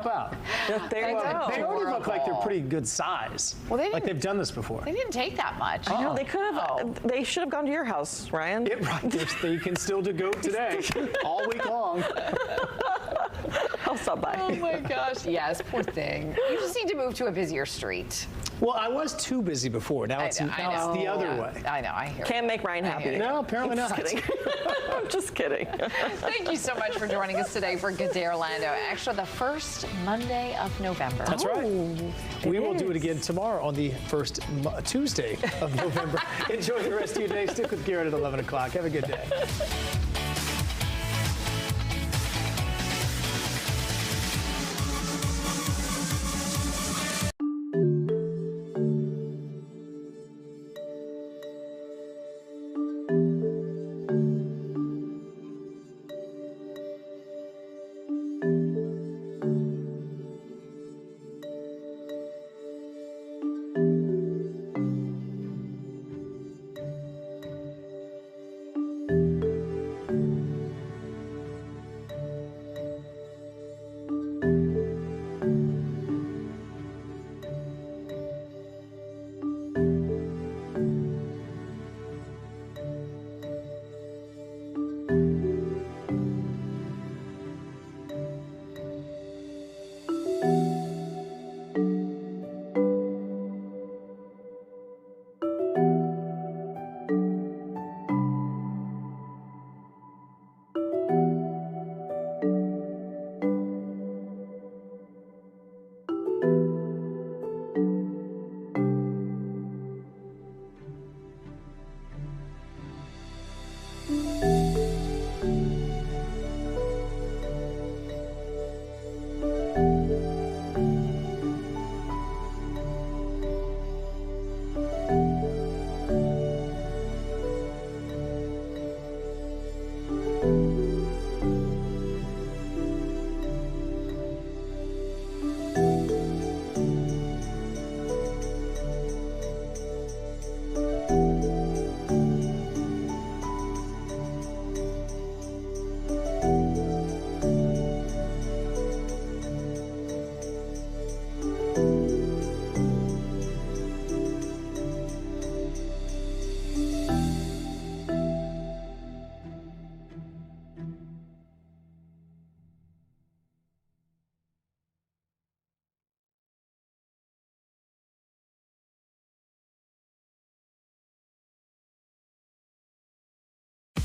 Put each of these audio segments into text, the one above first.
out. There you go. They already look like they're pretty good size. Well, like they've done this before. They didn't take that much. I know, they could have. They should have gone to your house, Ryan. Right. They can still go today, all week long. I'll stop by. Oh my gosh, yes, poor thing. You just need to move to a busier street. Well, I was too busy before. Now it's the other way. I know, I hear Can't make Ryan happy. No, apparently not. Just kidding. I'm just kidding. Thank you so much for joining us today for Good Day Orlando. Actually, the first Monday of November. That's right. We will do it again tomorrow on the first Tuesday of November. Enjoy the rest of your day. Stick with Garrett at 11 o'clock. Have a good day.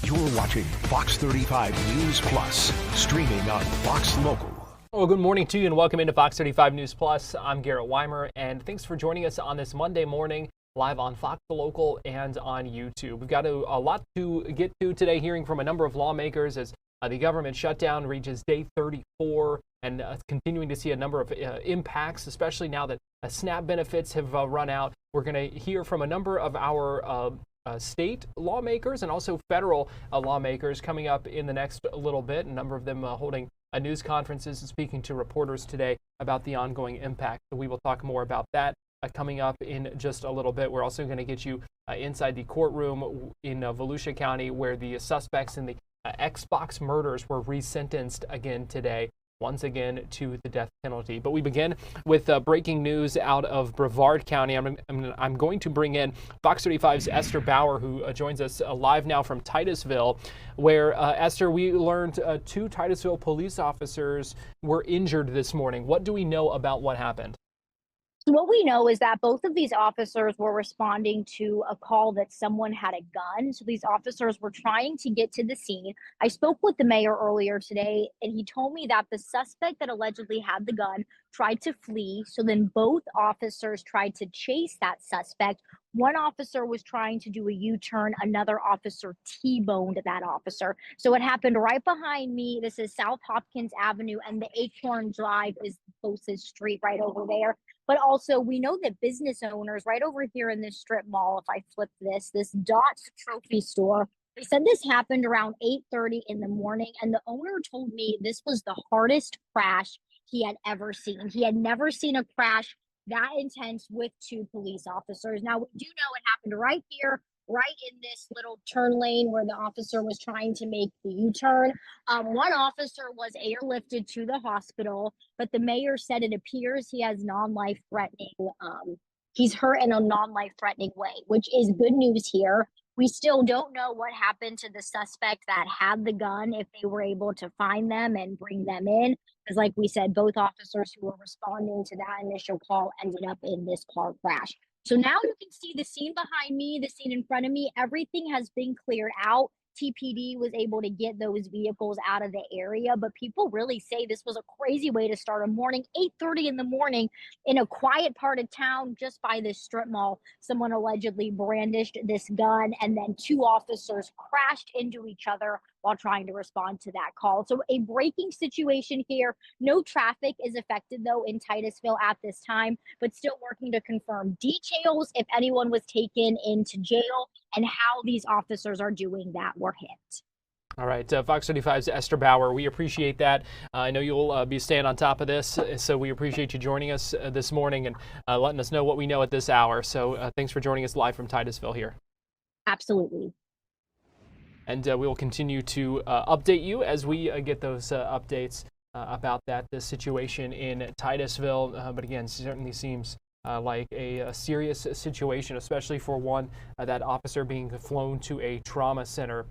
You're watching Fox 35 News Plus, streaming on Fox Local. Well, good morning to you and welcome into Fox 35 News Plus. I'm Garrett Wymer, and thanks for joining us on this Monday morning, live on Fox Local and on YouTube. We've got a lot to get to today, hearing from a number of lawmakers as the government shutdown reaches day 34 and continuing to see a number of impacts, especially now that SNAP benefits have run out. We're going to hear from a number of our state lawmakers and also federal lawmakers coming up in the next little bit. A number of them holding news conferences and speaking to reporters today about the ongoing impact. So we will talk more about that coming up in just a little bit. We're also going to get you inside the courtroom in Volusia County, where the suspects in the Xbox murders were resentenced again today, once again to the death penalty. But we begin with breaking news out of Brevard County. I'm going to bring in Fox 35's Esther Bower, who joins us live now from Titusville, where, Esther, we learned 2 Titusville police officers were injured this morning. What do we know about what happened? So what we know is that both of these officers were responding to a call that someone had a gun. So these officers were trying to get to the scene. I spoke with the mayor earlier today, and he told me that the suspect that allegedly had the gun tried to flee. So then both officers tried to chase that suspect. One officer was trying to do a U-turn. Another officer T-boned that officer. So it happened right behind me. This is South Hopkins Avenue, and the Acorn Drive is the closest street right over there. But also, we know that business owners right over here in this strip mall, if I flip this Dot's Trophy Store, they said this happened around 8:30 in the morning. And the owner told me this was the hardest crash he had ever seen. He had never seen a crash that intense with 2 police officers. Now, we do know it happened right here, right in this little turn lane where the officer was trying to make the U-turn. One officer was airlifted to the hospital, but the mayor said it appears he has non-life threatening. He's hurt in a non-life threatening way, which is good news here. We still don't know what happened to the suspect that had the gun, if they were able to find them and bring them in. Because like we said, both officers who were responding to that initial call ended up in this car crash. So now you can see the scene behind me, the scene in front of me. Everything has been cleared out. TPD was able to get those vehicles out of the area, but people really say this was a crazy way to start a morning. 8:30 in the morning in a quiet part of town just by this strip mall. Someone allegedly brandished this gun, and then two officers crashed into each other while trying to respond to that call. So a breaking situation here. No traffic is affected though in Titusville at this time, but still working to confirm details if anyone was taken into jail and how these officers are doing that were hit. All right, Fox 35's Esther Bower, we appreciate that. I know you'll be staying on top of this, so we appreciate you joining us this morning and letting us know what we know at this hour. So thanks for joining us live from Titusville here. Absolutely. And we will continue to update you as we get those updates about this situation in Titusville. But again, certainly seems like a serious situation, especially for one, that officer being flown to a trauma center.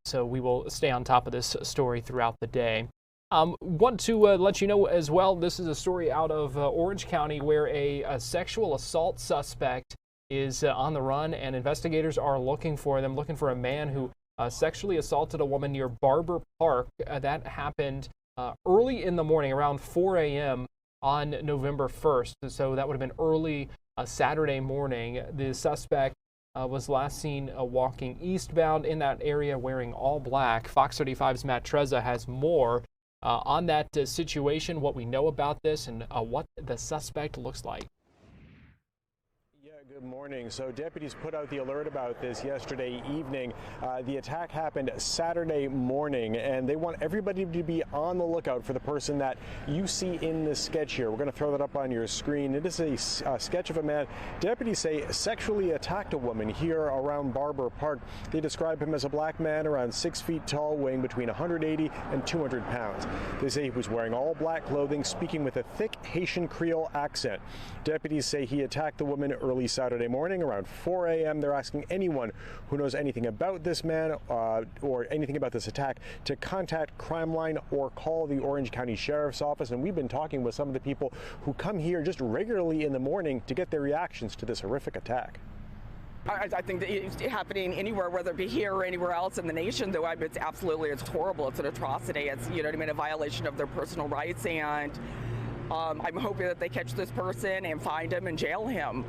So we will stay on top of this story throughout the day. Want to let you know as well, this is a story out of Orange County where a sexual assault suspect is on the run, and investigators are looking for a man who sexually assaulted a woman near Barber Park. That happened early in the morning, around 4 a.m. on November 1st. So that would have been early Saturday morning. The suspect was last seen walking eastbound in that area wearing all black. Fox 35's Matt Trezza has more on that situation, what we know about this, and what the suspect looks like. Good morning. So deputies put out the alert about this yesterday evening. The attack happened Saturday morning, and they want everybody to be on the lookout for the person that you see in this sketch here. We're going to throw that up on your screen. It is a sketch of a man, deputies say, sexually attacked a woman here around Barber Park. They describe him as a black man around 6 feet tall, weighing between 180 and 200 pounds. They say he was wearing all black clothing, speaking with a thick Haitian Creole accent. Deputies say he attacked the woman early Saturday morning around 4 a.m. They're asking anyone who knows anything about this man or anything about this attack to contact Crime Line or call the Orange County Sheriff's Office. And we've been talking with some of the people who come here just regularly in the morning to get their reactions to this horrific attack. I think that it's happening anywhere, whether it be here or anywhere else in the nation, though. It's horrible. It's an atrocity. It's, a violation of their personal rights. And I'm hoping that they catch this person and find him and jail him.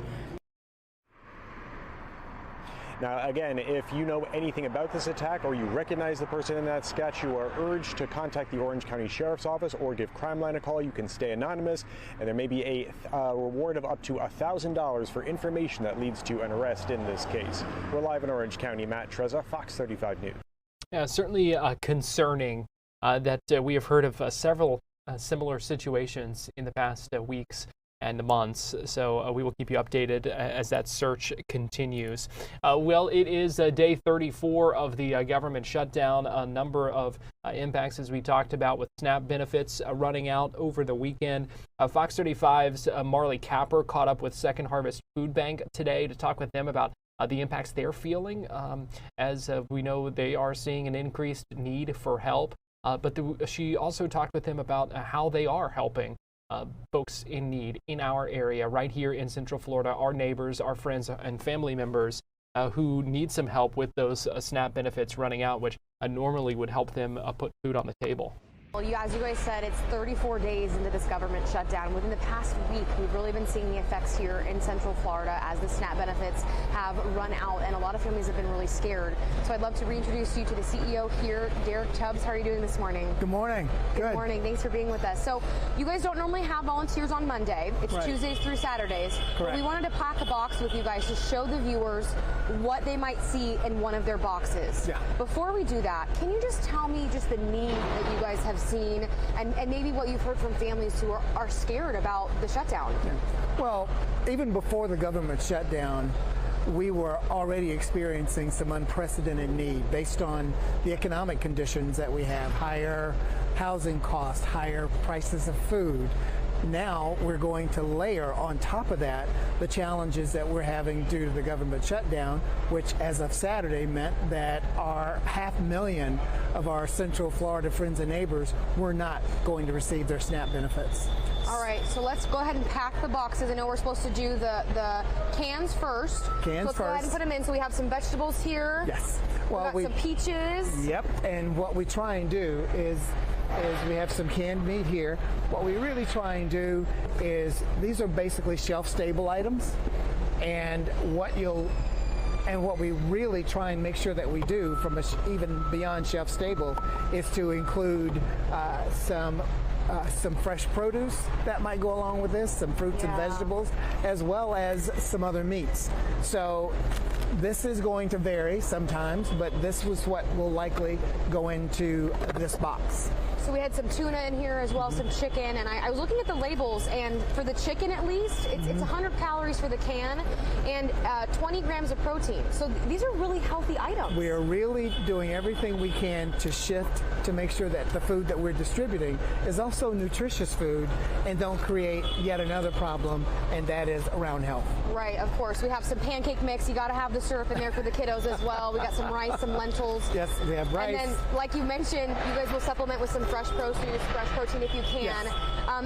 Now, again, if you know anything about this attack or you recognize the person in that sketch, you are urged to contact the Orange County Sheriff's Office or give Crime Line a call. You can stay anonymous, and there may be a reward of up to $1,000 for information that leads to an arrest in this case. We're live in Orange County. Matt Trezza, Fox 35 News. Yeah, certainly concerning that we have heard of several similar situations in the past weeks and months. So we will keep you updated as that search continues. Well, it is day 34 of the government shutdown. A number of impacts, as we talked about, with SNAP benefits running out over the weekend. Fox 35's Marley Capper caught up with Second Harvest Food Bank today to talk with them about the impacts they're feeling. As we know, they are seeing an increased need for help. But she also talked with them about how they are helping folks in need in our area right here in Central Florida, our neighbors, our friends and family members who need some help with those SNAP benefits running out, which normally would help them put food on the table. Well, as you guys said, it's 34 days into this government shutdown. Within the past week, we've really been seeing the effects here in Central Florida as the SNAP benefits have run out, and a lot of families have been really scared. So I'd love to reintroduce you to the CEO here, Derek Tubbs. How are you doing this morning? Good morning. Good morning. Thanks for being with us. So you guys don't normally have volunteers on Monday. It's right. Tuesdays through Saturdays. Correct. But we wanted to pack a box with you guys to show the viewers what they might see in one of their boxes. Yeah. Before we do that, can you just tell me just the need that you guys have seen and maybe what you've heard from families who are scared about the shutdown? Well, even before the government shutdown, we were already experiencing some unprecedented need based on the economic conditions that we have, higher housing costs, higher prices of food. Now we're going to layer on top of that the challenges that we're having due to the government shutdown, which as of Saturday meant that our 500,000 of our Central Florida friends and neighbors were not going to receive their SNAP benefits. All right, so let's go ahead and pack the boxes. I know we're supposed to do the cans first. Cans let's first. Go ahead and put them in. So we have some vegetables here. Yes. Well, we got some peaches. Yep. And what we try and do is we have some canned meat here. What we really try and do is these are basically shelf-stable items, and what we really try and make sure that we do from even beyond shelf-stable is to include some fresh produce that might go along with this, some fruits and vegetables, as well as some other meats. So this is going to vary sometimes, but this was what will likely go into this box. So we had some tuna in here as well, some chicken, and I was looking at the labels, and for the chicken at least, it's 100 calories for the can and 20 grams of protein. So these are really healthy items. We are really doing everything we can to shift to make sure that the food that we're distributing is also nutritious food and don't create yet another problem, and that is around health. Right, of course. We have some pancake mix. You got to have the syrup in there for the kiddos as well. We got some rice, some lentils. Yes, we have rice. And then, like you mentioned, you guys will supplement with some fresh protein if you can. Yes.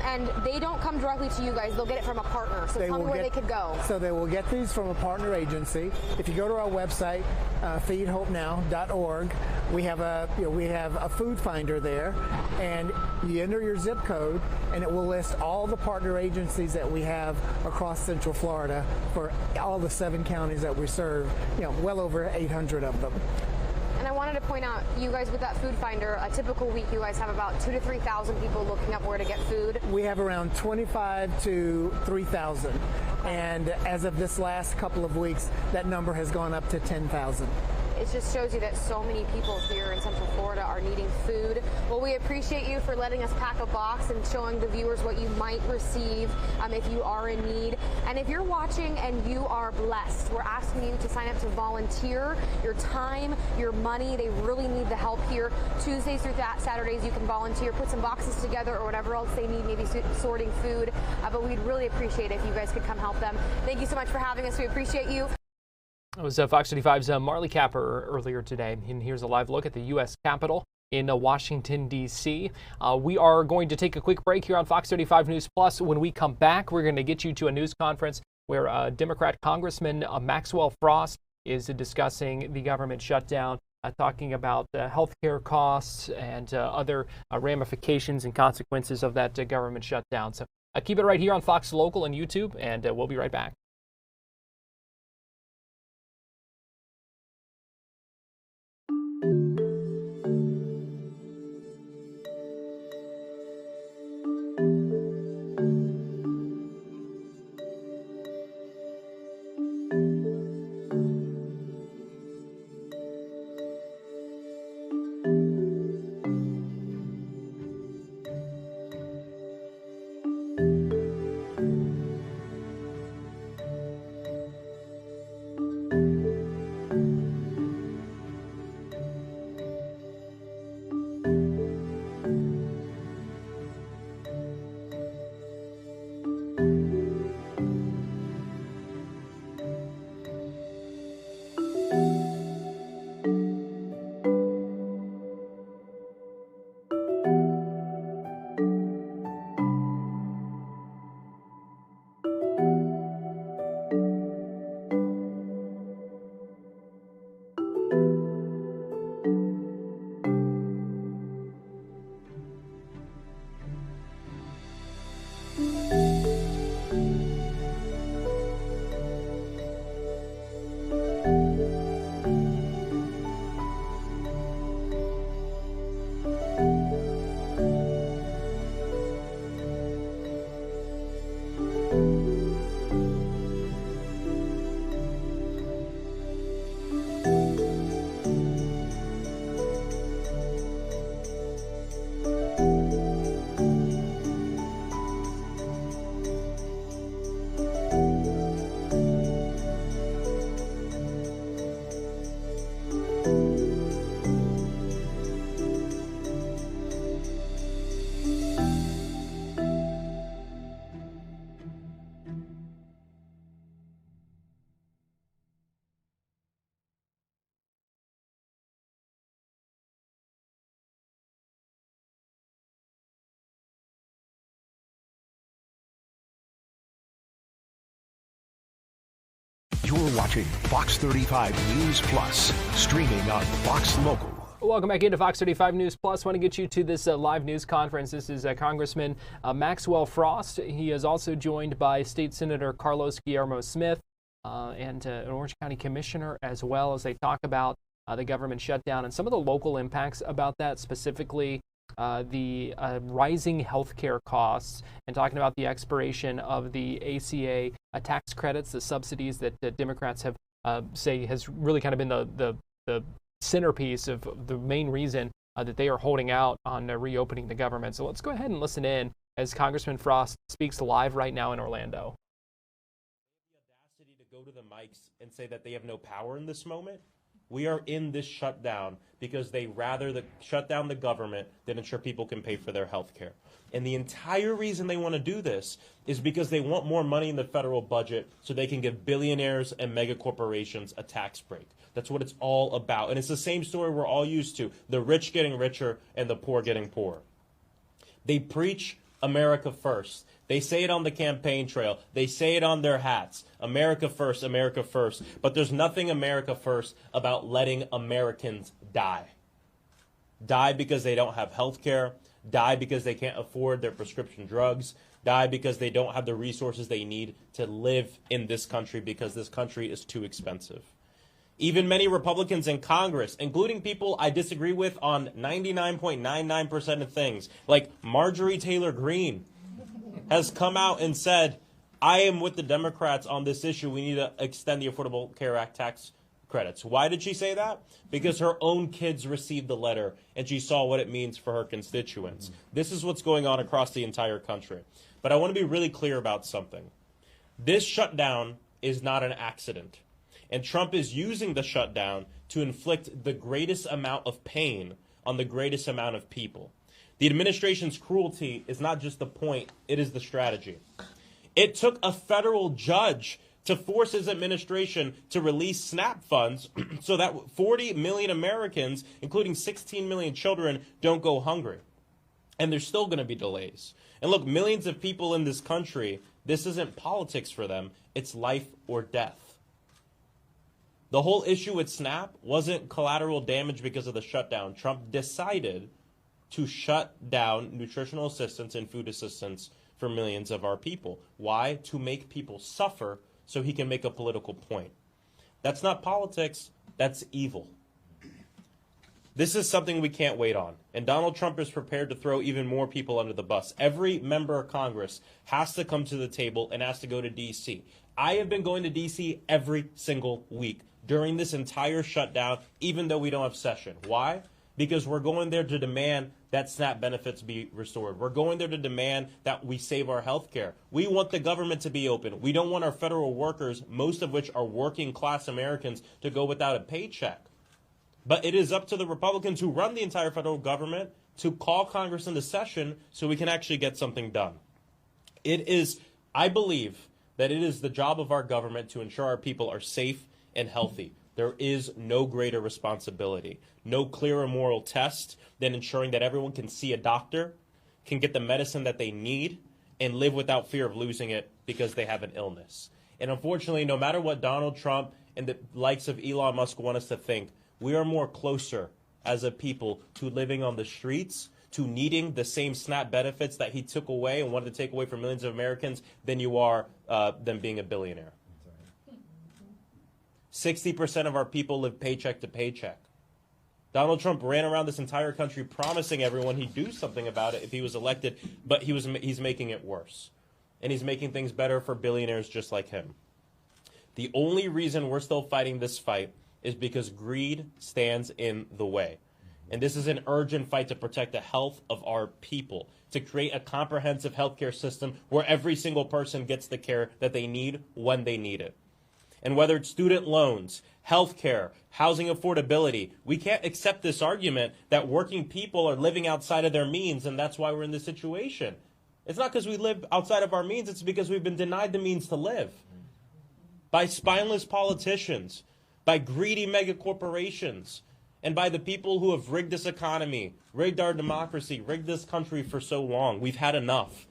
And they don't come directly to you guys. They'll get it from a partner. So tell me where they could go. So they will get these from a partner agency. If you go to our website, feedhopenow.org, we have a food finder there, and you enter your zip code, and it will list all the partner agencies that we have across Central Florida for all the 7 counties that we serve. Well over 800 of them. And I wanted to point out, you guys with that food finder, a typical week, you guys have about 2,000 to 3,000 people looking up where to get food. We have around 25 to 3,000. And as of this last couple of weeks, that number has gone up to 10,000. It just shows you that so many people here in Central Florida are needing food. Well, we appreciate you for letting us pack a box and showing the viewers what you might receive if you are in need. And if you're watching and you are blessed, we're asking you to sign up to volunteer. Your time, your money, they really need the help here. Tuesdays through Saturdays, you can volunteer, put some boxes together or whatever else they need, maybe sorting food. But we'd really appreciate it if you guys could come help them. Thank you so much for having us. We appreciate you. It was Fox 35's Marley Capper earlier today. And here's a live look at the U.S. Capitol in Washington, D.C. We are going to take a quick break here on Fox 35 News Plus. When we come back, we're going to get you to a news conference where Democrat Congressman Maxwell Frost is discussing the government shutdown, talking about health care costs and other ramifications and consequences of that government shutdown. So keep it right here on Fox Local and YouTube, and we'll be right back. watching Fox 35 News Plus, streaming on Fox Local. Welcome back into Fox 35 News Plus. Want to get you to this live news conference. This is Congressman Maxwell Frost. He is also joined by State Senator Carlos Guillermo Smith and an Orange County Commissioner as well, as they talk about the government shutdown and some of the local impacts about that, specifically the rising healthcare costs, and talking about the expiration of the ACA tax credits, the subsidies that Democrats have say has really kind of been the centerpiece of the main reason that they are holding out on reopening the government. So let's go ahead and listen in as Congressman Frost speaks live right now in Orlando. The audacity to go to the mics and say that they have no power in this moment. We are in this shutdown because they rather shut down the government than ensure people can pay for their health care. And the entire reason they want to do this is because they want more money in the federal budget so they can give billionaires and mega corporations a tax break. That's what it's all about. And it's the same story we're all used to, the rich getting richer and the poor getting poorer. They preach America first. They say it on the campaign trail. They say it on their hats. America first, America first. But there's nothing America first about letting Americans die. Die because they don't have health care. Die because they can't afford their prescription drugs. Die because they don't have the resources they need to live in this country because this country is too expensive. Even many Republicans in Congress, including people I disagree with on 99.99% of things, like Marjorie Taylor Greene, has come out and said, I am with the Democrats on this issue. We need to extend the Affordable Care Act tax credits. Why did she say that? Because her own kids received the letter and she saw what it means for her constituents. This is what's going on across the entire country. But I want to be really clear about something. This shutdown is not an accident. And Trump is using the shutdown to inflict the greatest amount of pain on the greatest amount of people. The administration's cruelty is not just the point, it is the strategy. It took a federal judge to force his administration to release SNAP funds so that 40 million Americans, including 16 million children, don't go hungry. And there's still going to be delays. And look, millions of people in this country, this isn't politics for them, it's life or death. The whole issue with SNAP wasn't collateral damage because of the shutdown. Trump decided to shut down nutritional assistance and food assistance for millions of our people. Why? To make people suffer so he can make a political point. That's not politics, that's evil. This is something we can't wait on. And Donald Trump is prepared to throw even more people under the bus. Every member of Congress has to come to the table and has to go to D.C. I have been going to D.C. every single week during this entire shutdown, even though we don't have session. Why? Because we're going there to demand that SNAP benefits be restored. We're going there to demand that we save our health care. We want the government to be open. We don't want our federal workers, most of which are working class Americans, to go without a paycheck. But it is up to the Republicans who run the entire federal government to call Congress into session so we can actually get something done. It is, I believe, that it is the job of our government to ensure our people are safe and healthy. There is no greater responsibility, no clearer moral test than ensuring that everyone can see a doctor, can get the medicine that they need, and live without fear of losing it because they have an illness. And unfortunately, no matter what Donald Trump and the likes of Elon Musk want us to think, we are more closer as a people to living on the streets, to needing the same SNAP benefits that he took away and wanted to take away from millions of Americans than you are than being a billionaire. 60% of our people live paycheck to paycheck. Donald Trump ran around this entire country promising everyone he'd do something about it if he was elected, but he's making it worse. And he's making things better for billionaires just like him. The only reason we're still fighting this fight is because greed stands in the way. And this is an urgent fight to protect the health of our people, to create a comprehensive healthcare system where every single person gets the care that they need when they need it. And whether it's student loans, health care, housing affordability, we can't accept this argument that working people are living outside of their means and that's why we're in this situation. It's not because we live outside of our means, it's because we've been denied the means to live. By spineless politicians, by greedy mega corporations, and by the people who have rigged this economy, rigged our democracy, rigged this country for so long. We've had enough.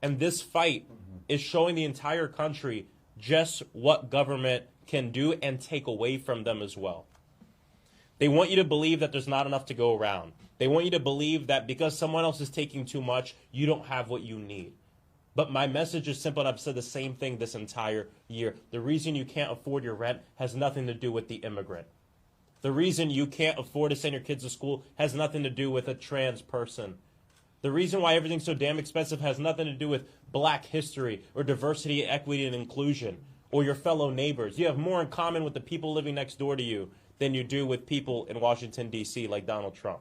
And this fight is showing the entire country just what government can do and take away from them as well. They want you to believe that there's not enough to go around. They want you to believe that because someone else is taking too much, you don't have what you need. But my message is simple, and I've said the same thing this entire year. The reason you can't afford your rent has nothing to do with the immigrant. The reason you can't afford to send your kids to school has nothing to do with a trans person. The reason why everything's so damn expensive has nothing to do with black history or diversity, equity, and inclusion or your fellow neighbors. You have more in common with the people living next door to you than you do with people in Washington, D.C. like Donald Trump.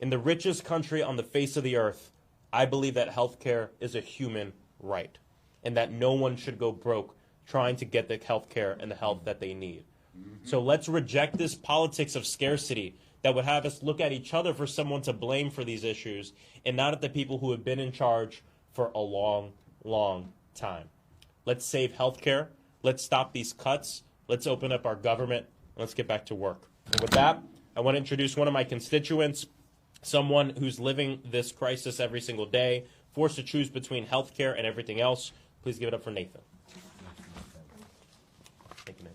In the richest country on the face of the earth, I believe that health care is a human right and that no one should go broke trying to get the health care and the help that they need. So let's reject this politics of scarcity that would have us look at each other for someone to blame for these issues and not at the people who have been in charge for a long, long time. Let's save health care. Let's stop these cuts. Let's open up our government. Let's get back to work. And with that, I want to introduce one of my constituents, someone who's living this crisis every single day, forced to choose between health care and everything else. Please give it up for Nathan. Thank you, Nathan.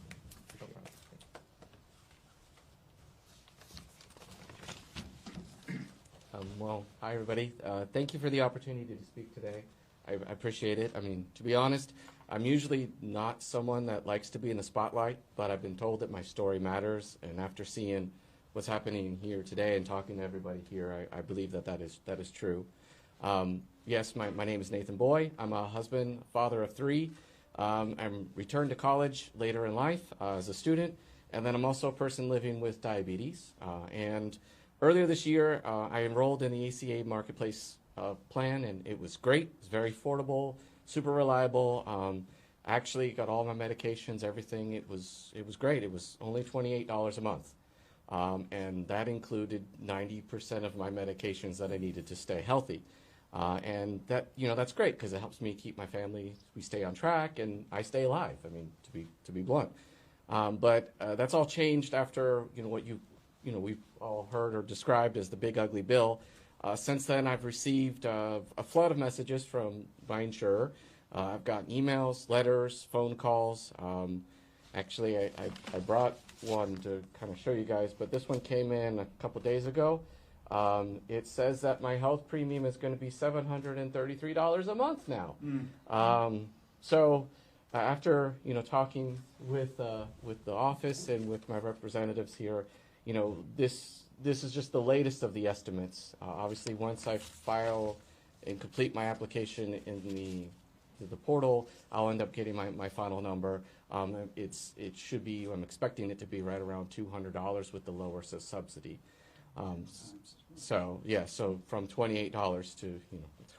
Well, hi, everybody. Thank you for the opportunity to speak today. I appreciate it. I mean, to be honest, I'm usually not someone that likes to be in the spotlight, but I've been told that my story matters, and after seeing what's happening here today and talking to everybody here, I believe that that is true. Yes, my name is Nathan Boy. I'm a husband, father of 3. I'm returned to college later in life as a student, and then I'm also a person living with diabetes. And earlier this year, I enrolled in the ACA Marketplace plan, and it was great. It was very affordable, super reliable. I actually got all my medications, everything. It was great. It was only $28 a month. And that included 90% of my medications that I needed to stay healthy. And that, that's great because it helps me keep my family, we stay on track, and I stay alive, I mean, to be blunt. But that's all changed after, what we've all heard or described as the big ugly bill. Since then, I've received a flood of messages from my insurer. I've gotten emails, letters, phone calls. Actually, I brought one to kind of show you guys, but this one came in a couple days ago. It says that my health premium is going to be $733 a month now. So after talking with the office and with my representatives here, this is just the latest of the estimates. Obviously, once I file and complete my application in the portal, I'll end up getting my final number. It should be, I'm expecting it to be right around $200 with the lower subsidy. So yeah, so from $28 to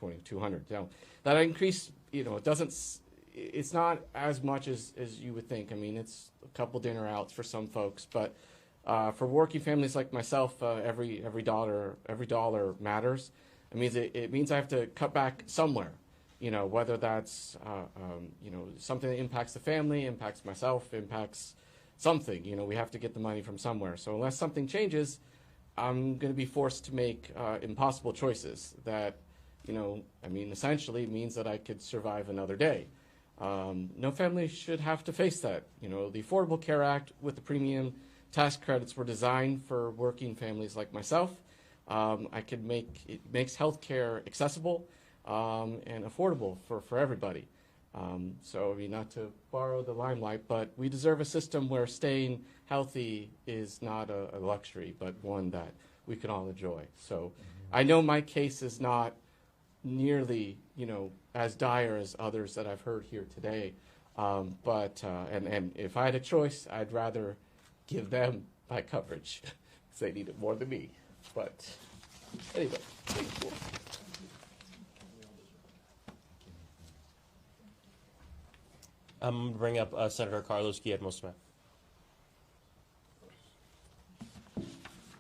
$2,200. Now that increase, it's not as much as you would think. I mean, it's a couple dinner outs for some folks, but for working families like myself, every dollar matters. It means I have to cut back somewhere. Whether that's something that impacts the family, impacts myself, impacts something. We have to get the money from somewhere. So unless something changes, I'm going to be forced to make impossible choices that, essentially means that I could survive another day. No family should have to face that. The Affordable Care Act with the premium tax credits were designed for working families like myself. It makes health care accessible and affordable for everybody. So, not to borrow the limelight, but we deserve a system where staying healthy is not a luxury, but one that we can all enjoy. So I know my case is not nearly, as dire as others that I've heard here today. But if I had a choice, I'd rather give them my coverage because they need it more than me. But anyway, thank you. I'm going to bring up Senator Carlos Guillermo-Smith.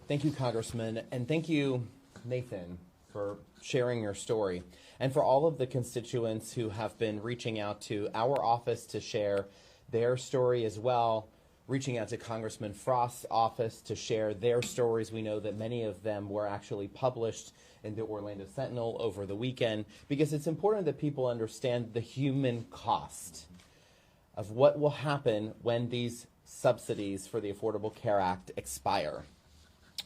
Thank you, Congressman, and thank you, Nathan, for sharing your story, and for all of the constituents who have been reaching out to our office to share their story as well, reaching out to Congressman Frost's office to share their stories. We know that many of them were actually published in the Orlando Sentinel over the weekend, because it's important that people understand the human cost of what will happen when these subsidies for the Affordable Care Act expire.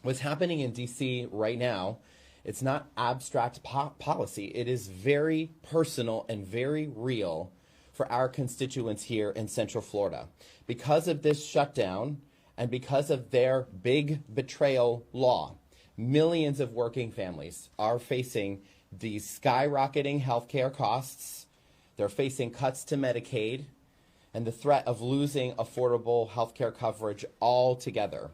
What's happening in D.C. right now, it's not abstract policy. It is very personal and very real for our constituents here in Central Florida. Because of this shutdown and because of their big betrayal law, millions of working families are facing these skyrocketing healthcare costs. They're facing cuts to Medicaid and the threat of losing affordable healthcare coverage altogether.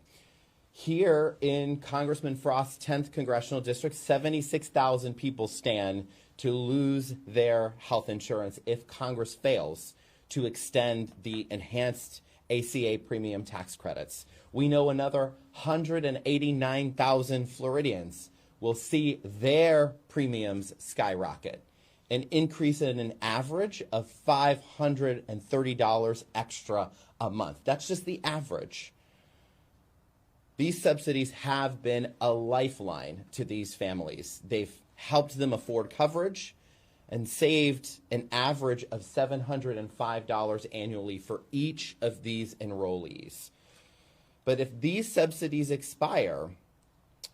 Here in Congressman Frost's 10th congressional district, 76,000 people stand to lose their health insurance if Congress fails to extend the enhanced ACA premium tax credits. We know another 189,000 Floridians will see their premiums skyrocket, an increase in an average of $530 extra a month. That's just the average. These subsidies have been a lifeline to these families. They've helped them afford coverage and saved an average of $705 annually for each of these enrollees. But if these subsidies expire,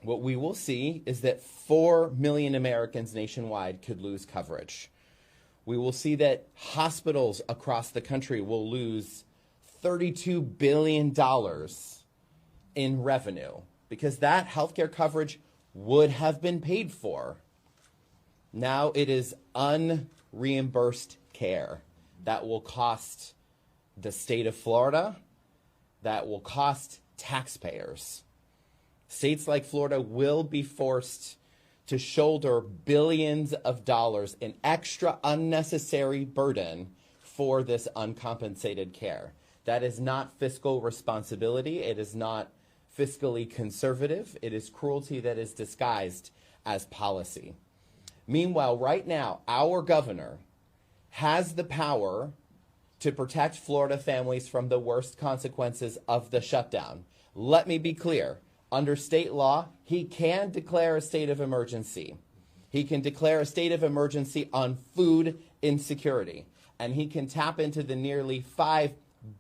what we will see is that 4 million Americans nationwide could lose coverage. We will see that hospitals across the country will lose $32 billion in revenue because that healthcare coverage would have been paid for. Now it is unreimbursed care that will cost the state of Florida, that will cost taxpayers. States like Florida will be forced to shoulder billions of dollars in extra unnecessary burden for this uncompensated care. That is not fiscal responsibility. It is not fiscally conservative. It is cruelty that is disguised as policy. Meanwhile, right now, our governor has the power to protect Florida families from the worst consequences of the shutdown. Let me be clear. Under state law, he can declare a state of emergency. He can declare a state of emergency on food insecurity. And he can tap into the nearly $5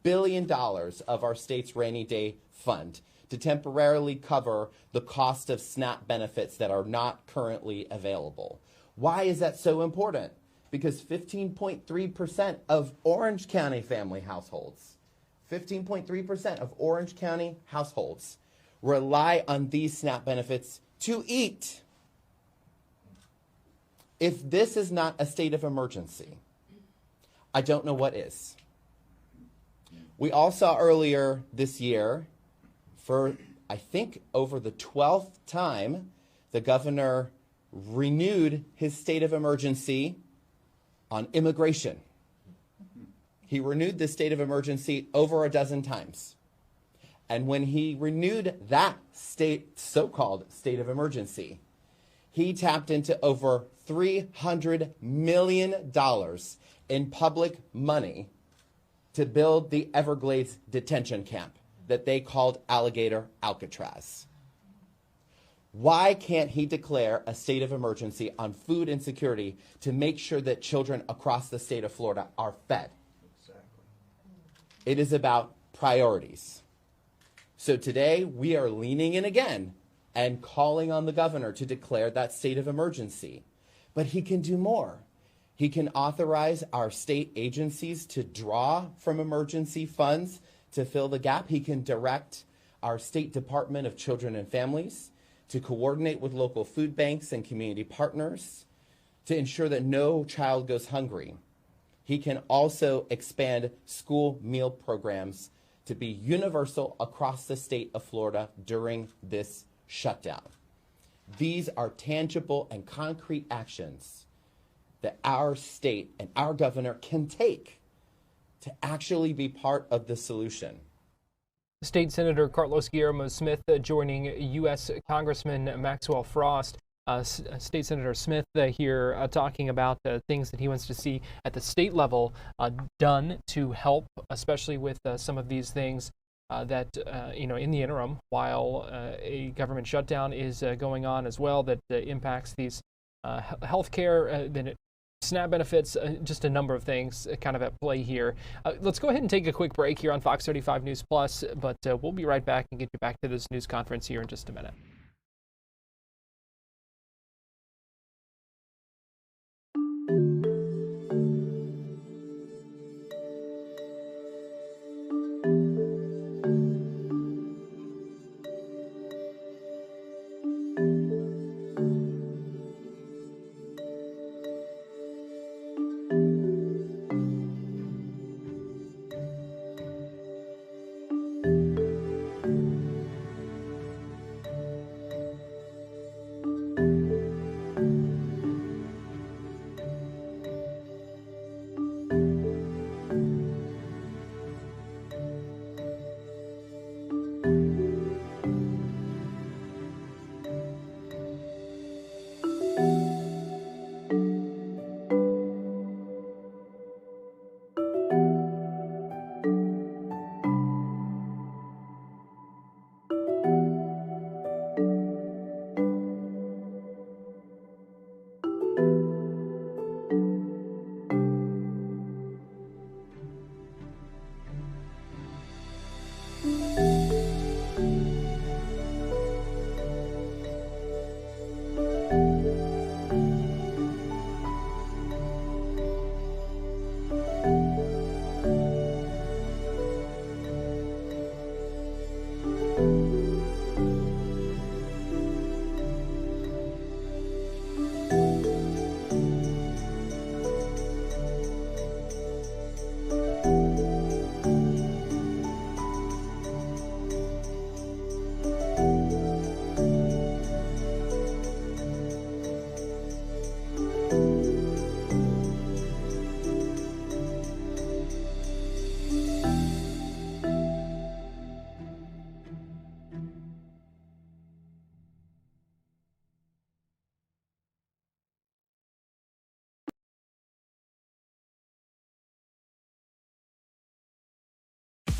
billion of our state's rainy day fund to temporarily cover the cost of SNAP benefits that are not currently available. Why is that so important? Because 15.3% of Orange County family households, 15.3% of Orange County households rely on these SNAP benefits to eat. If this is not a state of emergency, I don't know what is. We all saw earlier this year, for I think over the 12th time, the governor renewed his state of emergency on immigration. He renewed this state of emergency over a dozen times. And when he renewed that so-called state of emergency, he tapped into over $300 million in public money to build the Everglades detention camp that they called Alligator Alcatraz. Why can't he declare a state of emergency on food insecurity to make sure that children across the state of Florida are fed? Exactly. It is about priorities. So today we are leaning in again and calling on the governor to declare that state of emergency. But he can do more. He can authorize our state agencies to draw from emergency funds to fill the gap. He can direct our State Department of Children and Families to coordinate with local food banks and community partners to ensure that no child goes hungry. He can also expand school meal programs to be universal across the state of Florida during this shutdown. These are tangible and concrete actions that our state and our governor can take to actually be part of the solution. State Senator Carlos Guillermo Smith joining U.S. Congressman Maxwell Frost. State Senator Smith here talking about things that he wants to see at the state level done to help, especially with some of these things that, in the interim, while a government shutdown is going on as well, that impacts these health care, then SNAP benefits, just a number of things kind of at play here. Let's go ahead and take a quick break here on Fox 35 News Plus, but we'll be right back and get you back to this news conference here in just a minute.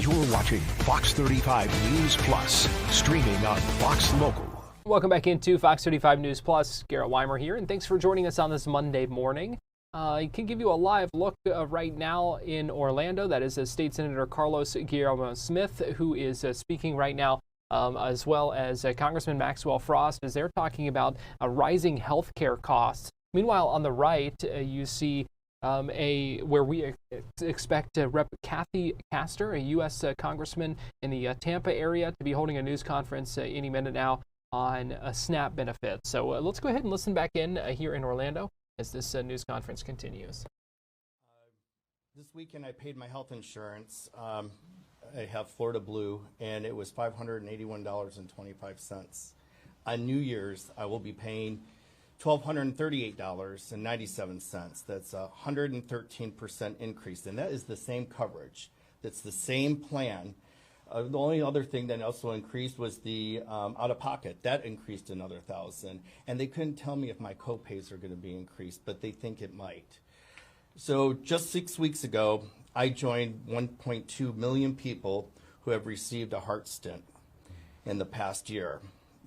You're watching Fox 35 News Plus, streaming on Fox Local. Welcome back into Fox 35 News Plus. Garrett Wymer here, and thanks for joining us on this Monday morning. I can give you a live look right now in Orlando. That is State Senator Carlos Guillermo Smith, who is speaking right now, as well as Congressman Maxwell Frost, as they're talking about rising health care costs. Meanwhile, on the right, you see where we expect Rep. Kathy Castor, a U.S. Congressman in the Tampa area, to be holding a news conference any minute now on SNAP benefits. So let's go ahead and listen back in here in Orlando as this news conference continues. This weekend I paid my health insurance. I have Florida Blue, and it was $581.25. On New Year's, I will be paying $1,238.97. That's a 113% increase, and that is the same coverage. That's the same plan. The only other thing that also increased was the out-of-pocket. That increased another $1,000, and they couldn't tell me if my co-pays are going to be increased, but they think it might. So just 6 weeks ago, I joined 1.2 million people who have received a heart stent in the past year.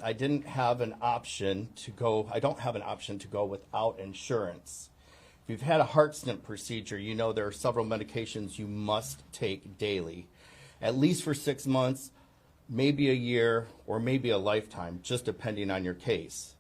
I didn't have an option to go. I don't have an option to go without insurance. If you've had a heart stent procedure, you know there are several medications you must take daily, at least for 6 months, maybe a year, or maybe a lifetime, just depending on your case.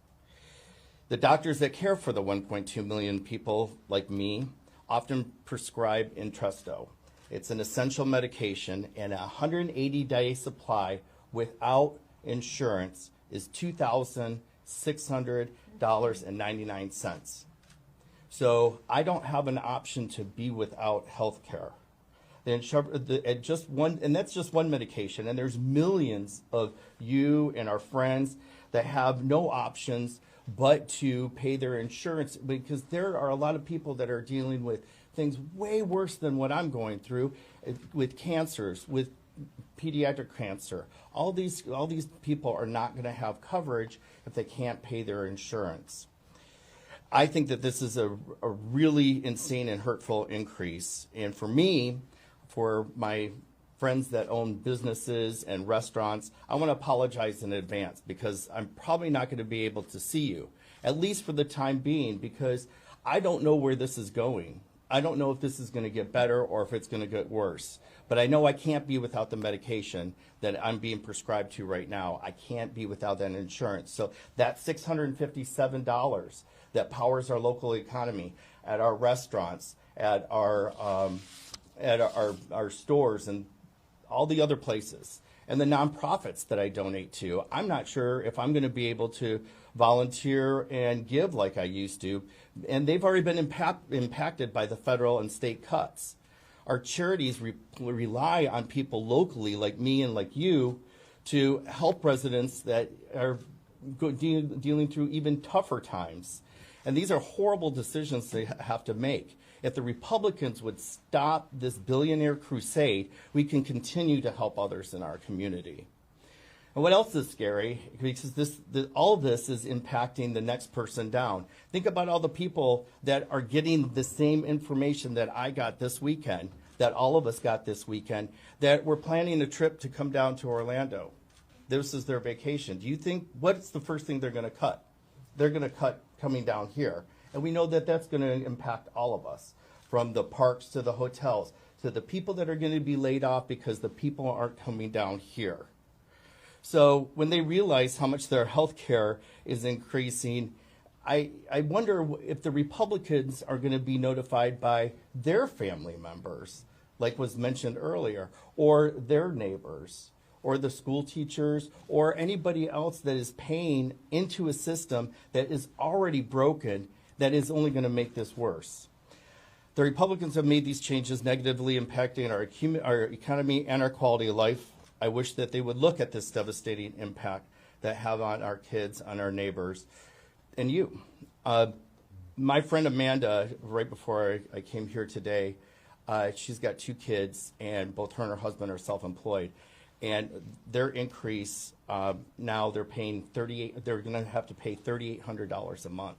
The doctors that care for the 1.2 million people like me often prescribe Entresto. It's an essential medication, and a 180-day supply without insurance is $2,600.99. So I don't have an option to be without health care. And that's just one medication, and there's millions of you and our friends that have no options but to pay their insurance, because there are a lot of people that are dealing with things way worse than what I'm going through, with cancers, with pediatric cancer. All these people are not going to have coverage if they can't pay their insurance. I think that this is a really insane and hurtful increase. And for me, for my friends that own businesses and restaurants, I want to apologize in advance, because I'm probably not going to be able to see you, at least for the time being, because I don't know where this is going. I don't know if this is going to get better or if it's going to get worse. But I know I can't be without the medication that I'm being prescribed to right now. I can't be without that insurance. So that $657 that powers our local economy at our restaurants, at our stores and all the other places, and the nonprofits that I donate to, I'm not sure if I'm going to be able to volunteer and give like I used to. And they've already been impacted by the federal and state cuts. Our charities rely on people locally like me and like you to help residents that are dealing through even tougher times. And these are horrible decisions they have to make. If the Republicans would stop this billionaire crusade, we can continue to help others in our community. And what else is scary? Because all of this is impacting the next person down. Think about all the people that are getting the same information that I got this weekend, that all of us got this weekend, that were planning a trip to come down to Orlando. This is their vacation. Do you think, what's the first thing they're going to cut? They're going to cut coming down here. And we know that that's going to impact all of us, from the parks to the hotels, to the people that are going to be laid off because the people aren't coming down here. So when they realize how much their health care is increasing, I wonder if the Republicans are going to be notified by their family members, like was mentioned earlier, or their neighbors, or the school teachers, or anybody else that is paying into a system that is already broken, that is only going to make this worse. The Republicans have made these changes negatively impacting our economy and our quality of life. I wish that they would look at this devastating impact that have on our kids, on our neighbors, and you. My friend Amanda, right before I came here today, she's got 2 kids, and both her and her husband are self-employed. And their increase, now they're going to have to pay $3,800 a month.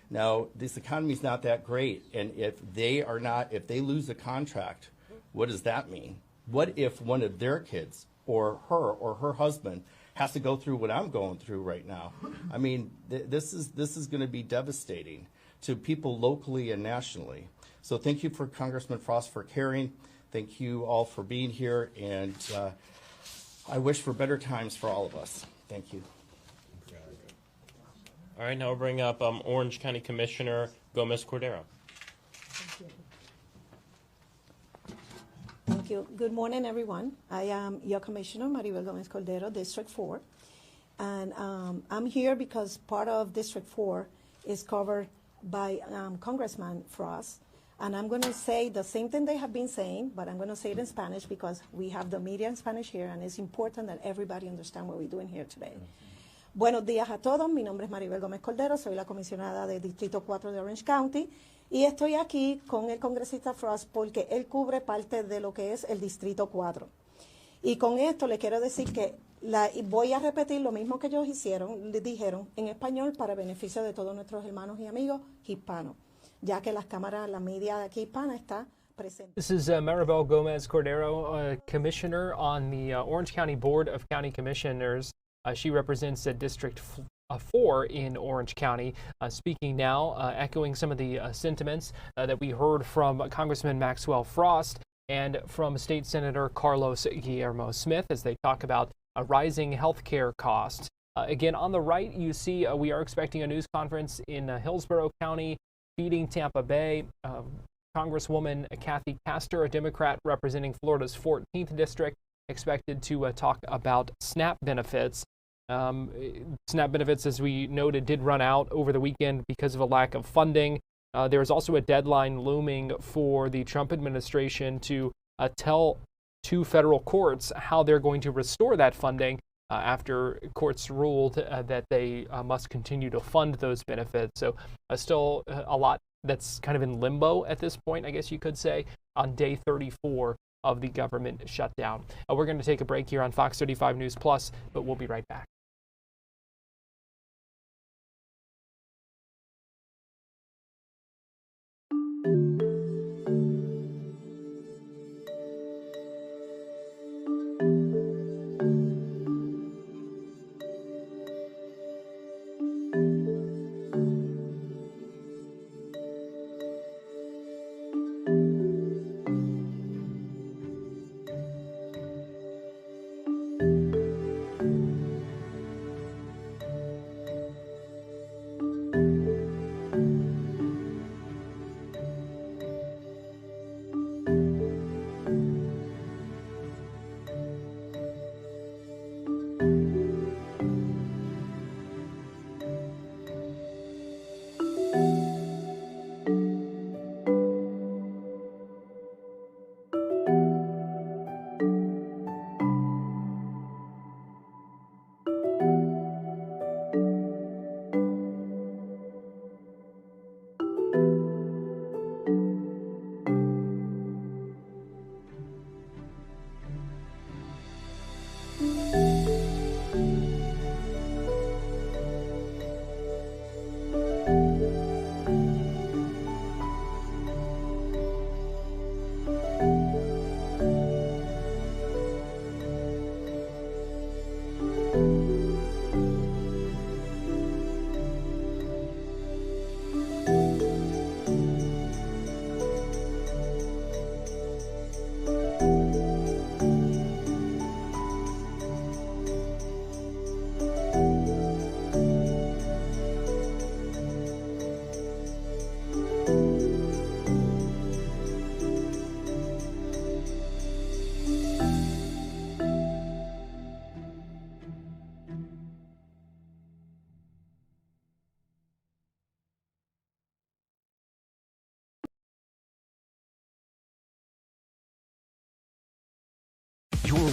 Now, this economy is not that great, and if they lose a contract, what does that mean? What if one of their kids or her husband has to go through what I'm going through right now? I mean, this is going to be devastating to people locally and nationally. So thank you for Congressman Frost for caring. Thank you all for being here, and I wish for better times for all of us. Thank you. All right, now we'll bring up Orange County Commissioner Gomez Cordero. Thank you. Good morning, everyone. I am your Commissioner, Maribel Gomez Cordero, District 4. And I'm here because part of District 4 is covered by Congressman Frost. And I'm going to say the same thing they have been saying, but I'm going to say it in Spanish because we have the media in Spanish here, and it's important that everybody understand what we're doing here today. Buenos días a todos. Mi nombre es Maribel Gómez Cordero. Soy la comisionada del Distrito 4 de Orange County. Y estoy aquí con el congresista Frost porque él cubre parte de lo que es el Distrito 4. Y con esto le quiero decir que voy a repetir lo mismo que ellos dijeron en español para beneficio de todos nuestros hermanos y amigos hispanos, ya que las cámaras, la media de aquí hispana está presente. This is Maribel Gomez Cordero, Commissioner on the Orange County Board of County Commissioners. She represents District 4 in Orange County, speaking now, echoing some of the sentiments that we heard from Congressman Maxwell Frost and from State Senator Carlos Guillermo Smith as they talk about rising health care costs. Again, on the right, you see we are expecting a news conference in Hillsborough County, Feeding Tampa Bay. Congresswoman Kathy Castor, a Democrat representing Florida's 14th district, expected to talk about SNAP benefits. SNAP benefits, as we noted, did run out over the weekend because of a lack of funding. There is also a deadline looming for the Trump administration to tell 2 federal courts how they're going to restore that funding after courts ruled that they must continue to fund those benefits. So still a lot that's kind of in limbo at this point, I guess you could say, on day 34 of the government shutdown. We're going to take a break here on Fox 35 News Plus, but we'll be right back.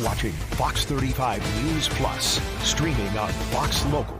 watching Fox 35 News Plus, streaming on Fox Local.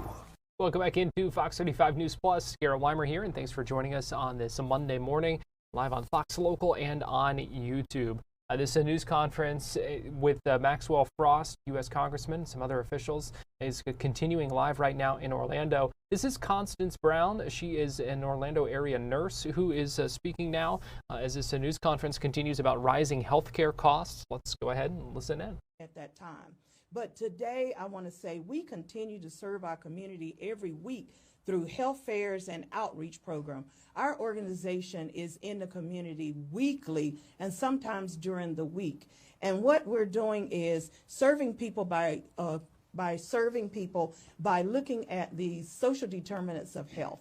Welcome back into Fox 35 News Plus. Garrett Wymer here, and thanks for joining us on this Monday morning, live on Fox Local and on YouTube. This is a news conference with Maxwell Frost, U.S. Congressman, some other officials, is continuing live right now in Orlando. This is Constance Brown. She is an Orlando area nurse who is speaking now as this news conference continues about rising healthcare costs. Let's go ahead and listen in. At that time. But today I want to say we continue to serve our community every week through health fairs and outreach program. Our organization is in the community weekly and sometimes during the week. And what we're doing is serving people by looking at the social determinants of health.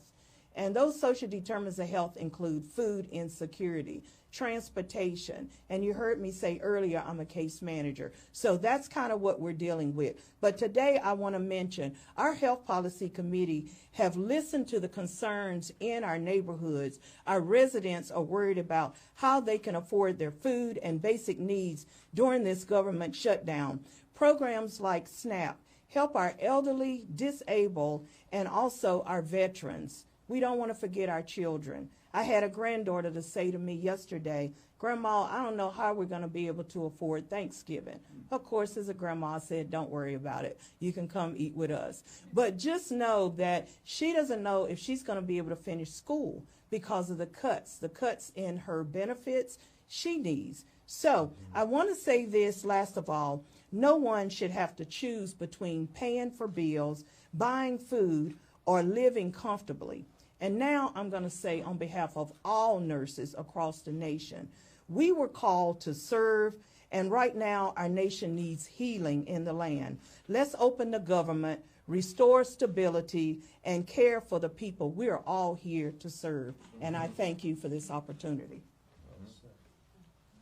And those social determinants of health include food insecurity, transportation, and you heard me say earlier I'm a case manager. So that's kind of what we're dealing with. But today I want to mention our Health Policy Committee have listened to the concerns in our neighborhoods. Our residents are worried about how they can afford their food and basic needs during this government shutdown. Programs like SNAP help our elderly, disabled, and also our veterans. We don't want to forget our children. I had a granddaughter to say to me yesterday, Grandma, I don't know how we're going to be able to afford Thanksgiving. Of course, as a grandma, I said, don't worry about it. You can come eat with us. But just know that she doesn't know if she's going to be able to finish school because of the cuts in her benefits she needs. So I want to say this last of all, no one should have to choose between paying for bills, buying food, or living comfortably. And now I'm going to say on behalf of all nurses across the nation, we were called to serve, and right now our nation needs healing in the land. Let's open the government, restore stability, and care for the people. We are all here to serve, and I thank you for this opportunity.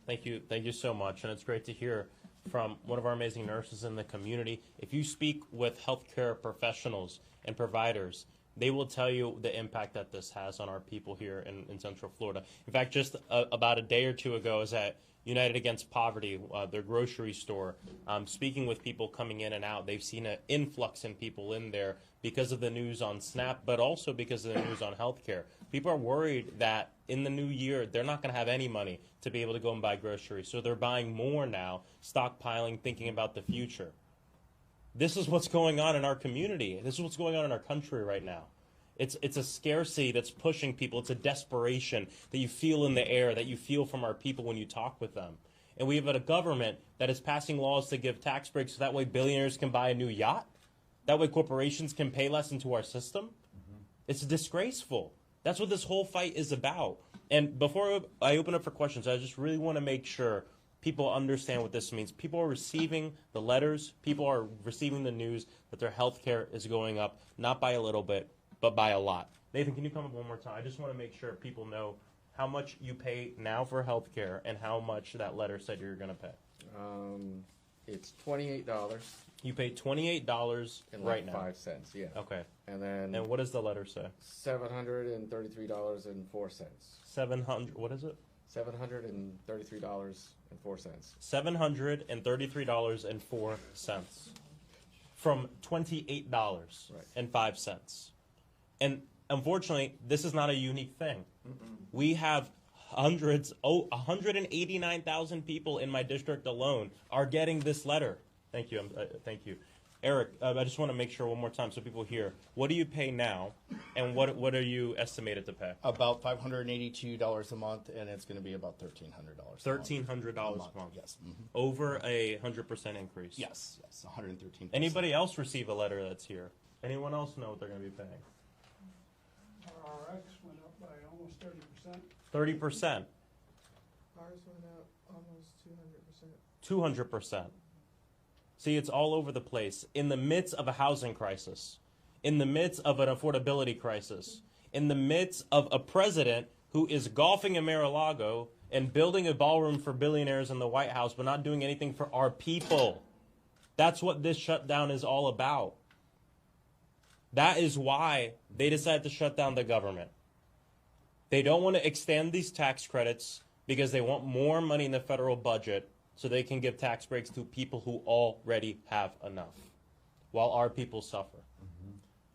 Thank you so much, and it's great to hear from one of our amazing nurses in the community. If you speak with healthcare professionals and providers, they will tell you the impact that this has on our people here in Central Florida. In fact, just about a day or two ago, I was at United Against Poverty, their grocery store, speaking with people coming in and out. They've seen an influx in people in there because of the news on SNAP, but also because of the news on healthcare. People are worried that in the new year, they're not going to have any money to be able to go and buy groceries. So they're buying more now, stockpiling, thinking about the future. This is what's going on in our community. This is what's going on in our country right now. It's a scarcity that's pushing people. It's a desperation that you feel in the air, that you feel from our people when you talk with them. And we have a government that is passing laws to give tax breaks so that way billionaires can buy a new yacht. That way corporations can pay less into our system. It's disgraceful. That's what this whole fight is about. And before I open up for questions, I just really want to make sure people understand what this means. People are receiving the letters. People are receiving the news that their health care is going up, not by a little bit, but by a lot. Nathan, can you come up one more time? I just want to make sure people know how much you pay now for health care and how much that letter said you're going to pay. It's $28. You pay $28 and right now. 5 cents, yeah. Okay. And what does the letter say? $733.04. 700. What is it? $733.04. $733.04 from $28.05. And unfortunately, this is not a unique thing. We have 189,000 people in my district alone are getting this letter. Thank you. Thank you. Eric, I just want to make sure one more time so people hear. What do you pay now, and what are you estimated to pay? About $582 a month, and it's going to be about $1,300. $1,300 a month. Yes. Over a 100% increase. Yes. 113%. Anybody else receive a letter that's here? Anyone else know what they're going to be paying? Our RX went up by almost 30%. 30%. Ours went up almost 200%. See, it's all over the place. In the midst of a housing crisis, in the midst of an affordability crisis, in the midst of a president who is golfing in Mar-a-Lago and building a ballroom for billionaires in the White House, but not doing anything for our people. That's what this shutdown is all about. That is why they decided to shut down the government. They don't want to extend these tax credits because they want more money in the federal budget so they can give tax breaks to people who already have enough, while our people suffer.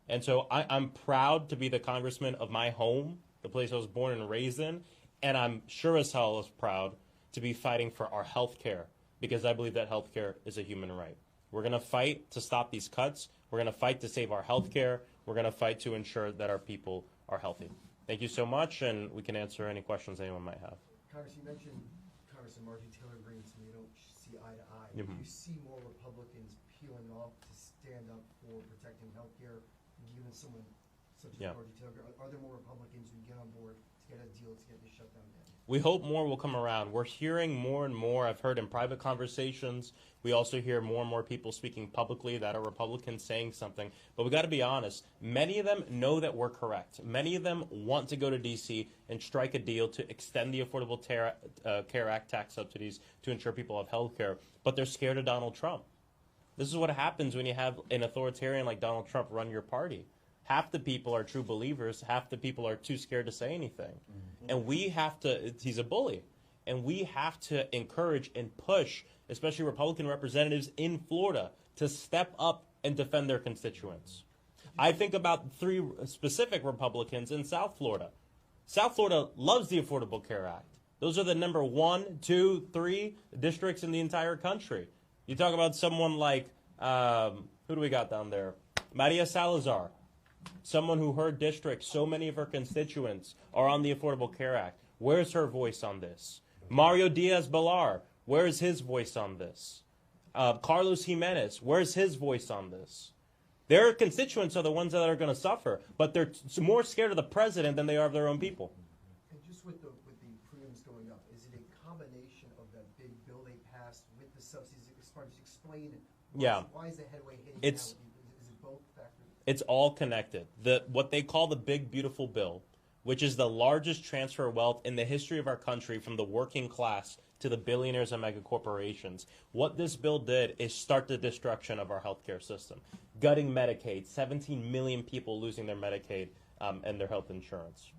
And so I'm proud to be the congressman of my home, the place I was born and raised in, and I'm sure as hell as proud to be fighting for our health care, because I believe that health care is a human right. We're going to fight to stop these cuts. We're going to fight to save our health care. We're going to fight to ensure that our people are healthy. Thank you so much, and we can answer any questions anyone might have. Congress, you mentioned Congressman Marjorie Taylor Greene, and you don't see eye to eye. Mm-hmm. Do you see more Republicans peeling off to stand up for protecting health care, given someone such as Marjorie Taylor Greene? Are there more Republicans who get on board to get a deal to get this shutdown done? We hope more will come around. We're hearing more and more. I've heard in private conversations. We also hear more and more people speaking publicly that are Republicans saying something. But we got to be honest. Many of them know that we're correct. Many of them want to go to D.C. and strike a deal to extend the Affordable Care Act tax subsidies to ensure people have health care. But they're scared of Donald Trump. This is what happens when you have an authoritarian like Donald Trump run your party. Half the people are true believers. Half the people are too scared to say anything. Mm-hmm. And we have to, he's a bully. And we have to encourage and push, especially Republican representatives in Florida, to step up and defend their constituents. I think about 3 specific Republicans in South Florida. South Florida loves the Affordable Care Act. Those are the number 1, 2, 3 districts in the entire country. You talk about someone like, who do we got down there? Maria Salazar. Someone who her district, so many of her constituents are on the Affordable Care Act. Where's her voice on this? Mario Diaz-Balart, where's his voice on this? Carlos Jimenez, where's his voice on this? Their constituents are the ones that are going to suffer, but they're more scared of the president than they are of their own people. And just with the premiums going up, is it a combination of that big bill they passed with the subsidies? Explain why is the headway hitting now? Is it both factors? It's all connected. What they call the Big Beautiful Bill, which is the largest transfer of wealth in the history of our country from the working class to the billionaires and mega corporations. What this bill did is start the destruction of our healthcare system, gutting Medicaid, 17 million people losing their Medicaid and their health insurance.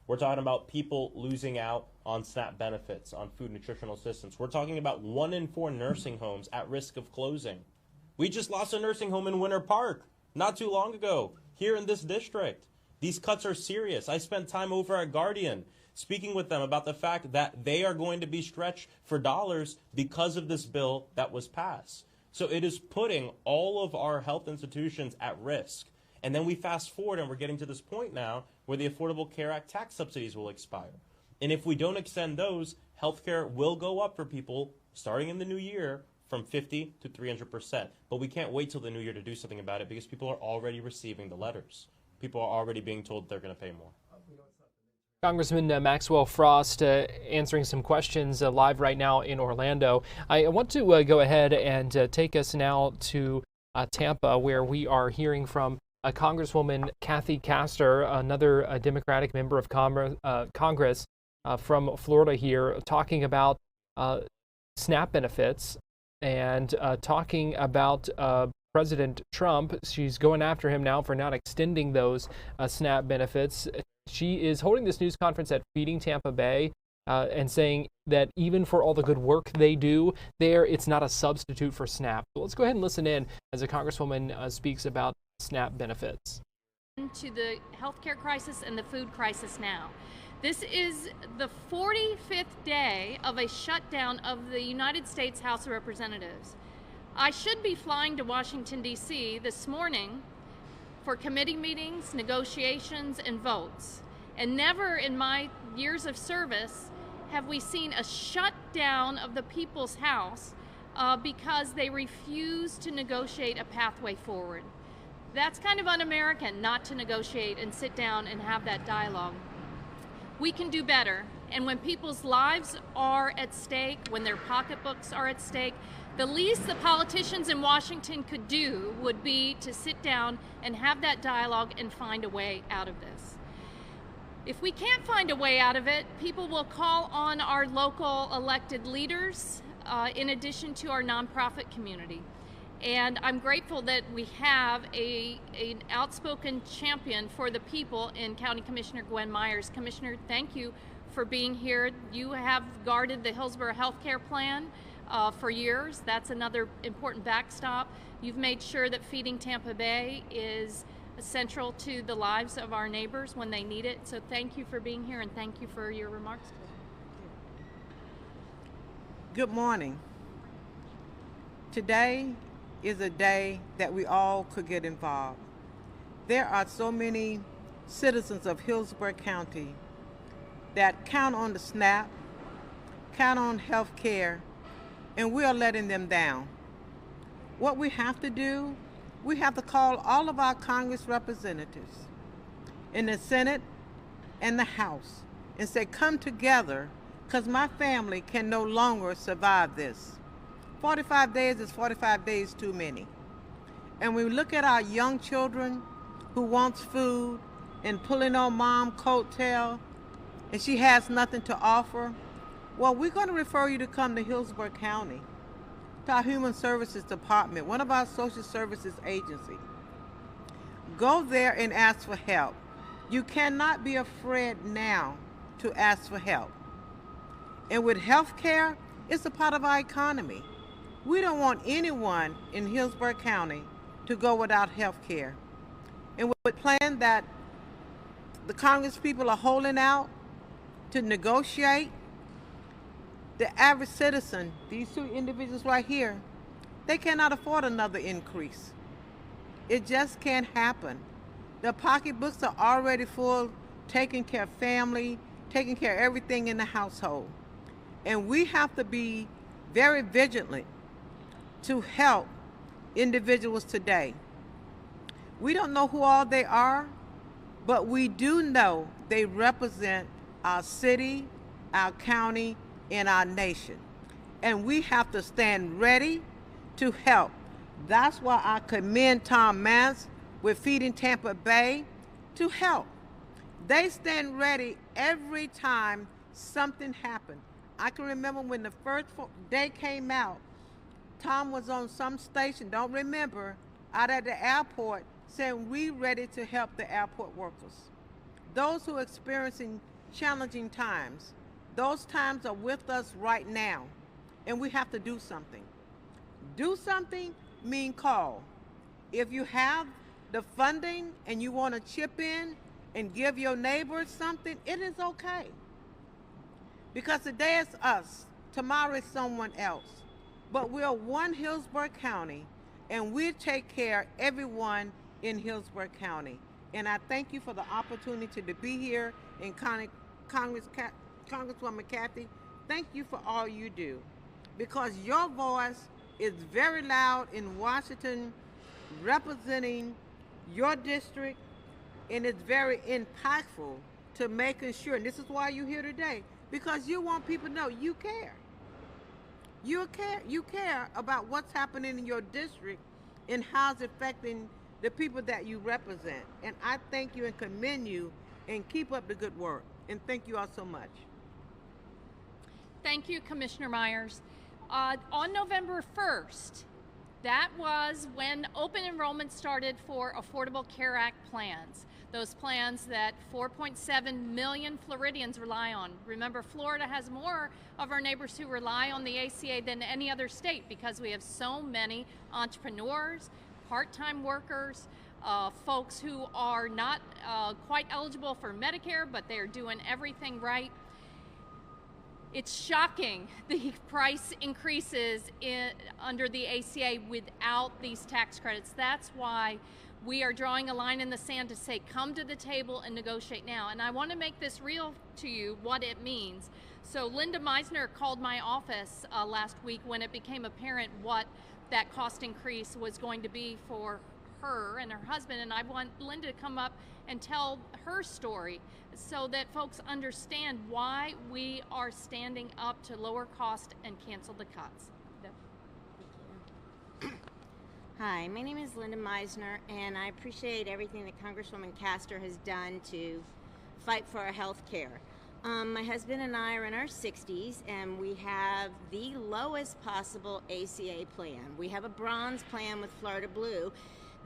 We're talking about people losing out on SNAP benefits, on food nutritional assistance. We're talking about 1 in 4 nursing homes at risk of closing. We just lost a nursing home in Winter Park not too long ago here in this district. These cuts are serious. I spent time over at Guardian speaking with them about the fact that they are going to be stretched for dollars because of this bill that was passed. So it is putting all of our health institutions at risk. And then we fast forward and we're getting to this point now where the Affordable Care Act tax subsidies will expire. And if we don't extend those, health care will go up for people starting in the new year from 50 to 300%. But we can't wait till the new year to do something about it because people are already receiving the letters. People are already being told they're going to pay more. Congressman Maxwell Frost answering some questions live right now in Orlando. I want to go ahead and take us now to Tampa, where we are hearing from Congresswoman Kathy Castor, another Democratic member of Congress from Florida here, talking about SNAP benefits and talking about President Trump. She's going after him now for not extending those SNAP benefits. She is holding this news conference at Feeding Tampa Bay and saying that even for all the good work they do there, it's not a substitute for SNAP. So let's go ahead and listen in as a Congresswoman speaks about SNAP benefits. To the healthcare crisis and the food crisis now. This is the 45th day of a shutdown of the United States House of Representatives. I should be flying to Washington, D.C. this morning for committee meetings, negotiations, and votes. And never in my years of service have we seen a shutdown of the People's House because they refuse to negotiate a pathway forward. That's kind of un-American, not to negotiate and sit down and have that dialogue. We can do better, and when people's lives are at stake, when their pocketbooks are at stake, the least the politicians in Washington could do would be to sit down and have that dialogue and find a way out of this. If we can't find a way out of it, people will call on our local elected leaders in addition to our nonprofit community. And I'm grateful that we have an outspoken champion for the people in County Commissioner Gwen Myers. Commissioner, thank you for being here. You have guarded the Hillsborough Healthcare Plan for years. That's another important backstop. You've made sure that Feeding Tampa Bay is central to the lives of our neighbors when they need it. So thank you for being here, and thank you for your remarks today. Good morning. Today is a day that we all could get involved. There are so many citizens of Hillsborough County that count on the SNAP, count on health care, and we are letting them down. What we have to do, we have to call all of our Congress representatives in the Senate and the House and say, come together, because my family can no longer survive this. 45 days is 45 days too many. And we look at our young children who wants food and pulling on mom's coattail, and she has nothing to offer. Well, we're going to refer you to come to Hillsborough County, to our Human Services Department, one of our social services agencies. Go there and ask for help. You cannot be afraid now to ask for help. And with health care, it's a part of our economy. We don't want anyone in Hillsborough County to go without health care. And with the plan that the Congress people are holding out to negotiate, the average citizen, these two individuals right here, they cannot afford another increase. It just can't happen. The pocketbooks are already full, taking care of family, taking care of everything in the household. And we have to be very vigilant to help individuals today. We don't know who all they are, but we do know they represent our city, our county, and our nation. And we have to stand ready to help. That's why I commend Tom Mance with Feeding Tampa Bay to help. They stand ready every time something happened. I can remember when the first day came out, Tom was on some station, don't remember, out at the airport saying we ready to help the airport workers. Those who are experiencing challenging times, those times are with us right now, and we have to do something. Do something mean call. If you have the funding and you want to chip in and give your neighbors something, it is okay. Because today is us, tomorrow is someone else. But we're one Hillsborough County, and we take care of everyone in Hillsborough County. And I thank you for the opportunity to be here, and Congresswoman Kathy, thank you for all you do. Because your voice is very loud in Washington, representing your district, and it's very impactful to making sure, and this is why you're here today, because you want people to know you care. You care about what's happening in your district and how it's affecting the people that you represent. And I thank you and commend you, and keep up the good work. And thank you all so much. Thank you, Commissioner Myers. On November 1st, that was when open enrollment started for Affordable Care Act plans. Those plans that 4.7 million Floridians rely on. Remember, Florida has more of our neighbors who rely on the ACA than any other state because we have so many entrepreneurs, part-time workers, folks who are not quite eligible for Medicare, but they're doing everything right. It's shocking the price increases under the ACA without these tax credits. That's why we are drawing a line in the sand to say, come to the table and negotiate now. And I want to make this real to you, what it means. So Linda Meisner called my office last week when it became apparent what that cost increase was going to be for her and her husband. And I want Linda to come up and tell her story so that folks understand why we are standing up to lower cost and cancel the cuts. Hi, my name is Linda Meisner, and I appreciate everything that Congresswoman Castor has done to fight for our health care. My husband and I are in our 60s, and we have the lowest possible ACA plan. We have a bronze plan with Florida Blue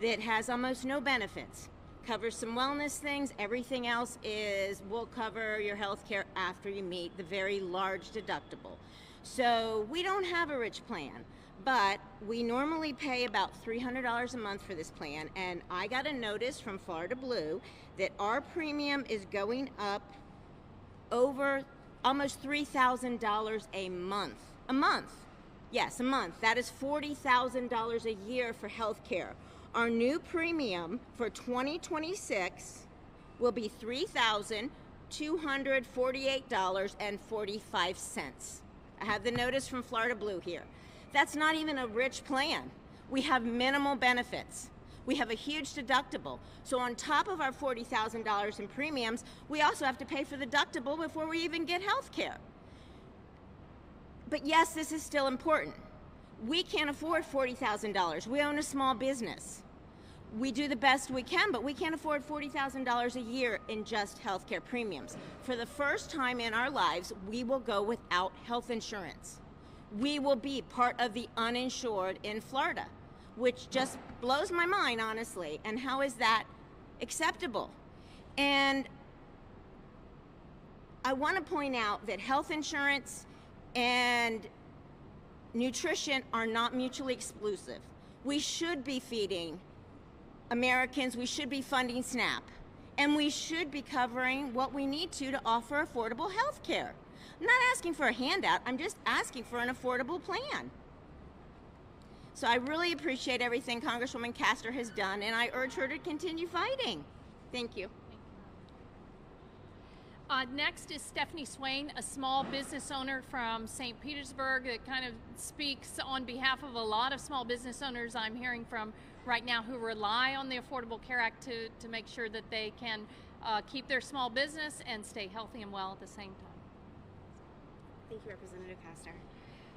that has almost no benefits. Covers some wellness things. Everything else will cover your health care after you meet the very large deductible. So we don't have a rich plan, but we normally pay about $300 a month for this plan. And I got a notice from Florida Blue that our premium is going up over almost $3,000 a month. A month. Yes, a month. That is $40,000 a year for health care. Our new premium for 2026 will be $3,248.45. I have the notice from Florida Blue here. That's not even a rich plan. We have minimal benefits. We have a huge deductible. So on top of our $40,000 in premiums, we also have to pay for the deductible before we even get health care. But yes, this is still important. We can't afford $40,000. We own a small business. We do the best we can, but we can't afford $40,000 a year in just healthcare premiums. For the first time in our lives, we will go without health insurance. We will be part of the uninsured in Florida, which just blows my mind, honestly. And how is that acceptable? And I want to point out that health insurance and nutrition are not mutually exclusive. We should be feeding Americans, we should be funding SNAP, and we should be covering what we need to offer affordable health care. I'm not asking for a handout, I'm just asking for an affordable plan. So I really appreciate everything Congresswoman Castor has done, and I urge her to continue fighting. Thank you. Next is Stephanie Swain, a small business owner from St. Petersburg that kind of speaks on behalf of a lot of small business owners I'm hearing from right now who rely on the Affordable Care Act to make sure that they can keep their small business and stay healthy and well at the same time. Thank you, Representative Castor.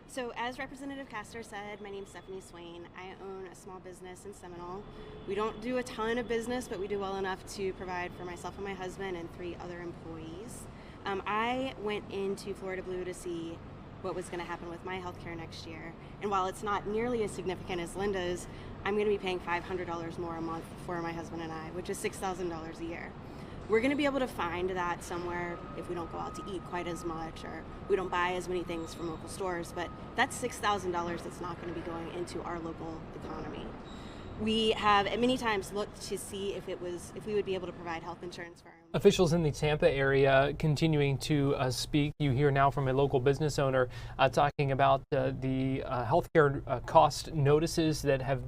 So as Representative Castor said, my name is Stephanie Swain. I own a small business in Seminole. We don't do a ton of business, but we do well enough to provide for myself and my husband and 3 other employees. I went into Florida Blue to see what was going to happen with my health care next year. And while it's not nearly as significant as Linda's, I'm going to be paying $500 more a month for my husband and I, which is $6,000 a year. We're going to be able to find that somewhere if we don't go out to eat quite as much or we don't buy as many things from local stores, but that's $6,000 that's not going to be going into our local economy. We have at many times looked to see if we would be able to provide health insurance for our Officials in the Tampa area continuing to speak. You hear now from a local business owner talking about the healthcare cost notices that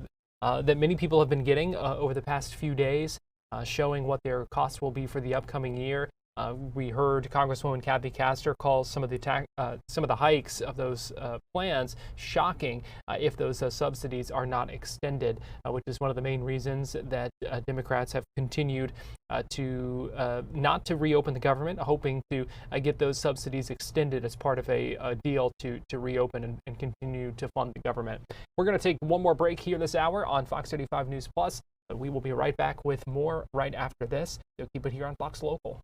many people have been getting over the past few days. Showing what their costs will be for the upcoming year. We heard Congresswoman Kathy Castor call some of the hikes of those plans shocking if those subsidies are not extended, which is one of the main reasons that Democrats have continued to not to reopen the government, hoping to get those subsidies extended as part of a deal to reopen and continue to fund the government. We're going to take one more break here this hour on Fox 35 News Plus. But we will be right back with more right after this. So keep it here on Fox Local.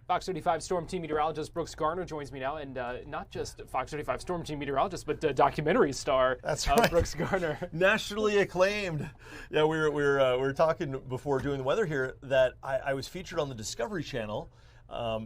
Fox 35 Storm Team meteorologist Brooks Garner joins me now, and not just Fox 35 Storm Team meteorologist, but documentary star. That's right. Brooks Garner. Nationally acclaimed. Yeah, we were talking before doing the weather here that I was featured on the Discovery Channel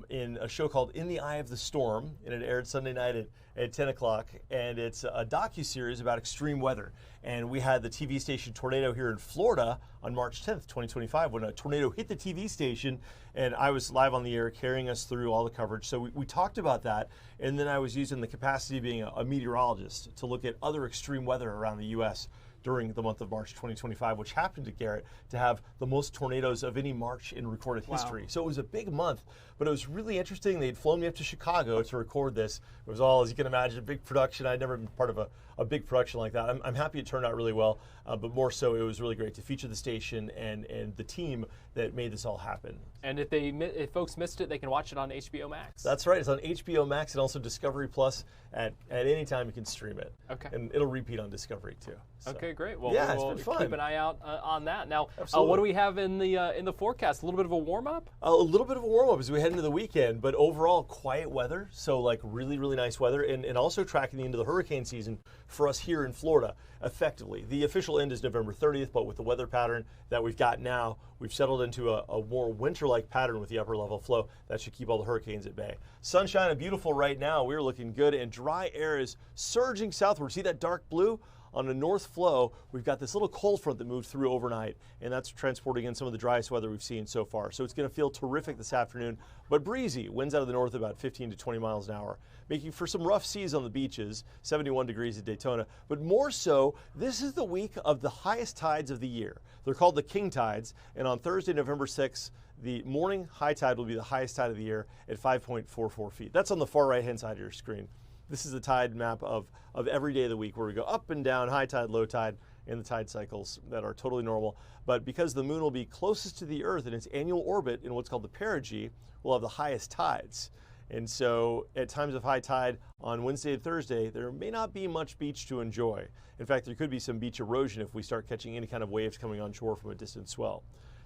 in a show called In the Eye of the Storm, and it aired Sunday night at 10 o'clock, and it's a docuseries about extreme weather. And we had the TV station Tornado here in Florida on March 10th, 2025, when a tornado hit the TV station, and I was live on the air carrying us through all the coverage. So we talked about that, and then I was using the capacity of being a meteorologist to look at other extreme weather around the U.S. during the month of March 2025, which happened to Garrett to have the most tornadoes of any March in recorded history. So it was a big month, but it was really interesting. They'd flown me up to Chicago to record this. It was all, as you can imagine, a big production. I'd never been part of a big production like that. I'm happy it turned out really well, but more so it was really great to feature the station and the team that made this all happen. And if folks missed it, they can watch it on HBO Max. That's right. It's on HBO Max and also Discovery Plus. At any time you can stream it. Okay. And it'll repeat on Discovery too. So. Okay, great. Well, yeah, we'll it's been fun. keep an eye out on that. Now, Absolutely. what do we have in the forecast? A little bit of a warm up? A little bit of a warm up as we head into the weekend, but overall quiet weather. So like really, really nice weather, and also tracking into the hurricane season for us here in Florida effectively. The official end is November 30th, but with the weather pattern that we've got now, we've settled into a more winter-like pattern with the upper level flow that should keep all the hurricanes at bay. Sunshine and beautiful right now. We're looking good, and dry air is surging southward. See that dark blue? On the north flow, we've got this little cold front that moved through overnight, and that's transporting in some of the driest weather we've seen so far. So it's going to feel terrific this afternoon, but breezy. Winds out of the north about 15 to 20 miles an hour, making for some rough seas on the beaches, 71 degrees at Deltona. But more so, this is the week of the highest tides of the year. They're called the king tides, and on Thursday, November 6th, the morning high tide will be the highest tide of the year at 5.44 feet. That's on the far right-hand side of your screen. This is the tide map of every day of the week where we go up and down, high tide, low tide, and the tide cycles that are totally normal. But because the moon will be closest to the Earth in its annual orbit in what's called the perigee, we'll have the highest tides. And so at times of high tide on Wednesday and Thursday, there may not be much beach to enjoy. In fact, there could be some beach erosion if we start catching any kind of waves coming on shore from a distant swell.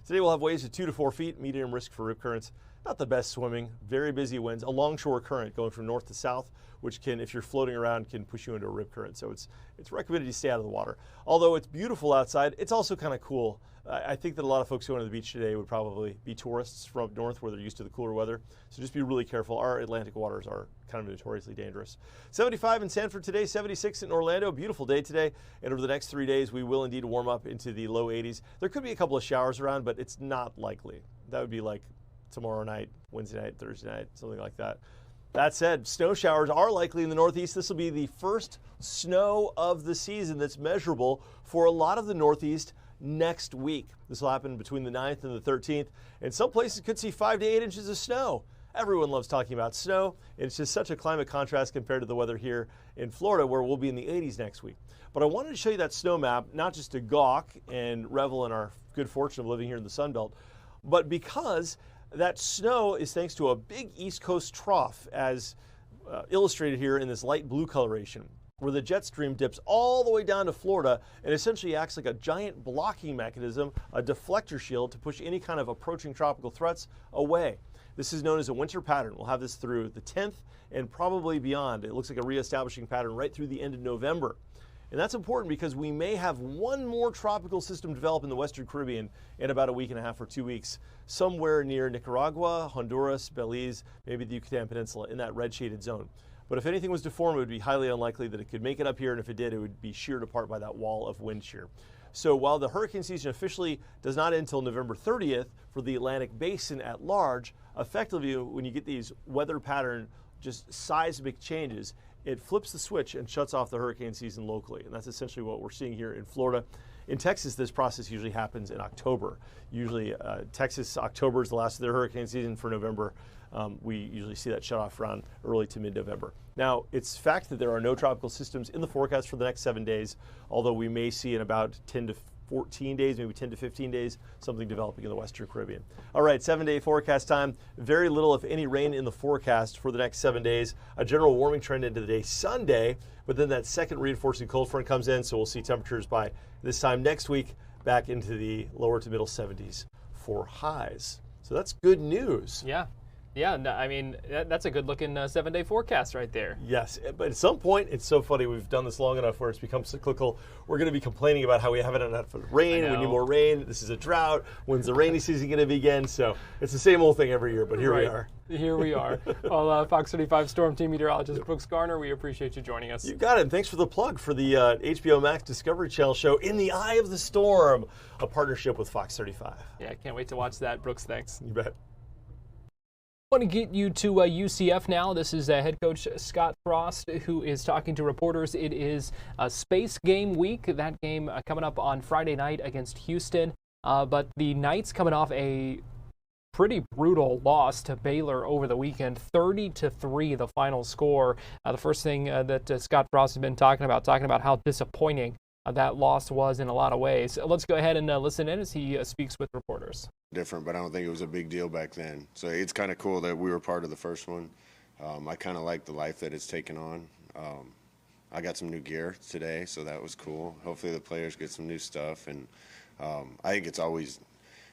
Today we'll have waves of 2 to 4 feet, medium risk for rip currents. Not the best swimming, very busy winds, a longshore current going from north to south, which can, if you're floating around, can push you into a rip current. So it's recommended you stay out of the water. Although it's beautiful outside, it's also kind of cool. I think that a lot of folks going to the beach today would probably be tourists from up north where they're used to the cooler weather. So just be really careful. Our Atlantic waters are kind of notoriously dangerous. 75 in Sanford today, 76 in Orlando. Beautiful day today. And over the next 3 days, we will indeed warm up into the low 80s. There could be a couple of showers around, but it's not likely. That would be like tomorrow night, Wednesday night, Thursday night, something like that. That said, snow showers are likely in the Northeast. This will be the first snow of the season that's measurable for a lot of the Northeast next week. This will happen between the 9th and the 13th, and some places could see 5 to 8 inches of snow. Everyone loves talking about snow. It's just such a climate contrast compared to the weather here in Florida, where we'll be in the 80s next week. But I wanted to show you that snow map, not just to gawk and revel in our good fortune of living here in the Sun Belt, but because that snow is thanks to a big East Coast trough, as illustrated here in this light blue coloration, where the jet stream dips all the way down to Florida and essentially acts like a giant blocking mechanism, a deflector shield to push any kind of approaching tropical threats away. This is known as a winter pattern. We'll have this through the 10th and probably beyond. It looks like a reestablishing pattern right through the end of November. And that's important because we may have one more tropical system develop in the Western Caribbean in about a week and a half or 2 weeks, somewhere near Nicaragua, Honduras, Belize, maybe the Yucatan Peninsula, in that red shaded zone. But if anything was to form, it would be highly unlikely that it could make it up here, and if it did, it would be sheared apart by that wall of wind shear. So while the hurricane season officially does not end until November 30th for the Atlantic Basin at large, effectively when you get these weather pattern just seismic changes, it flips the switch and shuts off the hurricane season locally. And that's essentially what we're seeing here in Florida. In Texas, this process usually happens in October. Usually Texas, October is the last of their hurricane season. For November, we usually see that shut off around early to mid-November. Now, it's fact that there are no tropical systems in the forecast for the next 7 days, although we may see in about 10 to 14 days, maybe 10 to 15 days, something developing in the Western Caribbean. All right, 7-day forecast time. Very little, if any, rain in the forecast for the next 7 days. A general warming trend into the day Sunday, but then that second reinforcing cold front comes in, so we'll see temperatures by this time next week back into the lower to middle 70s for highs. So that's good news. Yeah. Yeah, no, I mean, that's a good-looking 7-day forecast right there. Yes, but at some point, it's so funny. We've done this long enough where it's become cyclical. We're going to be complaining about how we haven't had enough rain. We need more rain. This is a drought. When's the rainy season going to begin? So it's the same old thing every year, but here we are. Here we are. Well, Fox 35 Storm Team meteorologist Brooks Garner, we appreciate you joining us. You got it. And thanks for the plug for the HBO Max Discovery Channel show, In the Eye of the Storm, a partnership with Fox 35. Yeah, can't wait to watch that. Brooks, thanks. You bet. I want to get you to UCF now. This is head coach Scott Frost, who is talking to reporters. It is a Space Game week. That game coming up on Friday night against Houston. But the Knights coming off a pretty brutal loss to Baylor over the weekend, 30-3 the final score. The first thing that Scott Frost has been talking about how disappointing that loss was in a lot of ways. Let's go ahead and listen in as he speaks with reporters. Different, but I don't think it was a big deal back then. So it's kind of cool that we were part of the first one. I kind of like the life that it's taken on. I got some new gear today, so that was cool. Hopefully the players get some new stuff, and I think it's always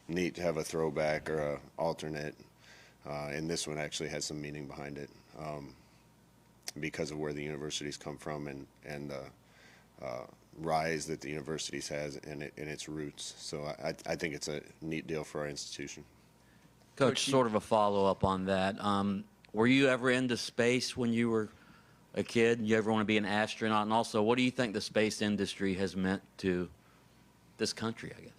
neat to have a throwback or a alternate, and this one actually has some meaning behind it because of where the universities come from and rise that the universities has in its roots. So I think it's a neat deal for our institution. Coach, sort of a follow-up on that. Were you ever into space when you were a kid? You ever want to be an astronaut? And also, what do you think the space industry has meant to this country, I guess?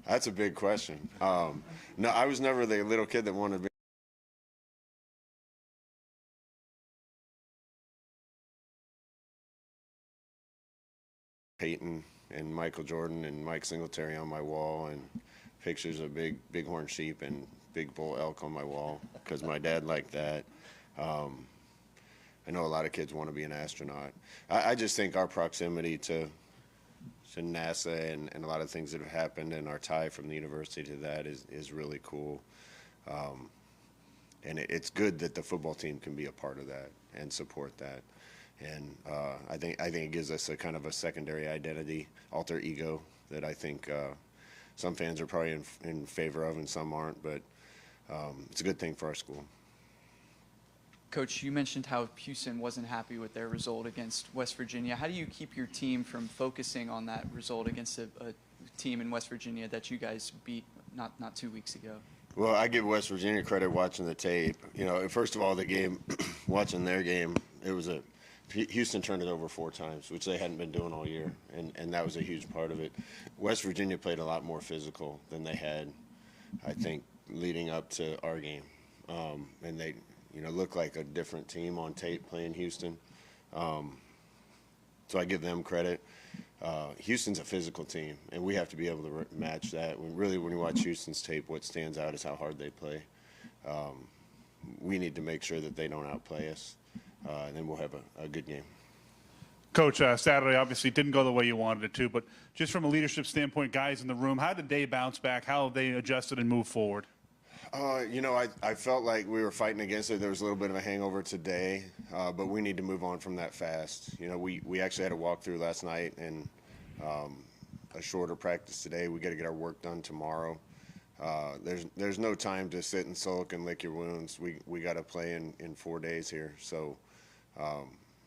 That's a big question. No, I was never the little kid that wanted to be. Peyton and Michael Jordan and Mike Singletary on my wall, and pictures of bighorn sheep and big bull elk on my wall because my dad liked that. I know a lot of kids want to be an astronaut. I just think our proximity to NASA and a lot of things that have happened and our tie from the university to that is really cool. And it's good that the football team can be a part of that and support that. And I think it gives us a kind of a secondary identity, alter ego, that I think some fans are probably in favor of and some aren't, but it's a good thing for our school. Coach, you mentioned how Houston wasn't happy with their result against West Virginia. How do you keep your team from focusing on that result against a team in West Virginia that you guys beat not 2 weeks ago? Well, I give West Virginia credit watching the tape. You know, first of all, the game, watching their game, Houston turned it over 4 times, which they hadn't been doing all year, and that was a huge part of it. West Virginia played a lot more physical than they had, I think, leading up to our game. And they, looked like a different team on tape playing Houston. So I give them credit. Houston's a physical team, and we have to be able to match that. When you watch Houston's tape, what stands out is how hard they play. We need to make sure that they don't outplay us. And then we'll have a good game. Coach, Saturday obviously didn't go the way you wanted it to, but just from a leadership standpoint, guys in the room, how did they bounce back? How have they adjusted and moved forward? I felt like we were fighting against it. There was a little bit of a hangover today, but we need to move on from that fast. We actually had a walkthrough last night and a shorter practice today. We got to get our work done tomorrow. There's no time to sit and sulk and lick your wounds. We got to play in 4 days here. So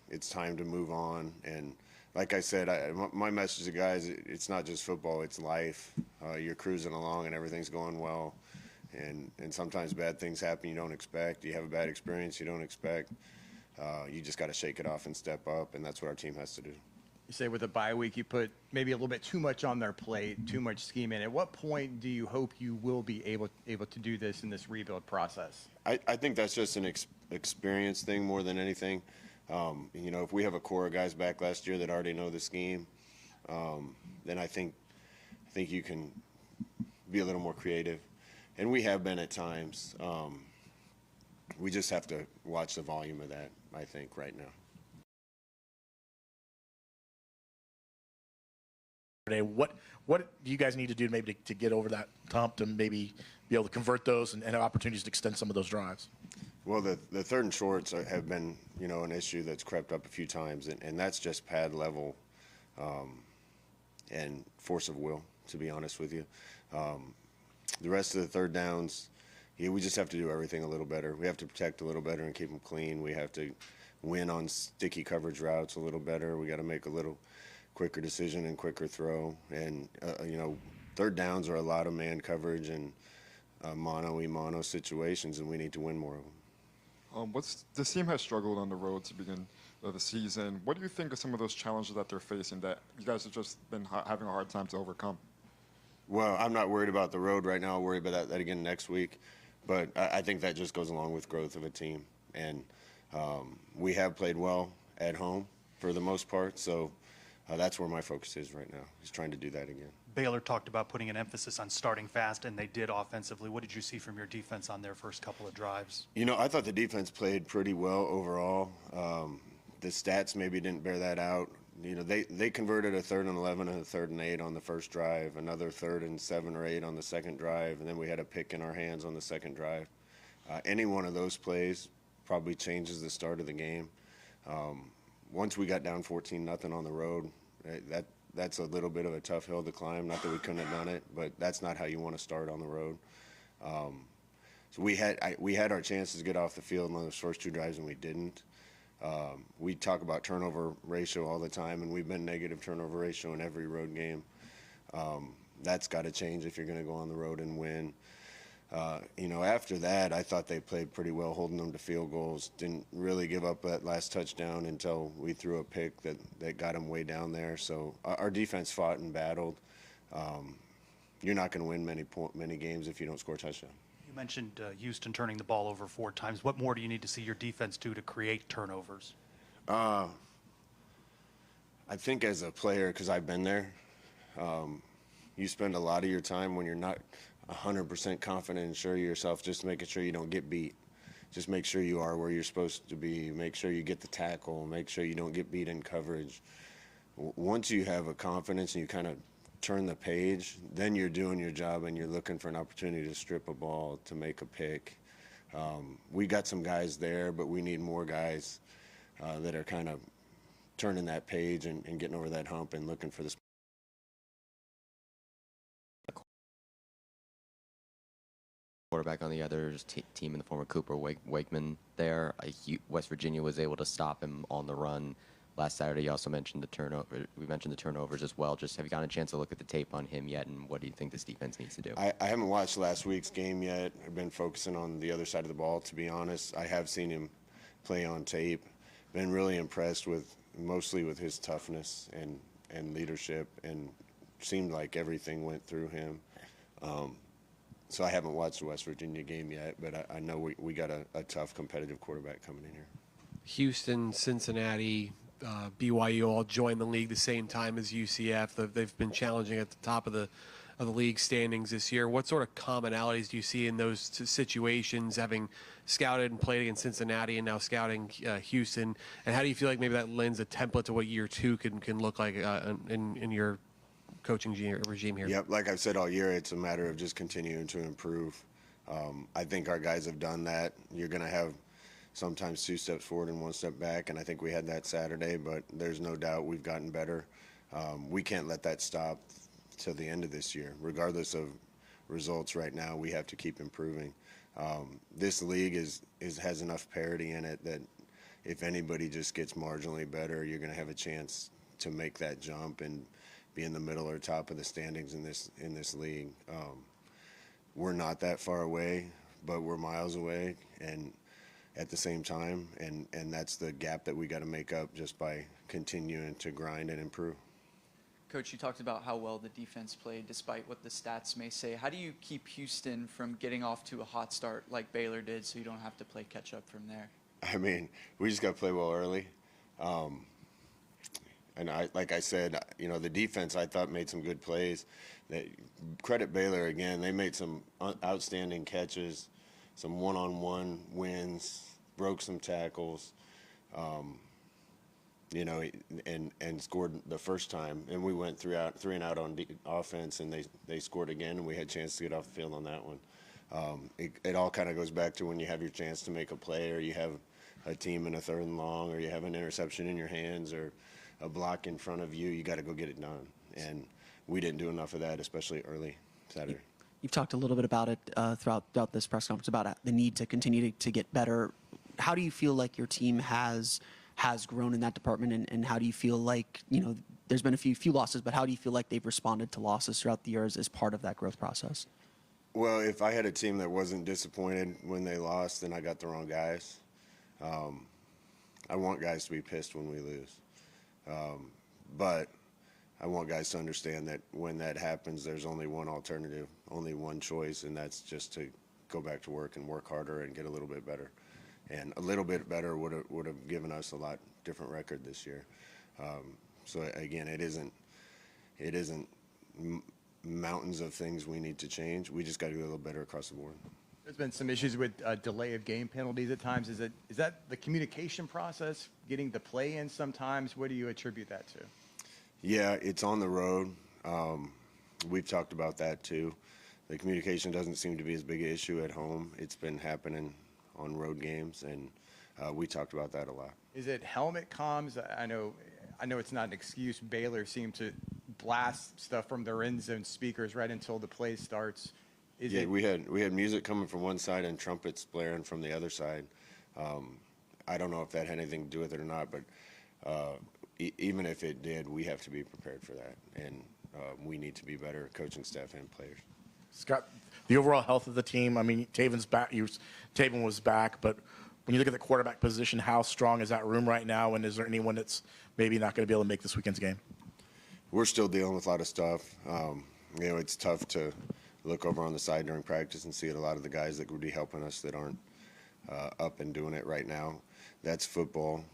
it's time to move on. And like I said, my message to guys, it's not just football, it's life. You're cruising along and everything's going well. And sometimes bad things happen you don't expect. You have a bad experience you don't expect. You just got to shake it off and step up, and that's what our team has to do. You say with a bye week, you put maybe a little bit too much on their plate, too much scheme in. At what point do you hope you will be able to do this in this rebuild process? I think that's just an experience thing more than anything. If we have a core of guys back last year that already know the scheme, then I think you can be a little more creative. And we have been at times. We just have to watch the volume of that, I think, right now. What do you guys need to do maybe to get over that hump to maybe be able to convert those and have opportunities to extend some of those drives? Well, the third and shorts have been, an issue that's crept up a few times, and that's just pad level and force of will, to be honest with you. The rest of the third downs, yeah, we just have to do everything a little better. We have to protect a little better and keep them clean. We have to win on sticky coverage routes a little better. We got to make a little quicker decision and quicker throw. And, you know, third downs are a lot of man coverage and mono-e-mono situations, and we need to win more of them. This team has struggled on the road to begin the season. What do you think of some of those challenges that they're facing that you guys have just been having a hard time to overcome? Well, I'm not worried about the road right now. I'll worry about that again next week. But I think that just goes along with growth of a team. And we have played well at home for the most part. So that's where my focus is right now, is trying to do that again. Baylor talked about putting an emphasis on starting fast, and they did offensively. What did you see from your defense on their first couple of drives? You know, I thought the defense played pretty well overall. The stats maybe didn't bear that out. You know, they converted a 3rd and 11 and a 3rd and 8 on the first drive, another 3rd and 7 or 8 on the second drive, and then we had a pick in our hands on the second drive. Any one of those plays probably changes the start of the game. Once we got down 14-0 on the road, that's a little bit of a tough hill to climb. Not that we couldn't have done it, but that's not how you want to start on the road. So we had our chances to get off the field on those first 2 drives, and we didn't. We talk about turnover ratio all the time, and we've been negative turnover ratio in every road game. That's got to change if you're going to go on the road and win. You know, after that, I thought they played pretty well, holding them to field goals. Didn't really give up that last touchdown until we threw a pick that got them way down there. So our defense fought and battled. You're not going to win many games if you don't score a touchdown. You mentioned Houston turning the ball over 4 times. What more do you need to see your defense do to create turnovers? I think as a player, because I've been there, you spend a lot of your time when you're not 100% confident and sure of yourself, just making sure you don't get beat. Just make sure you are where you're supposed to be. Make sure you get the tackle. Make sure you don't get beat in coverage. Once you have a confidence and you kind of turn the page, then you're doing your job and you're looking for an opportunity to strip a ball, to make a pick. We got some guys there, but we need more guys that are kind of turning that page and getting over that hump and looking for this. Quarterback on the other team in the form of Cooper Wakeman there. West Virginia was able to stop him on the run last Saturday. You also mentioned the turnover. We mentioned the turnovers as well. Just have you gotten a chance to look at the tape on him yet, and what do you think this defense needs to do? I haven't watched last week's game yet. I've been focusing on the other side of the ball, to be honest. I have seen him play on tape. Been really impressed mostly with his toughness and leadership, and seemed like everything went through him. So I haven't watched the West Virginia game yet, but I know we got a tough competitive quarterback coming in here. Houston, Cincinnati, BYU all joined the league the same time as UCF. They've been challenging at the top of the league standings this year. What sort of commonalities do you see in those situations, having scouted and played against Cincinnati and now scouting Houston? And how do you feel like maybe that lends a template to what year 2 can look like in your coaching regime here? Yep, like I've said all year, it's a matter of just continuing to improve. I think our guys have done that. You're going to have sometimes 2 steps forward and 1 step back, and I think we had that Saturday, but there's no doubt we've gotten better. We can't let that stop till the end of this year. Regardless of results right now, we have to keep improving. This league has enough parity in it that if anybody just gets marginally better, you're going to have a chance to make that jump and be in the middle or top of the standings in this league. We're not that far away, but we're miles away, and at the same time, and that's the gap that we got to make up just by continuing to grind and improve. Coach, you talked about how well the defense played despite what the stats may say. How do you keep Houston from getting off to a hot start like Baylor did so you don't have to play catch up from there? I mean, we just got to play well early. And like I said, you know, the defense I thought made some good plays. Credit Baylor again. They made some outstanding catches, some one-on-one wins, broke some tackles, you know, and scored the first time. And we went 3 and out on offense, and they scored again, and we had a chance to get off the field on that one. It all kind of goes back to when you have your chance to make a play, or you have a team in a 3rd and long, or you have an interception in your hands, or a block in front of you, you got to go get it done. And we didn't do enough of that, especially early Saturday. You've talked a little bit about it throughout this press conference about the need to continue to get better. How do you feel like your team has grown in that department, and how do you feel like, there's been a few losses, but how do you feel like they've responded to losses throughout the years as part of that growth process? Well, if I had a team that wasn't disappointed when they lost, then I got the wrong guys. I want guys to be pissed when we lose. But I want guys to understand that when that happens, there's only one alternative, only one choice, and that's just to go back to work and work harder and get a little bit better. And a little bit better would have given us a lot different record this year. So again, it isn't mountains of things we need to change. We just got to do a little better across the board. There's been some issues with delay of game penalties at times. Is that the communication process, getting the play in sometimes? What do you attribute that to? Yeah, it's on the road. We've talked about that too. The communication doesn't seem to be as big an issue at home. It's been happening on road games, and we talked about that a lot. Is it helmet comms? I know it's not an excuse. Baylor seemed to blast stuff from their end zone speakers right until the play starts. We had music coming from one side and trumpets blaring from the other side. I don't know if that had anything to do with it or not, but even if it did, we have to be prepared for that, and we need to be better, coaching staff and players. Scott, the overall health of the team, I mean, Taven's back. Taven was back, but when you look at the quarterback position, how strong is that room right now, and is there anyone that's maybe not going to be able to make this weekend's game? We're still dealing with a lot of stuff. It's tough to look over on the side during practice and see a lot of the guys that would be helping us that aren't up and doing it right now. That's football.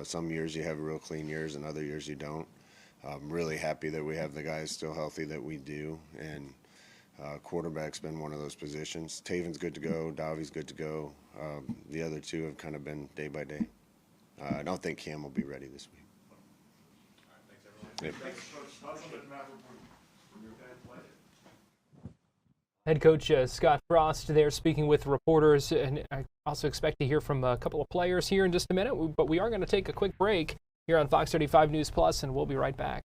Some years you have real clean years, and other years you don't. I'm really happy that we have the guys still healthy that we do, and quarterback's been one of those positions. Taven's good to go. Davi's good to go. The other two have kind of been day by day. I don't think Cam will be ready this week. Yep. Head coach Scott Frost there speaking with reporters, and I also expect to hear from a couple of players here in just a minute, but we are going to take a quick break here on Fox 35 News Plus, and we'll be right back.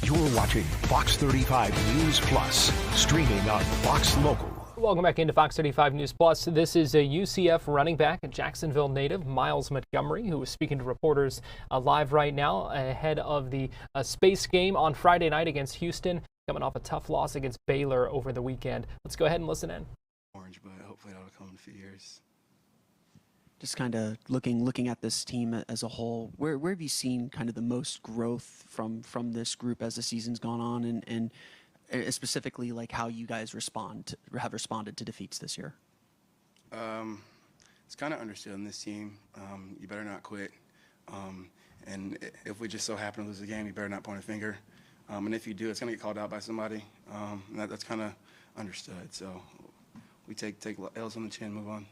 You're watching Fox 35 News Plus, streaming on Fox Local. Welcome back into Fox 35 News Plus. This is a UCF running back, a Jacksonville native, Miles Montgomery, who is speaking to reporters live right now ahead of the Space game on Friday night against Houston, coming off a tough loss against Baylor over the weekend. Let's go ahead and listen in. orange, but hopefully that'll come in a few years. Just kind of looking at this team as a whole, where have you seen kind of the most growth from this group as the season's gone on, and specifically like how you guys have responded to defeats this year? It's kind of understood in this team. You better not quit. And if we just so happen to lose the game, you better not point a finger. And if you do, it's going to get called out by somebody. And that's kind of understood. So we take L's on the chin, move on.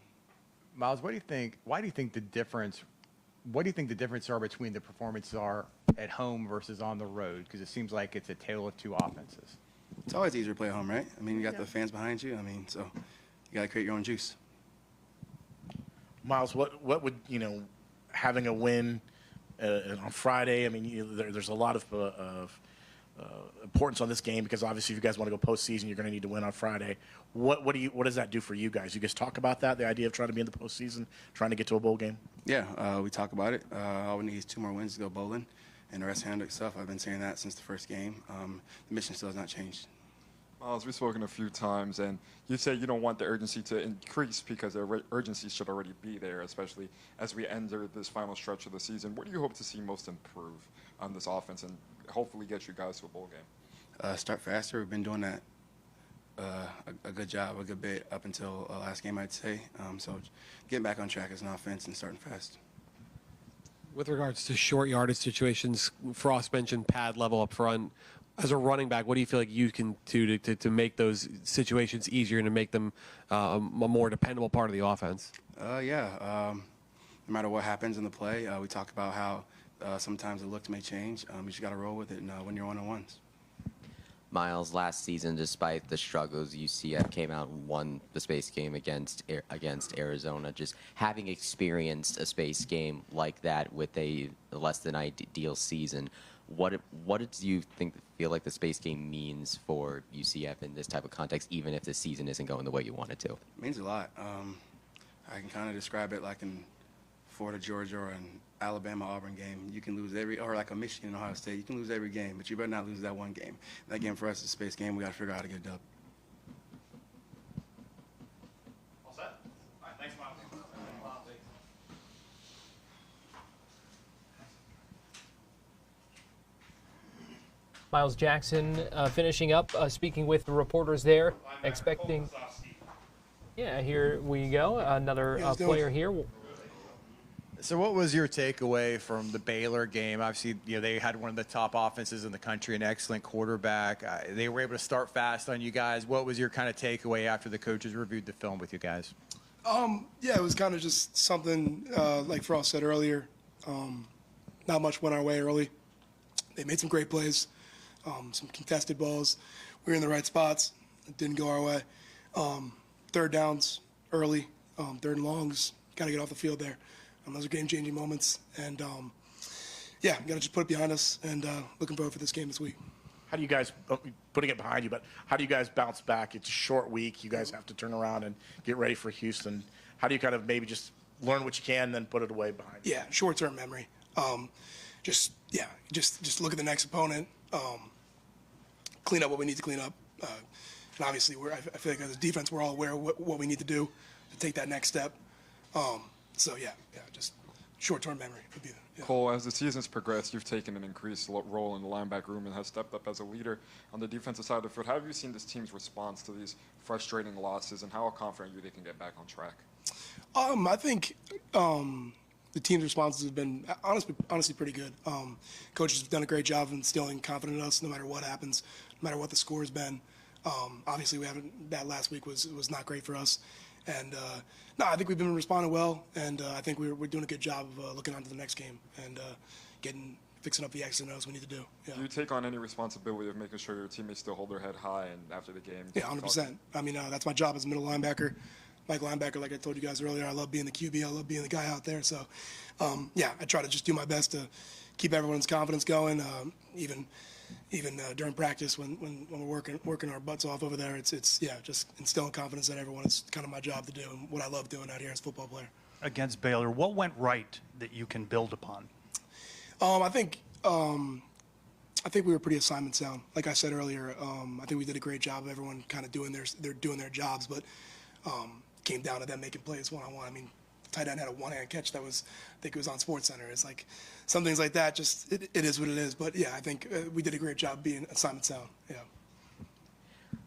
Miles, what do you think? Why do you think the difference? What do you think the difference are between the performances are at home versus on the road? Because it seems like it's a tale of two offenses. It's always easier to play at home, right? I mean, you got the fans behind you. I mean, so you got to create your own juice. Miles, what would, having a win on Friday, I mean, there's a lot of importance on this game because obviously if you guys want to go postseason, you're going to need to win on Friday. What does that do for you guys? You guys talk about that, the idea of trying to be in the postseason, trying to get to a bowl game? Yeah, we talk about it. All we need is 2 more wins to go bowling, and the rest handle itself. I've been saying that since the first game. The mission still has not changed. Miles, we've spoken a few times, and you say you don't want the urgency to increase because the urgency should already be there, especially as we enter this final stretch of the season. What do you hope to see most improve on this offense and hopefully get you guys to a bowl game? Start faster. We've been doing that a good job, a good bit up until last game, I'd say. So getting back on track as an offense and starting fast. With regards to short yardage situations, Frost mentioned pad level up front. As a running back, what do you feel like you can do to make those situations easier and to make them a more dependable part of the offense? No matter what happens in the play, we talk about how sometimes the looks may change. You just got to roll with it and when you're one-on-ones. Miles, last season, despite the struggles, UCF came out and won the space game against Arizona. Just having experienced a space game like that with a less than ideal season, what do you feel like the space game means for UCF in this type of context, even if the season isn't going the way you want it to? It means a lot. I can kind of describe it like in Florida, Georgia, or an Alabama-Auburn game. You can lose or like a Michigan, Ohio State. You can lose every game, but you better not lose that one game. That game for us is a space game. We got to figure out how to get a dub. All set? All right, thanks, Miles. Miles Jackson finishing up, speaking with the reporters there, expecting. Yeah, here we go. Another player here. So what was your takeaway from the Baylor game? Obviously, they had one of the top offenses in the country, an excellent quarterback. They were able to start fast on you guys. What was your kind of takeaway after the coaches reviewed the film with you guys? It was kind of just something, like Frost said earlier, not much went our way early. They made some great plays, some contested balls. We were in the right spots. It didn't go our way. Third downs early, third and longs, got to get off the field there. Those are game-changing moments, and got to just put it behind us, and looking forward for this game this week. How do you guys, putting it behind you, but how do you guys bounce back? It's a short week. You guys have to turn around and get ready for Houston. How do you kind of maybe just learn what you can, then put it away behind you? Yeah, short-term memory. Just look at the next opponent, clean up what we need to clean up. And obviously, I feel like as a defense, we're all aware of what we need to do to take that next step. Just short-term memory would be Cole, as the season's progressed, you've taken an increased role in the linebacker room and have stepped up as a leader on the defensive side of the field. How have you seen this team's response to these frustrating losses, and how confident are you they can get back on track? I think the team's responses have been honestly pretty good. Coaches have done a great job of instilling confidence in us no matter what happens, no matter what the score has been. Obviously, that last week was not great for us. And I think we've been responding well, and I think we're doing a good job of looking on to the next game and fixing up the X's and O's we need to do. Yeah. Do you take on any responsibility of making sure your teammates still hold their head high and after the game? Yeah, 100%. I mean, that's my job as a middle linebacker. Like linebacker, like I told you guys earlier, I love being the QB. I love being the guy out there. So, I try to just do my best to keep everyone's confidence going, even during practice when we're working our butts off over there. It's just instilling confidence in everyone. It's kind of my job to do and what I love doing out here as a football player. Against Baylor, what went right that you can build upon? I think we were pretty assignment sound. Like I said earlier, I think we did a great job of everyone kind of doing their jobs. But came down to them making plays one-on-one. I mean, tight end had a one-hand catch that was, I think it was on SportsCenter. It's like some things like that. Just it is what it is. But yeah, I think we did a great job being assignment sound. Yeah.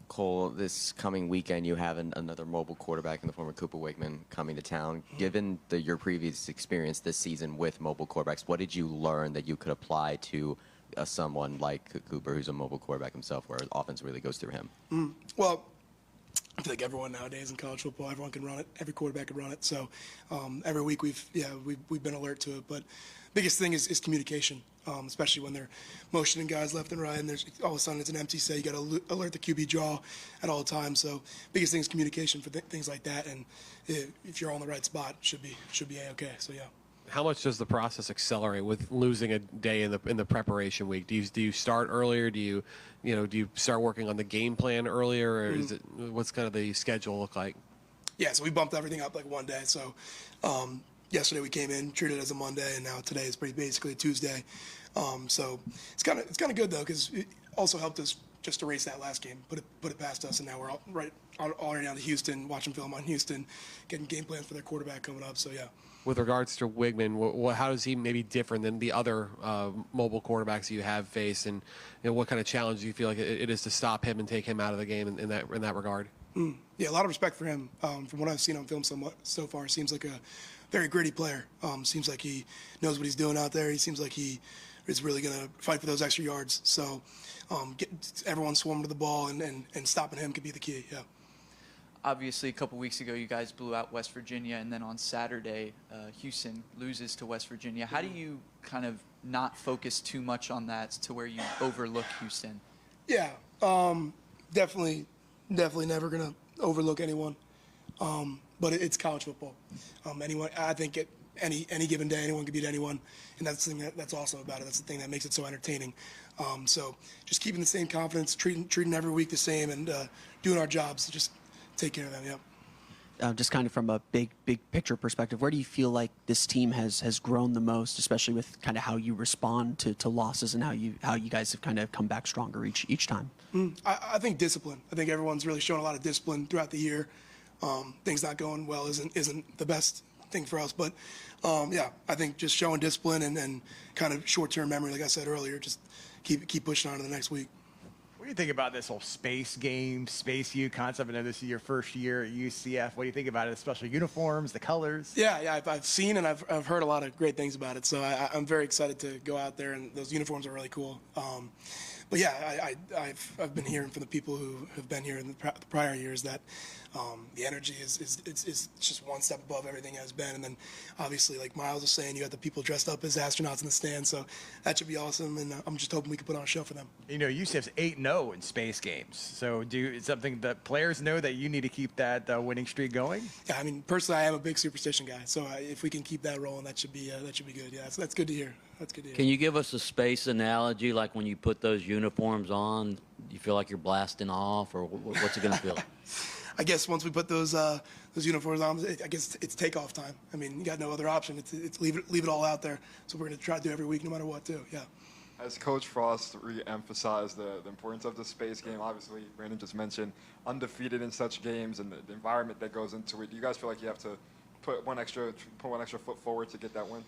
Cole, this coming weekend, you have another mobile quarterback in the form of Cooper Wakeman coming to town. Given your previous experience this season with mobile quarterbacks, what did you learn that you could apply to someone like Cooper, who's a mobile quarterback himself, where offense really goes through him? Well, I feel like everyone nowadays in college football, everyone can run it. Every quarterback can run it. So every week we've been alert to it. But biggest thing is communication, especially when they're motioning guys left and right, and there's all of a sudden it's an empty set. You got to alert the QB draw at all times. So biggest thing is communication for things like that. And if you're on the right spot, should be a-okay. So yeah. How much does the process accelerate with losing a day in the preparation week? Do you start earlier? Do you start working on the game plan earlier, or is it, what's kind of the schedule look like? Yeah, so we bumped everything up like one day. So yesterday we came in, treated it as a Monday, and now today is basically a Tuesday. So it's kind of good though, because it also helped us just erase that last game, put it past us, and now we're already down to Houston, watching film on Houston, getting game plans for their quarterback coming up. So yeah. With regards to Wigman, how is he maybe different than the other mobile quarterbacks you have faced, and what kind of challenge do you feel like it is to stop him and take him out of the game in that regard? Yeah, a lot of respect for him. From what I've seen on film so far, seems like a very gritty player. Seems like he knows what he's doing out there. He seems like he is really going to fight for those extra yards. So everyone swarming to the ball and stopping him could be the key. Yeah. Obviously, a couple weeks ago, you guys blew out West Virginia, and then on Saturday, Houston loses to West Virginia. How do you kind of not focus too much on that to where you overlook Houston? Yeah, definitely never going to overlook anyone. But it's college football. I think any given day, anyone can beat anyone, and that's the thing that's awesome about it. That's the thing that makes it so entertaining. So just keeping the same confidence, treating every week the same, and doing our jobs to just take care of them. Yeah. Just kind of from a big picture perspective, where do you feel like this team has grown the most, especially with kind of how you respond to losses and how you guys have kind of come back stronger each time? I think discipline. I think everyone's really shown a lot of discipline throughout the year. Things not going well isn't the best thing for us, but yeah, I think just showing discipline and kind of short-term memory, like I said earlier, just keep pushing on to the next week. What do you think about this whole space game, Space U concept? I know this is your first year at UCF. What do you think about it, especially uniforms, the colors? Yeah, I've seen and I've heard a lot of great things about it. So I'm very excited to go out there, and those uniforms are really cool. But yeah, I've been hearing from the people who have been here in the prior years that the energy is just one step above everything has been. And then obviously, like Miles was saying, you got the people dressed up as astronauts in the stands, so that should be awesome. And I'm just hoping we can put on a show for them. UCF's 8-0 in space games. So is something that players know that you need to keep that winning streak going? Yeah, I mean, personally, I am a big superstition guy. So if we can keep that rolling, that should be good. Yeah, so that's good to hear. That's good to hear. Can you give us a space analogy, like when you put those uniforms on, you feel like you're blasting off, or what's it going to feel like? I guess once we put those uniforms on, I guess it's takeoff time. I mean, you got no other option. It's leave it all out there. So we're going to try to do every week, no matter what, too. Yeah. As Coach Frost re-emphasized the importance of the space game, obviously, Brandon just mentioned undefeated in such games and the environment that goes into it. Do you guys feel like you have to put one extra foot forward to get that win?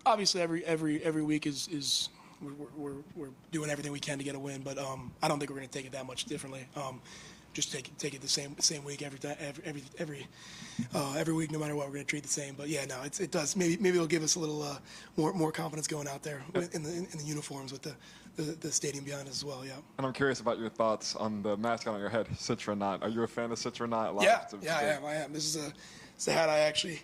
Obviously, every week is we're doing everything we can to get a win, but I don't think we're going to take it that much differently. Just take it the same week every week, no matter what. We're going to treat the same. But yeah, no, it does. Maybe it'll give us a little more confidence going out there in the uniforms with the stadium behind us as well. Yeah. And I'm curious about your thoughts on the mascot on your head, Citronaut. Are you a fan of Citronaut? Yeah, I am. This is a hat I actually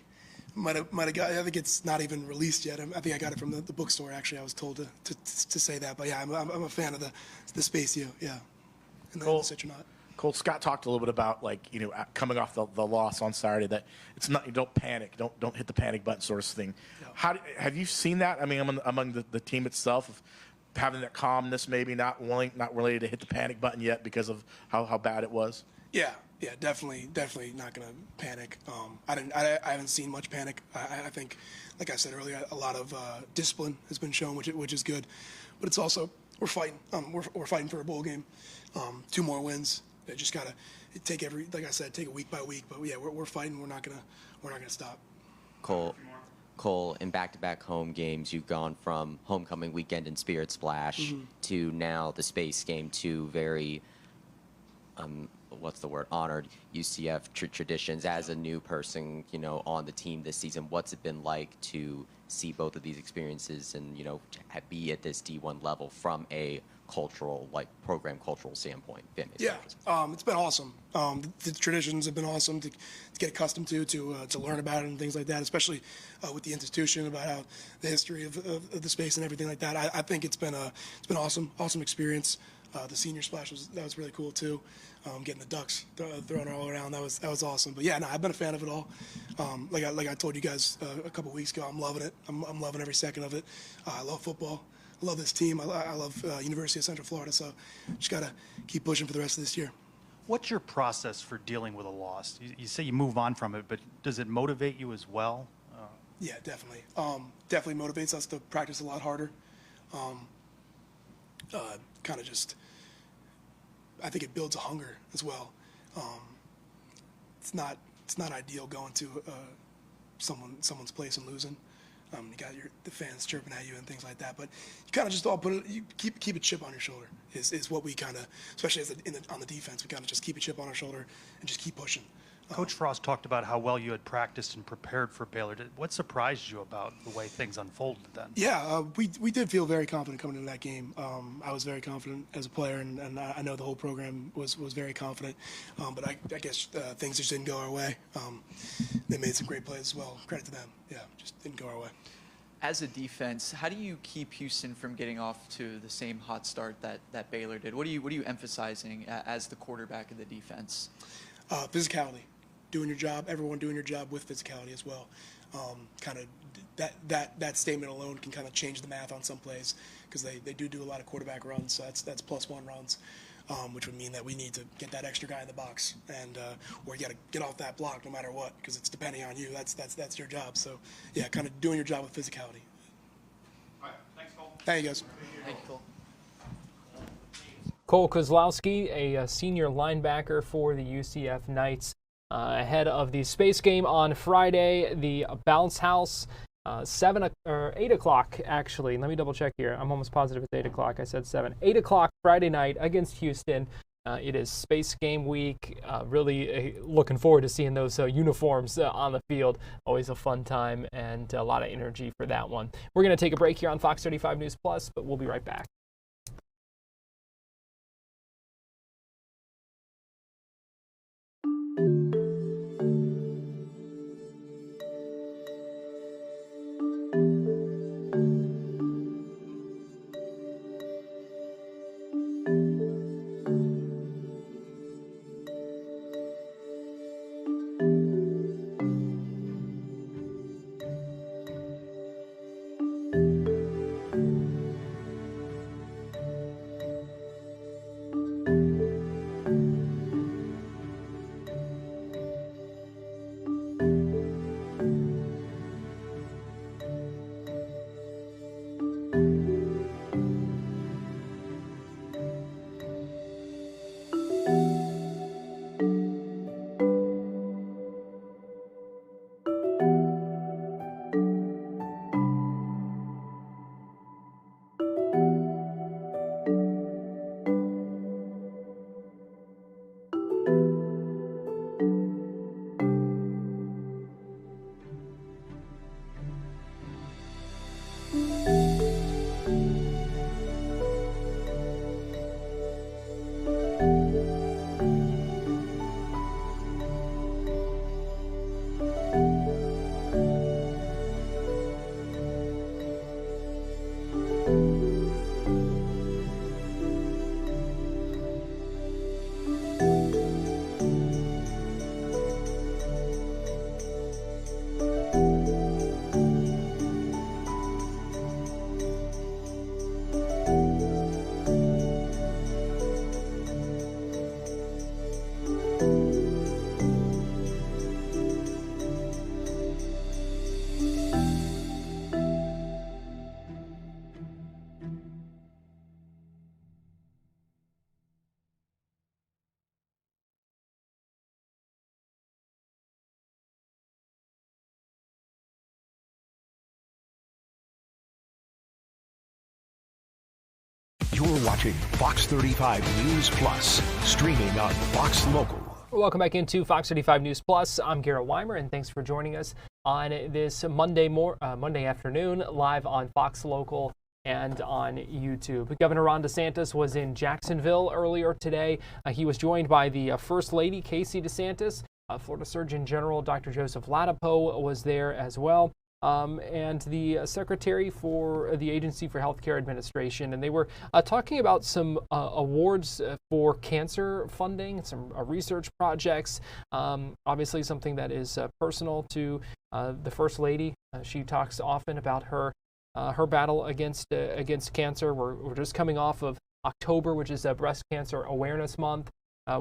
might have got. I think it's not even released yet. I think I got it from the bookstore. Actually, I was told to say that. But yeah, I'm a fan of the Space U. Yeah, and the Citronaut. Cole, Scott talked a little bit about, coming off the loss on Saturday, that it's not, you don't panic, don't hit the panic button sort of thing. Yeah. Have you seen that? I mean, among the team itself, of having that calmness, maybe not ready to hit the panic button yet because of how bad it was? Yeah, definitely not going to panic. I haven't seen much panic. I think, like I said earlier, a lot of discipline has been shown, which is good. But it's also we're fighting. We're fighting for a bowl game. 2 more wins. They just gotta take like I said, take it week by week. But yeah, we're fighting. We're not gonna stop. Cole, in back-to-back home games, you've gone from homecoming weekend and Spirit Splash to now the Space Game, two very, honored UCF traditions. As a new person, on the team this season, what's it been like to see both of these experiences and, be at this D1 level from a cultural, program cultural standpoint? Yeah, it's been awesome. The traditions have been awesome to get accustomed to learn about it and things like that, especially with the institution, about how the history of the space and everything like that. I think it's been awesome experience. The senior splash was really cool too. Getting the ducks thrown all around, that was awesome. But yeah, no, I've been a fan of it all. Like I told you guys a couple weeks ago, I'm loving it. I'm loving every second of it. I love football. I love this team. I love University of Central Florida. So just got to keep pushing for the rest of this year. What's your process for dealing with a loss? You say you move on from it, but does it motivate you as well? Yeah, definitely. Definitely motivates us to practice a lot harder. Kind of just, I think it builds a hunger as well. It's not ideal going to someone's place and losing. You got the fans chirping at you and things like that, but you kind of just all you keep a chip on your shoulder is what we kind of, especially on the defense, we kind of just keep a chip on our shoulder and just keep pushing. Coach Frost talked about how well you had practiced and prepared for Baylor. What surprised you about the way things unfolded then? Yeah, we did feel very confident coming into that game. I was very confident as a player, and I know the whole program was very confident. But I guess things just didn't go our way. They made some great plays as well. Credit to them. Yeah, just didn't go our way. As a defense, how do you keep Houston from getting off to the same hot start that Baylor did? What are you emphasizing as the quarterback of the defense? Physicality. Doing your job, everyone doing your job with physicality as well. Kind of that statement alone can kind of change the math on some plays, because they do a lot of quarterback runs. So that's +1 runs, which would mean that we need to get that extra guy in the box, and or you got to get off that block no matter what, because it's depending on you. That's your job. So yeah, kind of doing your job with physicality. All right, thanks, Cole. Thank you, guys. Thank you, Cole. Cole Kozlowski, a senior linebacker for the UCF Knights. Ahead of the Space Game on Friday, the Bounce House, 8 o'clock actually. Let me double check here. I'm almost positive it's 8 o'clock. I said 7. 8 o'clock Friday night against Houston. It is Space Game week. Really looking forward to seeing those uniforms on the field. Always a fun time and a lot of energy for that one. We're going to take a break here on Fox 35 News Plus, but we'll be right back. watching Fox 35 News Plus, streaming on Fox Local. Welcome back into Fox 35 News Plus. I'm Garrett Wymer, and thanks for joining us on this Monday afternoon, live on Fox Local and on YouTube. Governor Ron DeSantis was in Jacksonville earlier today. He was joined by the First Lady, Casey DeSantis. Florida Surgeon General Dr. Joseph Ladapo was there as well. And the Secretary for the Agency for Healthcare Administration. And they were talking about some awards for cancer funding, some research projects, obviously something that is personal to the First Lady. She talks often about her battle against cancer. We're just coming off of October, which is Breast Cancer Awareness Month.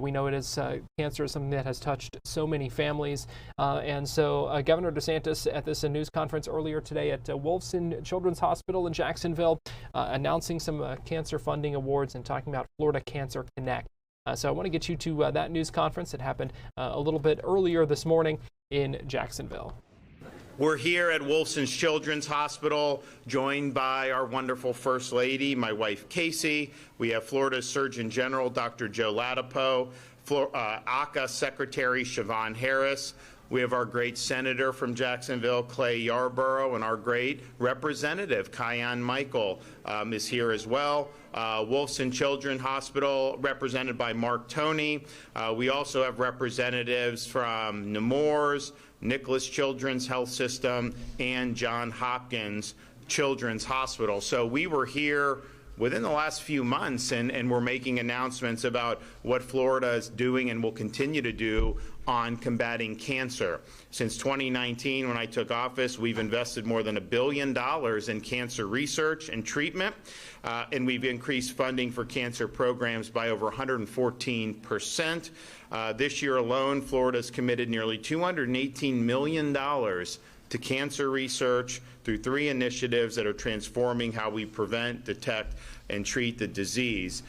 We know it is cancer is something that has touched so many families. And so Governor DeSantis at this news conference earlier today at Wolfson Children's Hospital in Jacksonville, announcing some cancer funding awards and talking about Florida Cancer Connect. So I want to get you to that news conference that happened a little bit earlier this morning in Jacksonville. We're here at Wolfson Children's Hospital, joined by our wonderful First Lady, my wife Casey. We have Florida's Surgeon General, Dr. Joe Ladapo, ACA Secretary Siobhan Harris. We have our great Senator from Jacksonville, Clay Yarborough, and our great Representative, Kian Michael, is here as well. Wolfson Children's Hospital, represented by Mark Toney. We also have representatives from Nemours, Nicholas Children's Health System, and Johns Hopkins Children's Hospital. So we were here within the last few months, and we're making announcements about what Florida is doing and will continue to do on combating cancer. Since 2019, when I took office, we've invested more than $1 billion in cancer research and treatment, and we've increased funding for cancer programs by over 114%. This year alone, Florida's committed nearly $218 million to cancer research through 3 initiatives that are transforming how we prevent, detect, and treat the disease.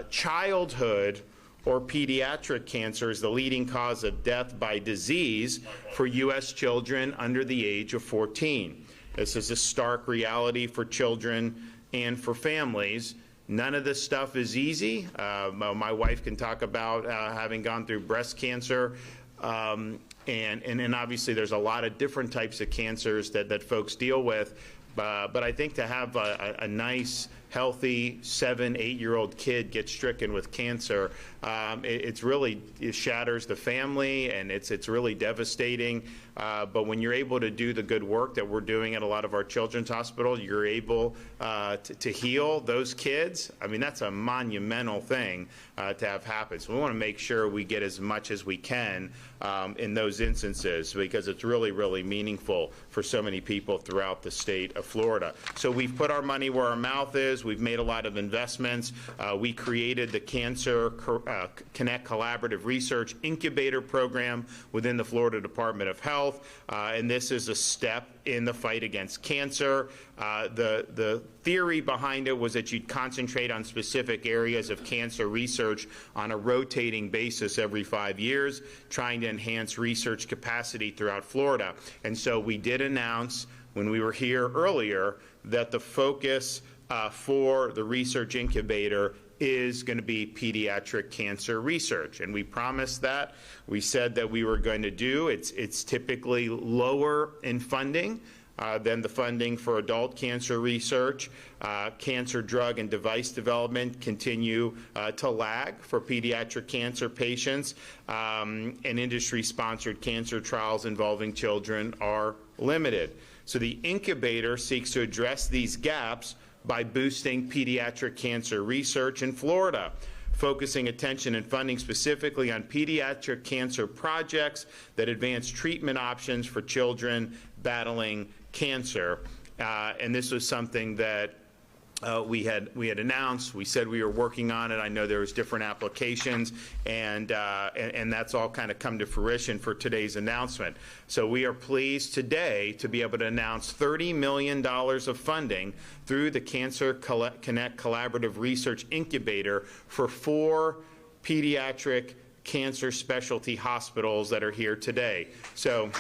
Childhood or pediatric cancer is the leading cause of death by disease for U.S. children under the age of 14. This is a stark reality for children and for families. None of this stuff is easy. My wife can talk about having gone through breast cancer. And obviously there's a lot of different types of cancers that folks deal with. But I think to have a nice, healthy 7-8-year-old kid get stricken with cancer, it shatters the family, and it's really devastating. But when you're able to do the good work that we're doing at a lot of our children's hospitals, you're able to heal those kids. I mean, that's a monumental thing to have happen. So we want to make sure we get as much as we can in those instances, because it's really, really meaningful for so many people throughout the state of Florida. So we've put our money where our mouth is. We've made a lot of investments. We created the Cancer Connect Collaborative Research Incubator Program within the Florida Department of Health, and this is a step in the fight against cancer. The theory behind it was that you'd concentrate on specific areas of cancer research on a rotating basis every 5 years, trying to enhance research capacity throughout Florida. And so we did announce when we were here earlier that the focus for the research incubator is going to be pediatric cancer research, and we promised that. We said that we were going to do. It's typically lower in funding than the funding for adult cancer research. Cancer drug and device development continue to lag for pediatric cancer patients, and industry-sponsored cancer trials involving children are limited. So the incubator seeks to address these gaps by boosting pediatric cancer research in Florida, focusing attention and funding specifically on pediatric cancer projects that advance treatment options for children battling cancer. And this was something that we had announced. We said we were working on it. I know there was different applications, and that's all kind of come to fruition for today's announcement. So we are pleased today to be able to announce $30 million of funding through the Cancer Connect Collaborative Research Incubator for 4 pediatric cancer specialty hospitals that are here today. So.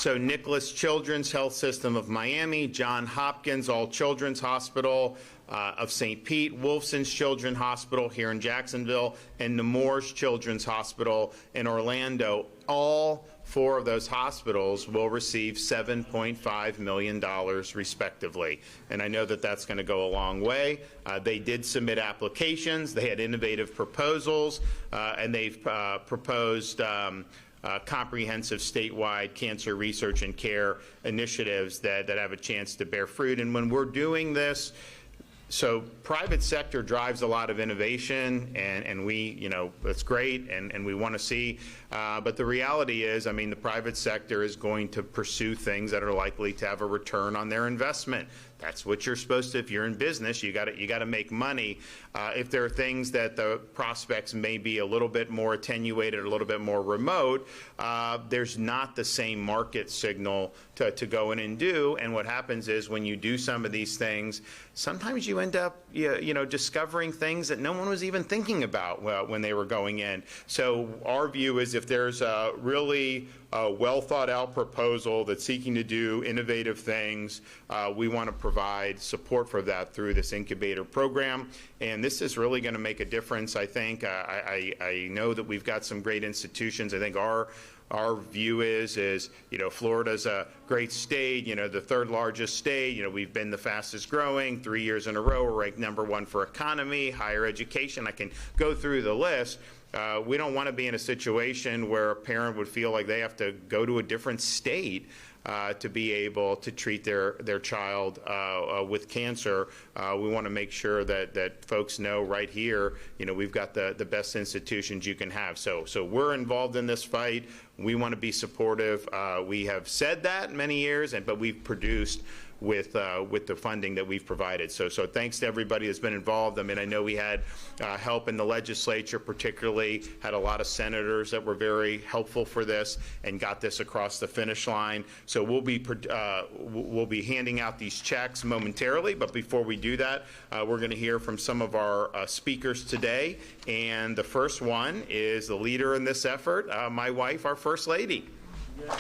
So Nicholas Children's Health System of Miami, John Hopkins All Children's Hospital of St. Pete, Wolfson's Children's Hospital here in Jacksonville, and Nemours Children's Hospital in Orlando. All 4 of those hospitals will receive $7.5 million respectively. And I know that that's going to go a long way. They did submit applications. They had innovative proposals, and they've proposed comprehensive statewide cancer research and care initiatives that have a chance to bear fruit. And when we're doing this, so private sector drives a lot of innovation, and we, you know, that's great, and we want to see. But the reality is, I mean, the private sector is going to pursue things that are likely to have a return on their investment. That's what you're supposed to. If you're in business, you got to make money. If there are things that the prospects may be a little bit more attenuated, a little bit more remote, there's not the same market signal to go in and do. And what happens is when you do some of these things, sometimes you end up discovering things that no one was even thinking about when they were going in. So our view is if there's a really well thought out proposal that's seeking to do innovative things, we want to provide support for that through this incubator program. And this is really going to make a difference, I think. I know that we've got some great institutions. I think our view is Florida's a great state, the 3rd largest state. We've been the fastest growing 3 years in a row. We're ranked #1 for economy, higher education. I can go through the list. We don't want to be in a situation where a parent would feel like they have to go to a different state to be able to treat their child with cancer. We want to make sure that folks know right here, we've got the best institutions you can have. So we're involved in this fight. We want to be supportive. We have said that many years, but we've produced with the funding that we've provided. So thanks to everybody that's been involved. I mean, I know we had help in the legislature, particularly had a lot of senators that were very helpful for this and got this across the finish line. So we'll be handing out these checks momentarily, but before we do that, we're going to hear from some of our speakers today. And the first one is the leader in this effort, my wife, our First Lady. Yeah.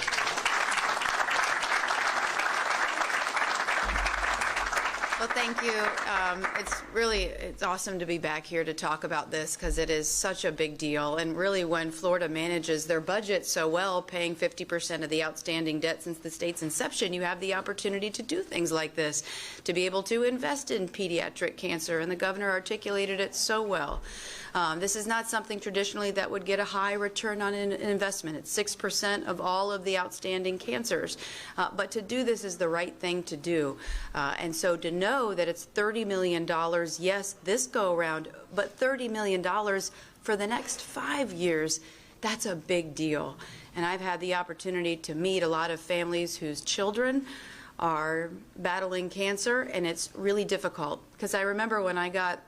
Well, thank you. It's awesome to be back here to talk about this because it is such a big deal. And really, when Florida manages their budget so well, paying 50% of the outstanding debt since the state's inception, you have the opportunity to do things like this, to be able to invest in pediatric cancer. And the governor articulated it so well. This is not something traditionally that would get a high return on an investment. It's 6% of all of the outstanding cancers. But to do this is the right thing to do. And so to know that it's $30 million, yes, this go around, but $30 million for the next 5 years, that's a big deal. And I've had the opportunity to meet a lot of families whose children are battling cancer, and it's really difficult. Because I remember when I got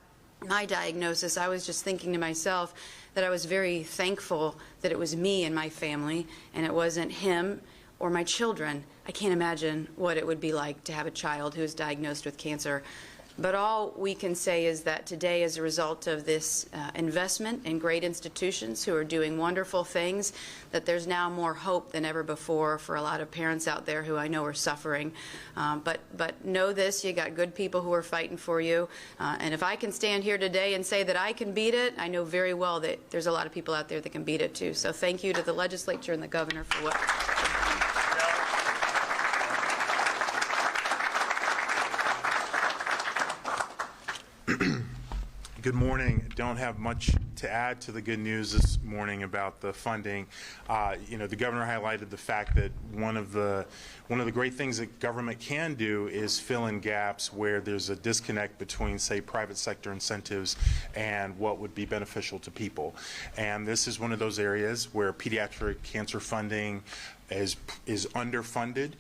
my diagnosis, I was just thinking to myself that I was very thankful that it was me and my family, and it wasn't him or my children. I can't imagine what it would be like to have a child who is diagnosed with cancer. But all we can say is that today, as a result of this investment in great institutions who are doing wonderful things, that there's now more hope than ever before for a lot of parents out there who I know are suffering. But know this, you got good people who are fighting for you. And if I can stand here today and say that I can beat it, I know very well that there's a lot of people out there that can beat it too. So thank you to the legislature and the governor for what. Good morning. Don't have much to add to the good news this morning about the funding. The governor highlighted the fact that one of the great things that government can do is fill in gaps where there's a disconnect between, say, private sector incentives and what would be beneficial to people. And this is one of those areas where pediatric cancer funding is underfunded.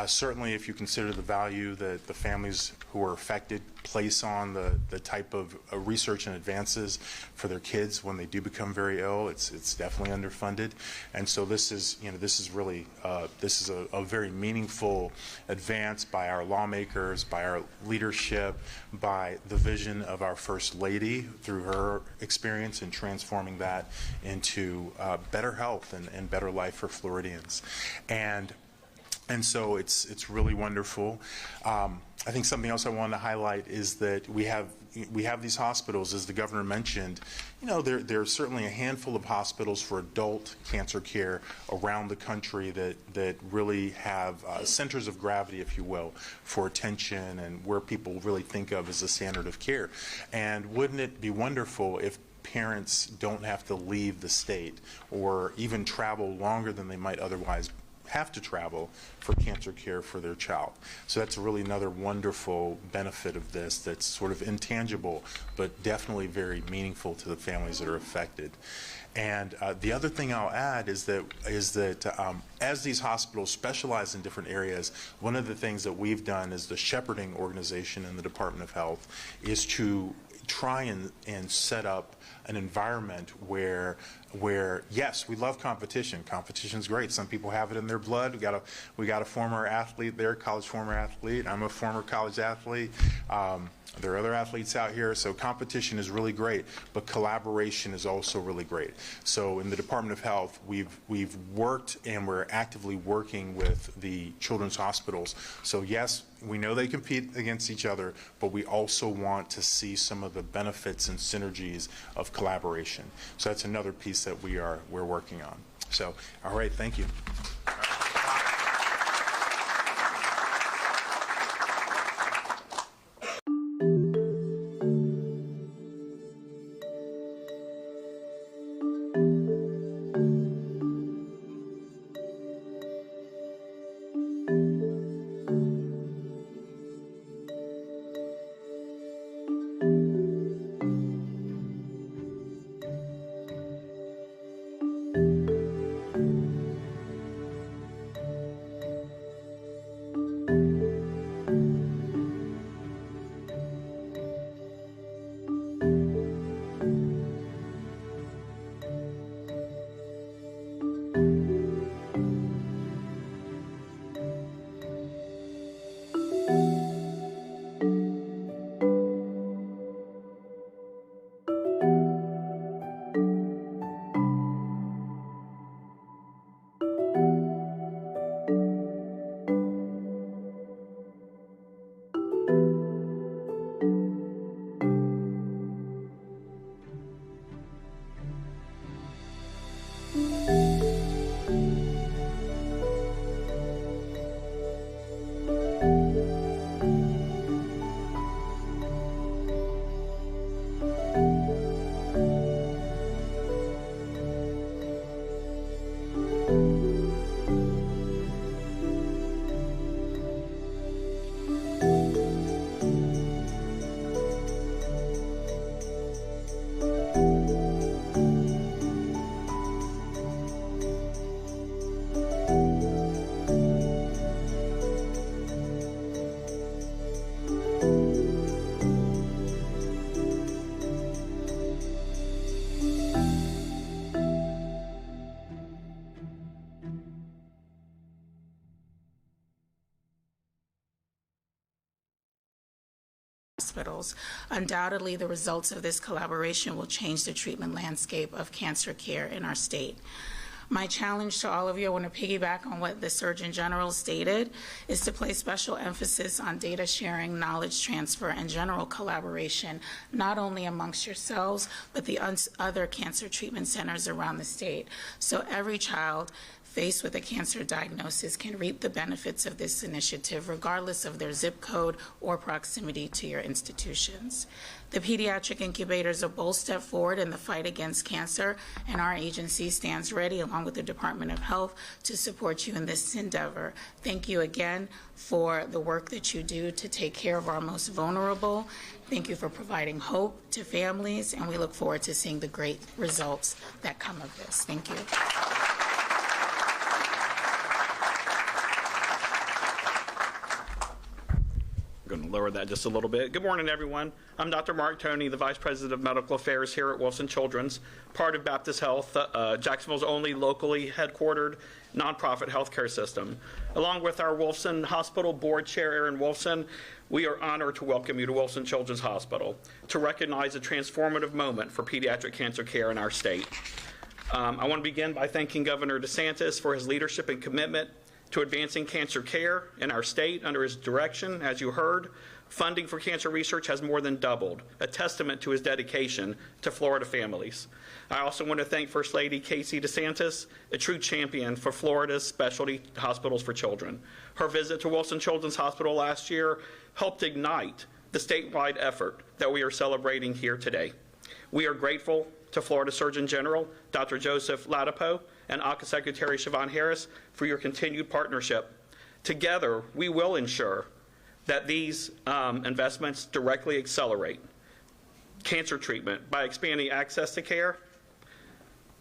Certainly, if you consider the value that the families who are affected place on the type of research and advances for their kids when they do become very ill, it's definitely underfunded. And so this is really a very meaningful advance by our lawmakers, by our leadership, by the vision of our First Lady through her experience in transforming that into better health and better life for Floridians. And And so it's really wonderful. I think something else I wanted to highlight is that we have these hospitals, as the governor mentioned. You know, there are certainly a handful of hospitals for adult cancer care around the country that really have centers of gravity, if you will, for attention and where people really think of as a standard of care. And wouldn't it be wonderful if parents don't have to leave the state or even travel longer than they might otherwise have to travel for cancer care for their child? So that's really another wonderful benefit of this that's sort of intangible, but definitely very meaningful to the families that are affected. And the other thing I'll add is that as these hospitals specialize in different areas, one of the things that we've done as the shepherding organization in the Department of Health is to try and set up an environment where yes, we love competition. Competition's great. Some people have it in their blood. We got a former athlete there, former athlete. I'm a former college athlete. There are other athletes out here, so competition is really great, but collaboration is also really great. So in the Department of Health, we've worked and we're actively working with the children's hospitals. So yes, we know they compete against each other, but we also want to see some of the benefits and synergies of collaboration. So that's another piece that we're working on. So, all right, thank you. Hospitals. Undoubtedly, the results of this collaboration will change the treatment landscape of cancer care in our state. My challenge to all of you, I want to piggyback on what the Surgeon General stated, is to place special emphasis on data sharing, knowledge transfer, and general collaboration, not only amongst yourselves, but the other cancer treatment centers around the state. So every child faced with a cancer diagnosis can reap the benefits of this initiative, regardless of their zip code or proximity to your institutions. The pediatric incubator is a bold step forward in the fight against cancer, and our agency stands ready, along with the Department of Health, to support you in this endeavor. Thank you again for the work that you do to take care of our most vulnerable. Thank you for providing hope to families, and we look forward to seeing the great results that come of this. Thank you. Going to lower that just a little bit. Good morning, everyone. I'm Dr. Mark Toney, the Vice President of Medical Affairs here at Wilson Children's, part of Baptist Health, Jacksonville's only locally headquartered nonprofit healthcare system. Along with our Wilson Hospital Board Chair, Aaron Wolfson, we are honored to welcome you to Wilson Children's Hospital to recognize a transformative moment for pediatric cancer care in our state. I want to begin by thanking Governor DeSantis for his leadership and commitment to advancing cancer care in our state under his direction. As you heard, funding for cancer research has more than doubled, a testament to his dedication to Florida families. I also want to thank First Lady Casey DeSantis, a true champion for Florida's specialty hospitals for children. Her visit to Wilson Children's Hospital last year helped ignite the statewide effort that we are celebrating here today. We are grateful to Florida Surgeon General Dr. Joseph Ladapo and ACA Secretary Siobhan Harris for your continued partnership. Together, we will ensure that these investments directly accelerate cancer treatment by expanding access to care,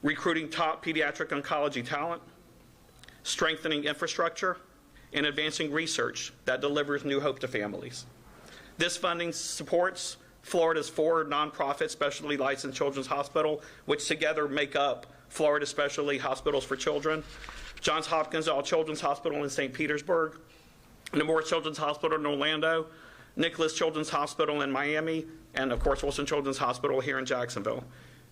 recruiting top pediatric oncology talent, strengthening infrastructure, and advancing research that delivers new hope to families. This funding supports Florida's 4 nonprofit specialty licensed children's hospital, which together make up Florida Specialty Hospitals for Children, Johns Hopkins All Children's Hospital in St. Petersburg, Nemours Children's Hospital in Orlando, Nicholas Children's Hospital in Miami, and of course Wilson Children's Hospital here in Jacksonville.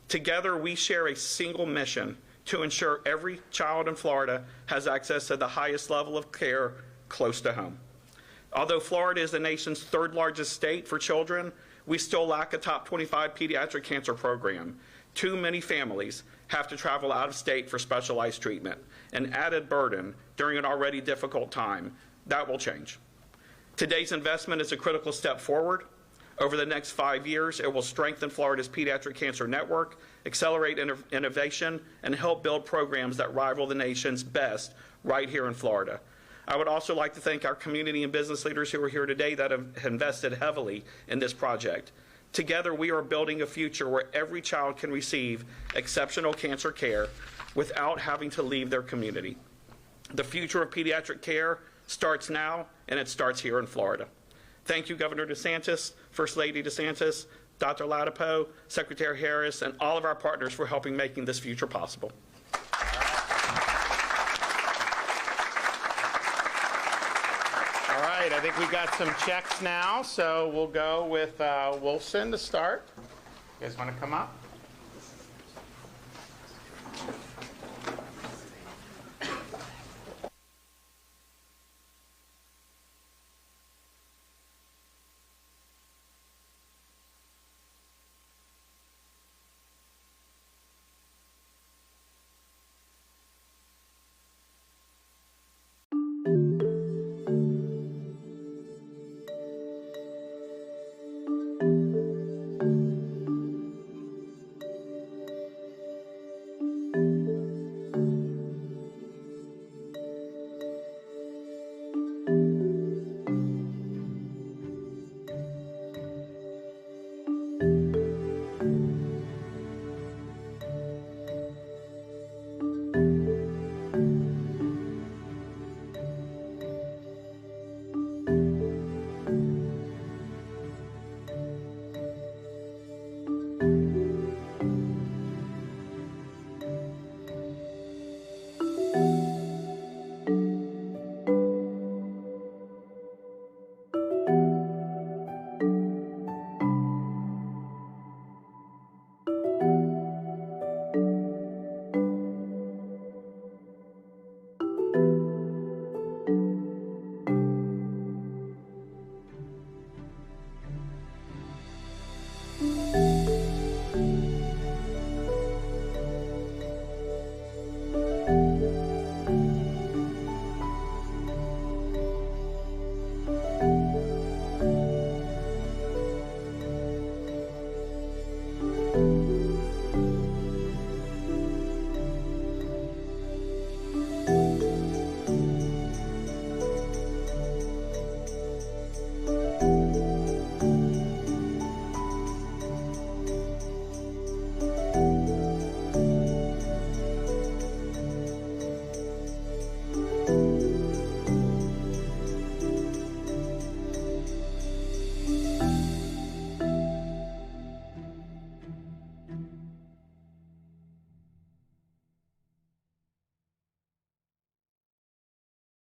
Together, we share a single mission to ensure every child in Florida has access to the highest level of care close to home. Although Florida is the nation's 3rd largest state for children, we still lack a top 25 pediatric cancer program. Too many families have to travel out of state for specialized treatment, an added burden during an already difficult time. That will change. Today's investment is a critical step forward. Over the next 5 years, it will strengthen Florida's pediatric cancer network, accelerate innovation, and help build programs that rival the nation's best right here in Florida. I would also like to thank our community and business leaders who are here today that have invested heavily in this project. Together, we are building a future where every child can receive exceptional cancer care without having to leave their community. The future of pediatric care starts now, and it starts here in Florida. Thank you, Governor DeSantis, First Lady DeSantis, Dr. Ladapo, Secretary Harris, and all of our partners for helping making this future possible. All right, I think we got some checks now, so we'll go with Wolfson to start. You guys want to come up?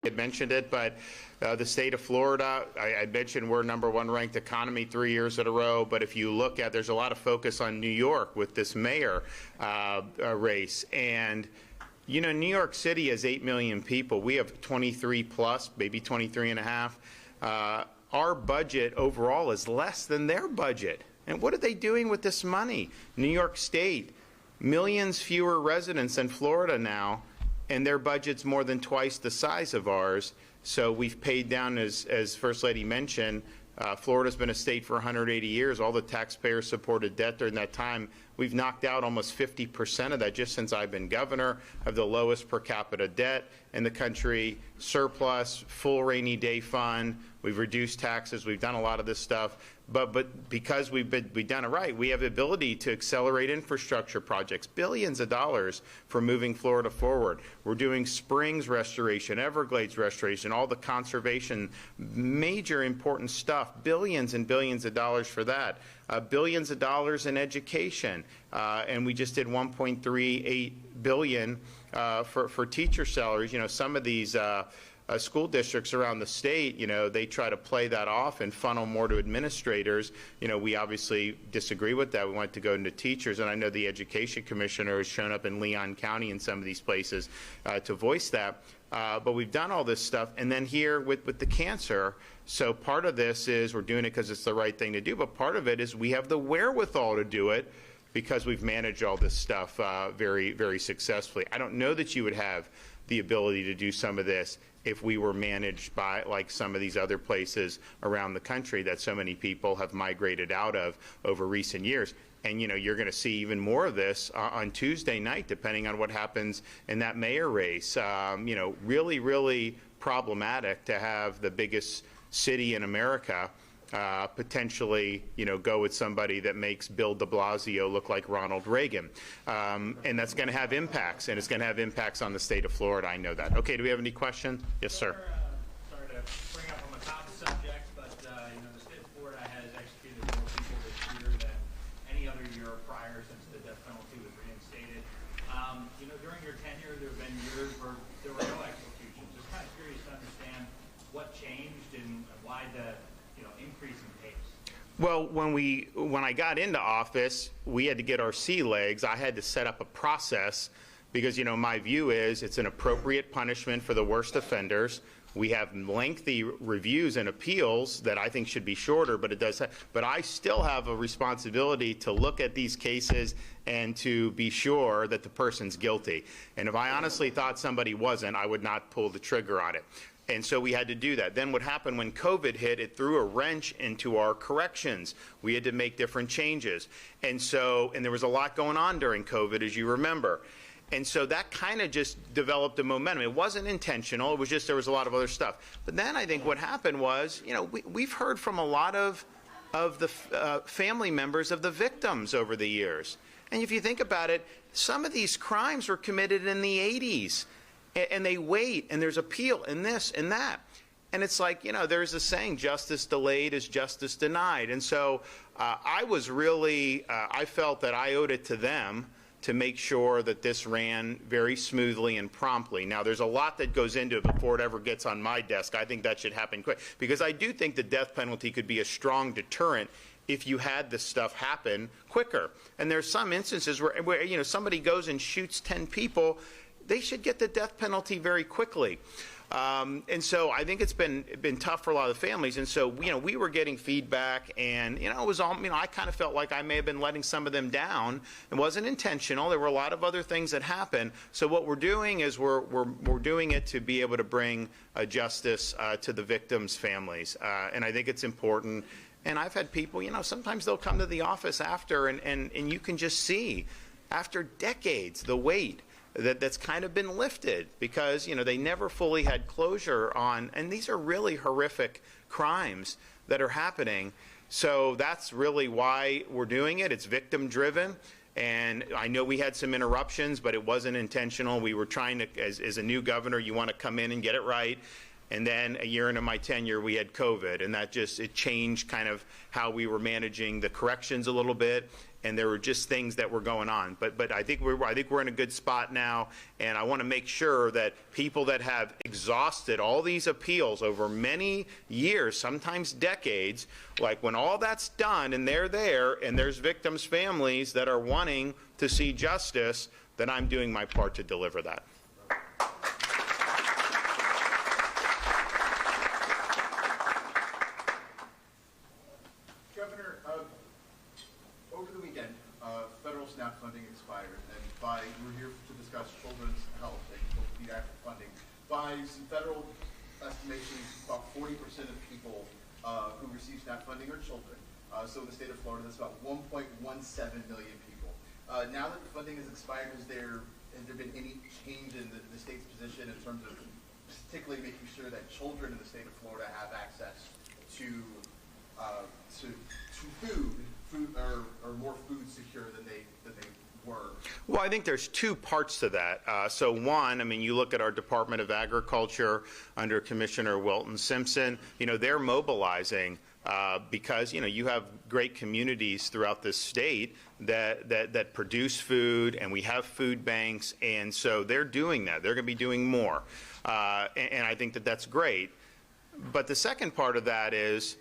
had mentioned it, but the state of Florida, I mentioned we're #1 ranked economy 3 years in a row, but if you look at, there's a lot of focus on New York with this mayor race, and You know, New York City has 8 million people. We have 23 plus, maybe 23 and a half. Our budget overall is less than their budget. And what are they doing with this money? New York State, millions fewer residents than Florida now, and their budget's more than twice the size of ours. So we've paid down, as First Lady mentioned, Florida's been a state for 180 years. All the taxpayer-supported debt during that time, we've knocked out almost 50% of that just since I've been governor, have the lowest per capita debt in the country, surplus, full rainy day fund. We've reduced taxes. We've done a lot of this stuff. But because we've done it right, we have the ability to accelerate infrastructure projects, billions of dollars for moving Florida forward. We're doing springs restoration, Everglades restoration, all the conservation, major important stuff, billions and billions of dollars for that. Billions of dollars in education, and we just did $1.38 billion for teacher salaries. You know, some of these school districts around the state, you know, they try to play that off and funnel more to administrators. You know, we obviously disagree with that. We want it to go into teachers, and I know the education commissioner has shown up in Leon County and some of these places to voice that. But we've done all this stuff, and then here with the cancer. So part of this is we're doing it because it's the right thing to do, but part of it is we have the wherewithal to do it because we've managed all this stuff very, very successfully. I don't know that you would have the ability to do some of this if we were managed by like some of these other places around the country that so many people have migrated out of over recent years. And, you know, you're going to see even more of this on Tuesday night, depending on what happens in that mayor race. You know, really, really problematic to have the biggest city in America potentially, you know, go with somebody that makes Bill de Blasio look like Ronald Reagan. And that's going to have impacts, and it's going to have impacts on the state of Florida. I know that. Okay, do we have any questions? Yes, sir. Sorry to bring up on a top subject, but you know, the state of Florida has executed more people this year than any other year prior since the death penalty was reinstated. You know, during your tenure, there have been years where there were no executions. Just kind of curious to understand what changed and why the increase in pace. Well, when I got into office, we had to get our sea legs. I had to set up a process because, you know, my view is it's an appropriate punishment for the worst offenders. We have lengthy reviews and appeals that I think should be shorter, but it does. But I still have a responsibility to look at these cases and to be sure that the person's guilty. And if I honestly thought somebody wasn't, I would not pull the trigger on it. And so we had to do that. Then what happened when COVID hit, it threw a wrench into our corrections. We had to make different changes. And there was a lot going on during COVID, as you remember. And so that kind of just developed a momentum. It wasn't intentional. It was just there was a lot of other stuff. But then I think what happened was, you know, we've heard from a lot of the family members of the victims over the years. And if you think about it, some of these crimes were committed in the 80s. And they wait, and there's appeal, and this and that. And it's like, you know, there's a saying, justice delayed is justice denied. And so I was really, I felt that I owed it to them to make sure that this ran very smoothly and promptly. Now, there's a lot that goes into it before it ever gets on my desk. I think that should happen quick, because I do think the death penalty could be a strong deterrent if you had this stuff happen quicker. And there's some instances where you know, somebody goes and shoots 10 people, they should get the death penalty very quickly. And so I think it's been tough for a lot of the families. And so, you know, we were getting feedback, and, you know, it was all, you know, I kind of felt like I may have been letting some of them down. It wasn't intentional. There were a lot of other things that happened. So what we're doing is we're doing it to be able to bring justice to the victims' families. And I think it's important. And I've had people, you know, sometimes they'll come to the office after, and you can just see, after decades, the weight that's kind of been lifted, because, you know, they never fully had closure on, and these are really horrific crimes that are happening. So that's really why we're doing it. It's victim driven. And I know we had some interruptions, but it wasn't intentional. We were trying to, as a new governor, you want to come in and get it right. And then a year into my tenure, we had COVID, and that just, it changed kind of how we were managing the corrections a little bit. And there were just things that were going on, but I think we're in a good spot now, and I want to make sure that people that have exhausted all these appeals over many years, sometimes decades, like when all that's done and they're there, and there's victims' families that are wanting to see justice, that I'm doing my part to deliver that. SNAP funding expired, and we're here to discuss children's health and pediatric funding. By some federal estimations, about 40% of people who receive SNAP funding are children. So in the state of Florida, that's about 1.17 million people. Now that the funding has expired, has there been any change in the state's position in terms of particularly making sure that children in the state of Florida have access to food or more food secure than they were? Well, I think there's two parts to that. So one, I mean, you look at our Department of Agriculture under Commissioner Wilton Simpson, they're mobilizing because, you have great communities throughout the state that produce food, and we have food banks, and so they're doing that. They're going to be doing more. And I think that that's great. But the second part of that is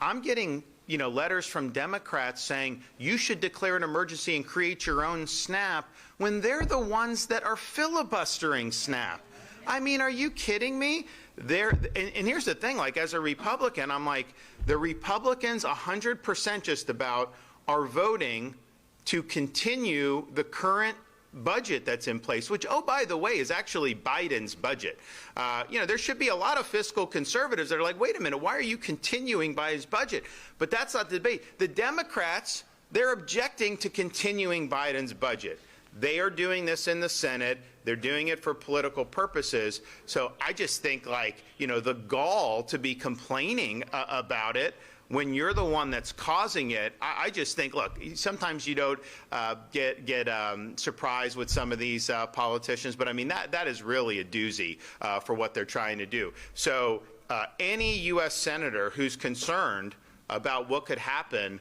I'm getting letters from Democrats saying you should declare an emergency and create your own SNAP when they're the ones that are filibustering SNAP. I mean, are you kidding me? And here's the thing, like as a Republican, I'm like, the Republicans 100% just about are voting to continue the current budget that's in place, which, oh, by the way, is actually Biden's budget. There should be a lot of fiscal conservatives that are like, wait a minute, why are you continuing by his budget? But that's not the debate. The Democrats, they're objecting to continuing Biden's budget. They are doing this in the Senate. They're doing it for political purposes. So I just think, the gall to be complaining about it when you're the one that's causing it. I just think, look, sometimes you don't get surprised with some of these politicians, but I mean, that is really a doozy for what they're trying to do. So any U.S. senator who's concerned about what could happen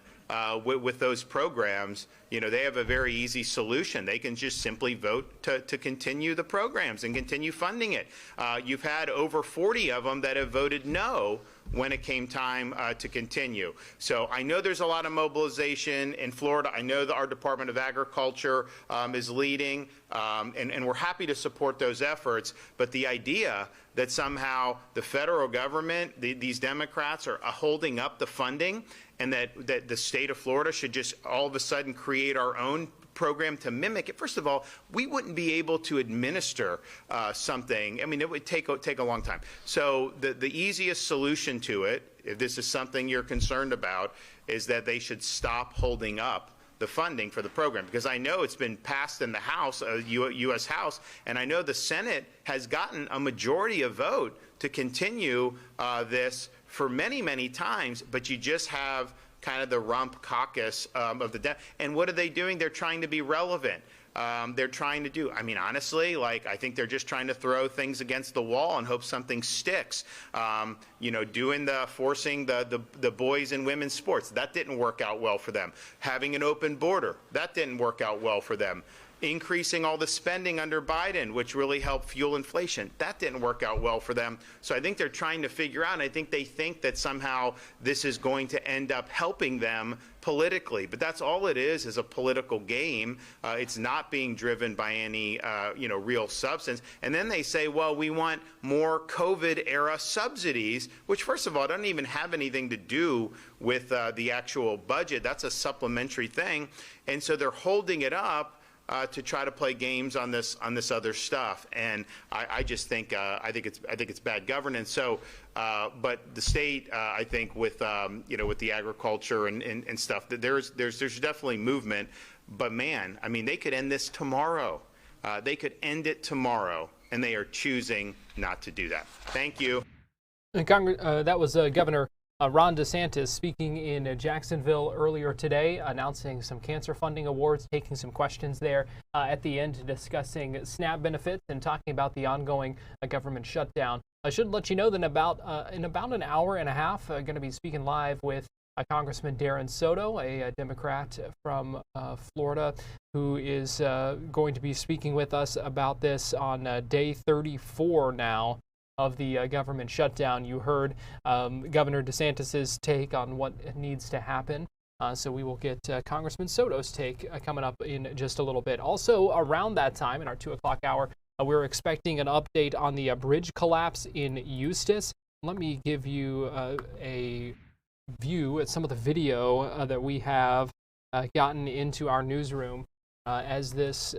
with those programs, they have a very easy solution. They can just simply vote to continue the programs and continue funding it. You've had over 40 of them that have voted no when it came time to continue. So I know there's a lot of mobilization in Florida. I know that our Department of Agriculture is leading, and we're happy to support those efforts. But the idea that somehow the federal government, these Democrats are holding up the funding, and that the state of Florida should just all of a sudden create our own program to mimic it. First of all, we wouldn't be able to administer something. I mean, it would take a long time. So the easiest solution to it, if this is something you're concerned about, is that they should stop holding up the funding for the program, because I know it's been passed in the House, U.S. House, and I know the Senate has gotten a majority of vote to continue this for many, many times, but you just have kind of the rump caucus of the and what are they doing? They're trying to be relevant. They're trying to do, I mean, honestly, I think they're just trying to throw things against the wall and hope something sticks. Forcing the boys and women's sports, that didn't work out well for them. Having an open border, that didn't work out well for them. Increasing all the spending under Biden, which really helped fuel inflation, that didn't work out well for them. So I think they're trying to figure out, and I think they think that somehow this is going to end up helping them politically. But that's all it is a political game. It's not being driven by any, real substance. And then they say, well, we want more COVID-era subsidies, which, first of all, doesn't even have anything to do with the actual budget. That's a supplementary thing. And so they're holding it up to try to play games on this other stuff, and I just think I think it's bad governance. So, but the state, I think, with with the agriculture and stuff, that there's definitely movement. But man, I mean, they could end this tomorrow. They could end it tomorrow, and they are choosing not to do that. Thank you. That was Governor Ron DeSantis speaking in Jacksonville earlier today, announcing some cancer funding awards, taking some questions there at the end, discussing SNAP benefits and talking about the ongoing government shutdown. I should let you know that in about an hour and a half, going to be speaking live with Congressman Darren Soto, a Democrat from Florida, who is going to be speaking with us about this on day 34 now of the government shutdown. You heard Governor DeSantis's take on what needs to happen. So we will get Congressman Soto's take coming up in just a little bit. Also, around that time, in our 2 o'clock hour, we're expecting an update on the bridge collapse in Eustis. Let me give you a view at some of the video that we have gotten into our newsroom as this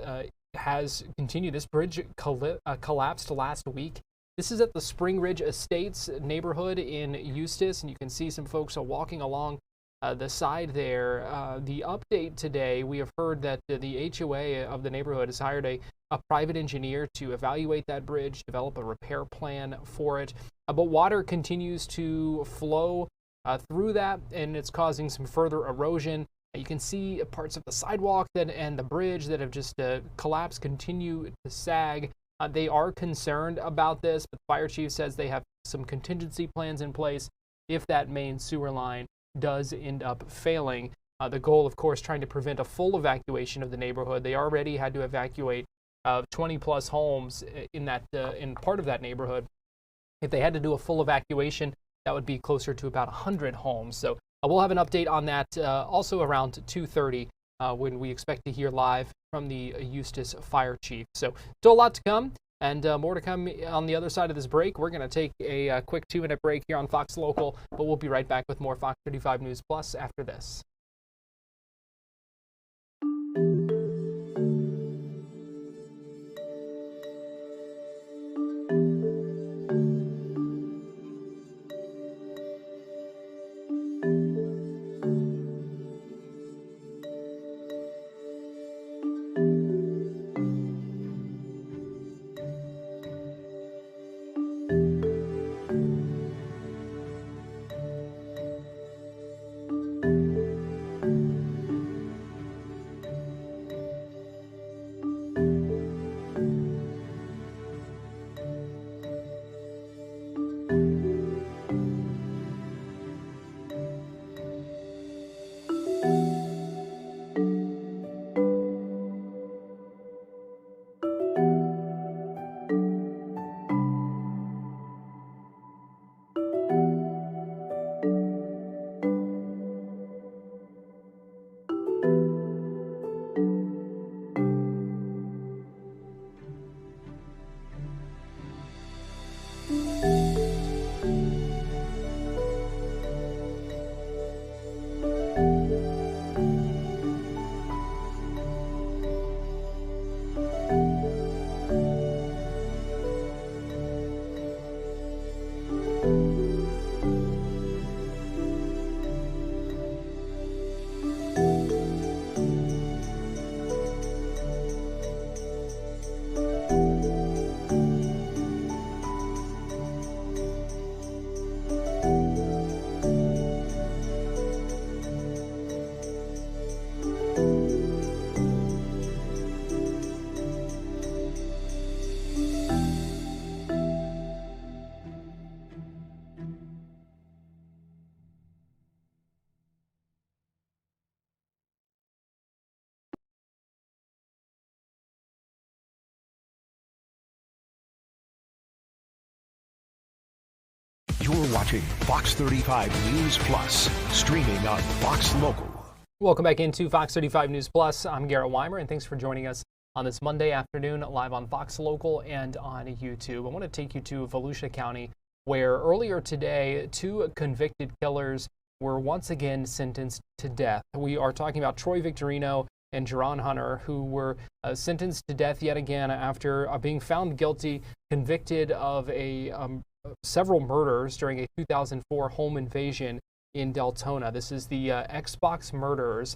has continued. This bridge collapsed last week. This is at the Spring Ridge Estates neighborhood in Eustis, and you can see some folks are walking along the side there. The update today, we have heard that the HOA of the neighborhood has hired a private engineer to evaluate that bridge, develop a repair plan for it. But water continues to flow through that, and it's causing some further erosion. You can see parts of the sidewalk and the bridge that have just collapsed continue to sag. They are concerned about this, but the fire chief says they have some contingency plans in place if that main sewer line does end up failing. The goal, of course, trying to prevent a full evacuation of the neighborhood. They already had to evacuate 20 plus homes in part of that neighborhood. If they had to do a full evacuation, that would be closer to about 100 homes. So we'll have an update on that also around 2:30 when we expect to hear live from the Eustis fire chief. So still a lot to come, and more to come on the other side of this break. We're going to take a quick 2-minute break here on Fox Local, but we'll be right back with more Fox 35 News Plus after this. You're watching Fox 35 News Plus, streaming on Fox Local. Welcome back into Fox 35 News Plus. I'm Garrett Wymer, and thanks for joining us on this Monday afternoon live on Fox Local and on YouTube. I want to take you to Volusia County, where earlier today, 2 convicted killers were once again sentenced to death. We are talking about Troy Victorino and Jerron Hunter, who were sentenced to death yet again after being found guilty, convicted of several murders during a 2004 home invasion in Deltona. This is the Xbox murders,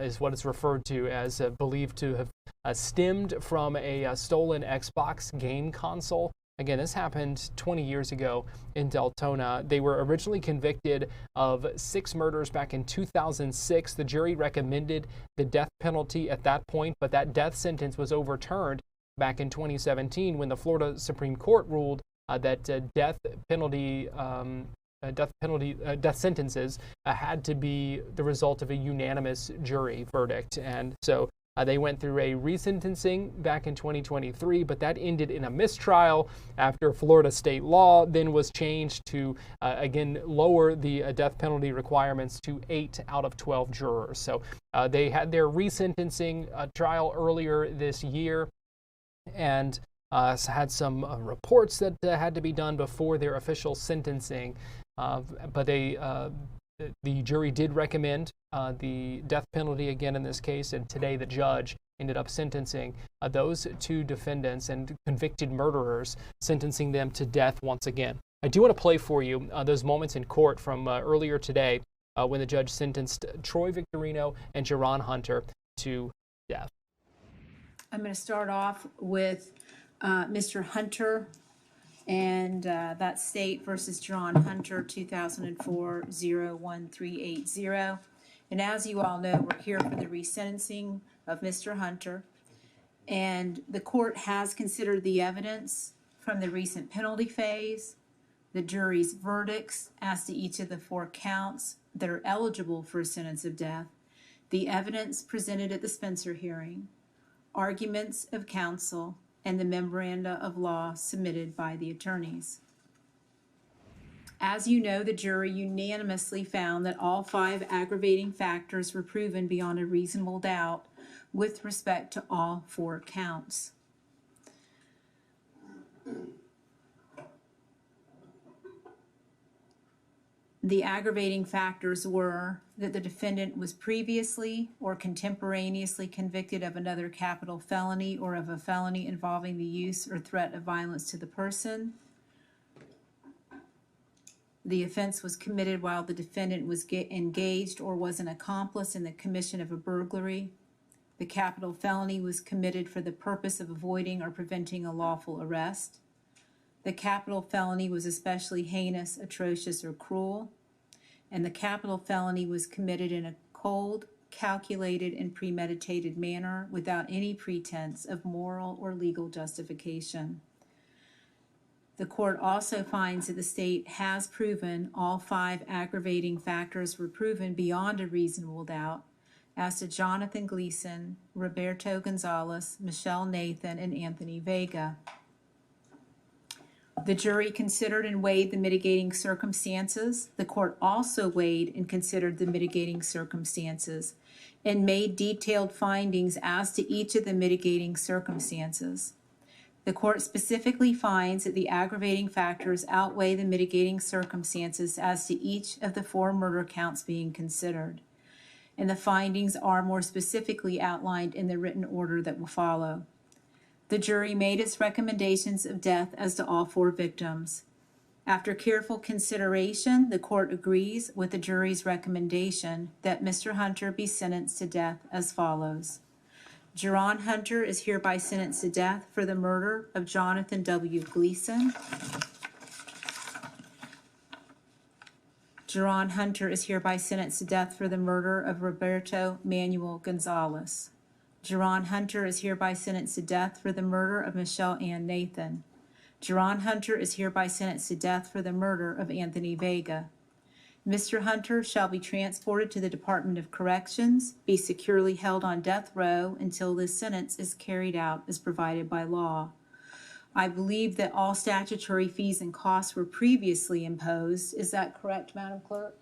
is what it's referred to as, believed to have stemmed from a stolen Xbox game console. Again, this happened 20 years ago in Deltona. They were originally convicted of 6 murders back in 2006. The jury recommended the death penalty at that point, but that death sentence was overturned back in 2017 when the Florida Supreme Court ruled that death sentences had to be the result of a unanimous jury verdict. And so they went through a resentencing back in 2023, but that ended in a mistrial after Florida state law then was changed to, again, lower the death penalty requirements to 8 out of 12 jurors. So they had their resentencing trial earlier this year, and had some reports that had to be done before their official sentencing, but the jury did recommend the death penalty again in this case, and today the judge ended up sentencing those 2 defendants and convicted murderers, sentencing them to death once again. I do want to play for you those moments in court from earlier today when the judge sentenced Troy Victorino and Jerron Hunter to death. I'm going to start off with Mr. Hunter, and that's State versus Jerron Hunter, 2004-01380. And as you all know, we're here for the resentencing of Mr. Hunter. And the court has considered the evidence from the recent penalty phase, the jury's verdicts as to each of the 4 counts that are eligible for a sentence of death, the evidence presented at the Spencer hearing, arguments of counsel, and the memoranda of law submitted by the attorneys. As you know, the jury unanimously found that all 5 aggravating factors were proven beyond a reasonable doubt with respect to all 4 counts. The aggravating factors were that the defendant was previously or contemporaneously convicted of another capital felony or of a felony involving the use or threat of violence to the person. The offense was committed while the defendant was engaged or was an accomplice in the commission of a burglary. The capital felony was committed for the purpose of avoiding or preventing a lawful arrest. The capital felony was especially heinous, atrocious, or cruel. And the capital felony was committed in a cold, calculated, and premeditated manner without any pretense of moral or legal justification. The court also finds that the state has proven all 5 aggravating factors were proven beyond a reasonable doubt as to Jonathan Gleason, Roberto Gonzalez, Michelle Nathan, and Anthony Vega. The jury considered and weighed the mitigating circumstances. The court also weighed and considered the mitigating circumstances and made detailed findings as to each of the mitigating circumstances. The court specifically finds that the aggravating factors outweigh the mitigating circumstances as to each of the 4 murder counts being considered. And the findings are more specifically outlined in the written order that will follow. The jury made its recommendations of death as to all 4 victims. After careful consideration, the court agrees with the jury's recommendation that Mr. Hunter be sentenced to death as follows. Jerron Hunter is hereby sentenced to death for the murder of Jonathan W. Gleason. Jerron Hunter is hereby sentenced to death for the murder of Roberto Manuel Gonzalez. Jerron Hunter is hereby sentenced to death for the murder of Michelle Ann Nathan. Jerron Hunter is hereby sentenced to death for the murder of Anthony Vega. Mr. Hunter shall be transported to the Department of Corrections, be securely held on death row until this sentence is carried out as provided by law. I believe that all statutory fees and costs were previously imposed. Is that correct, Madam Clerk?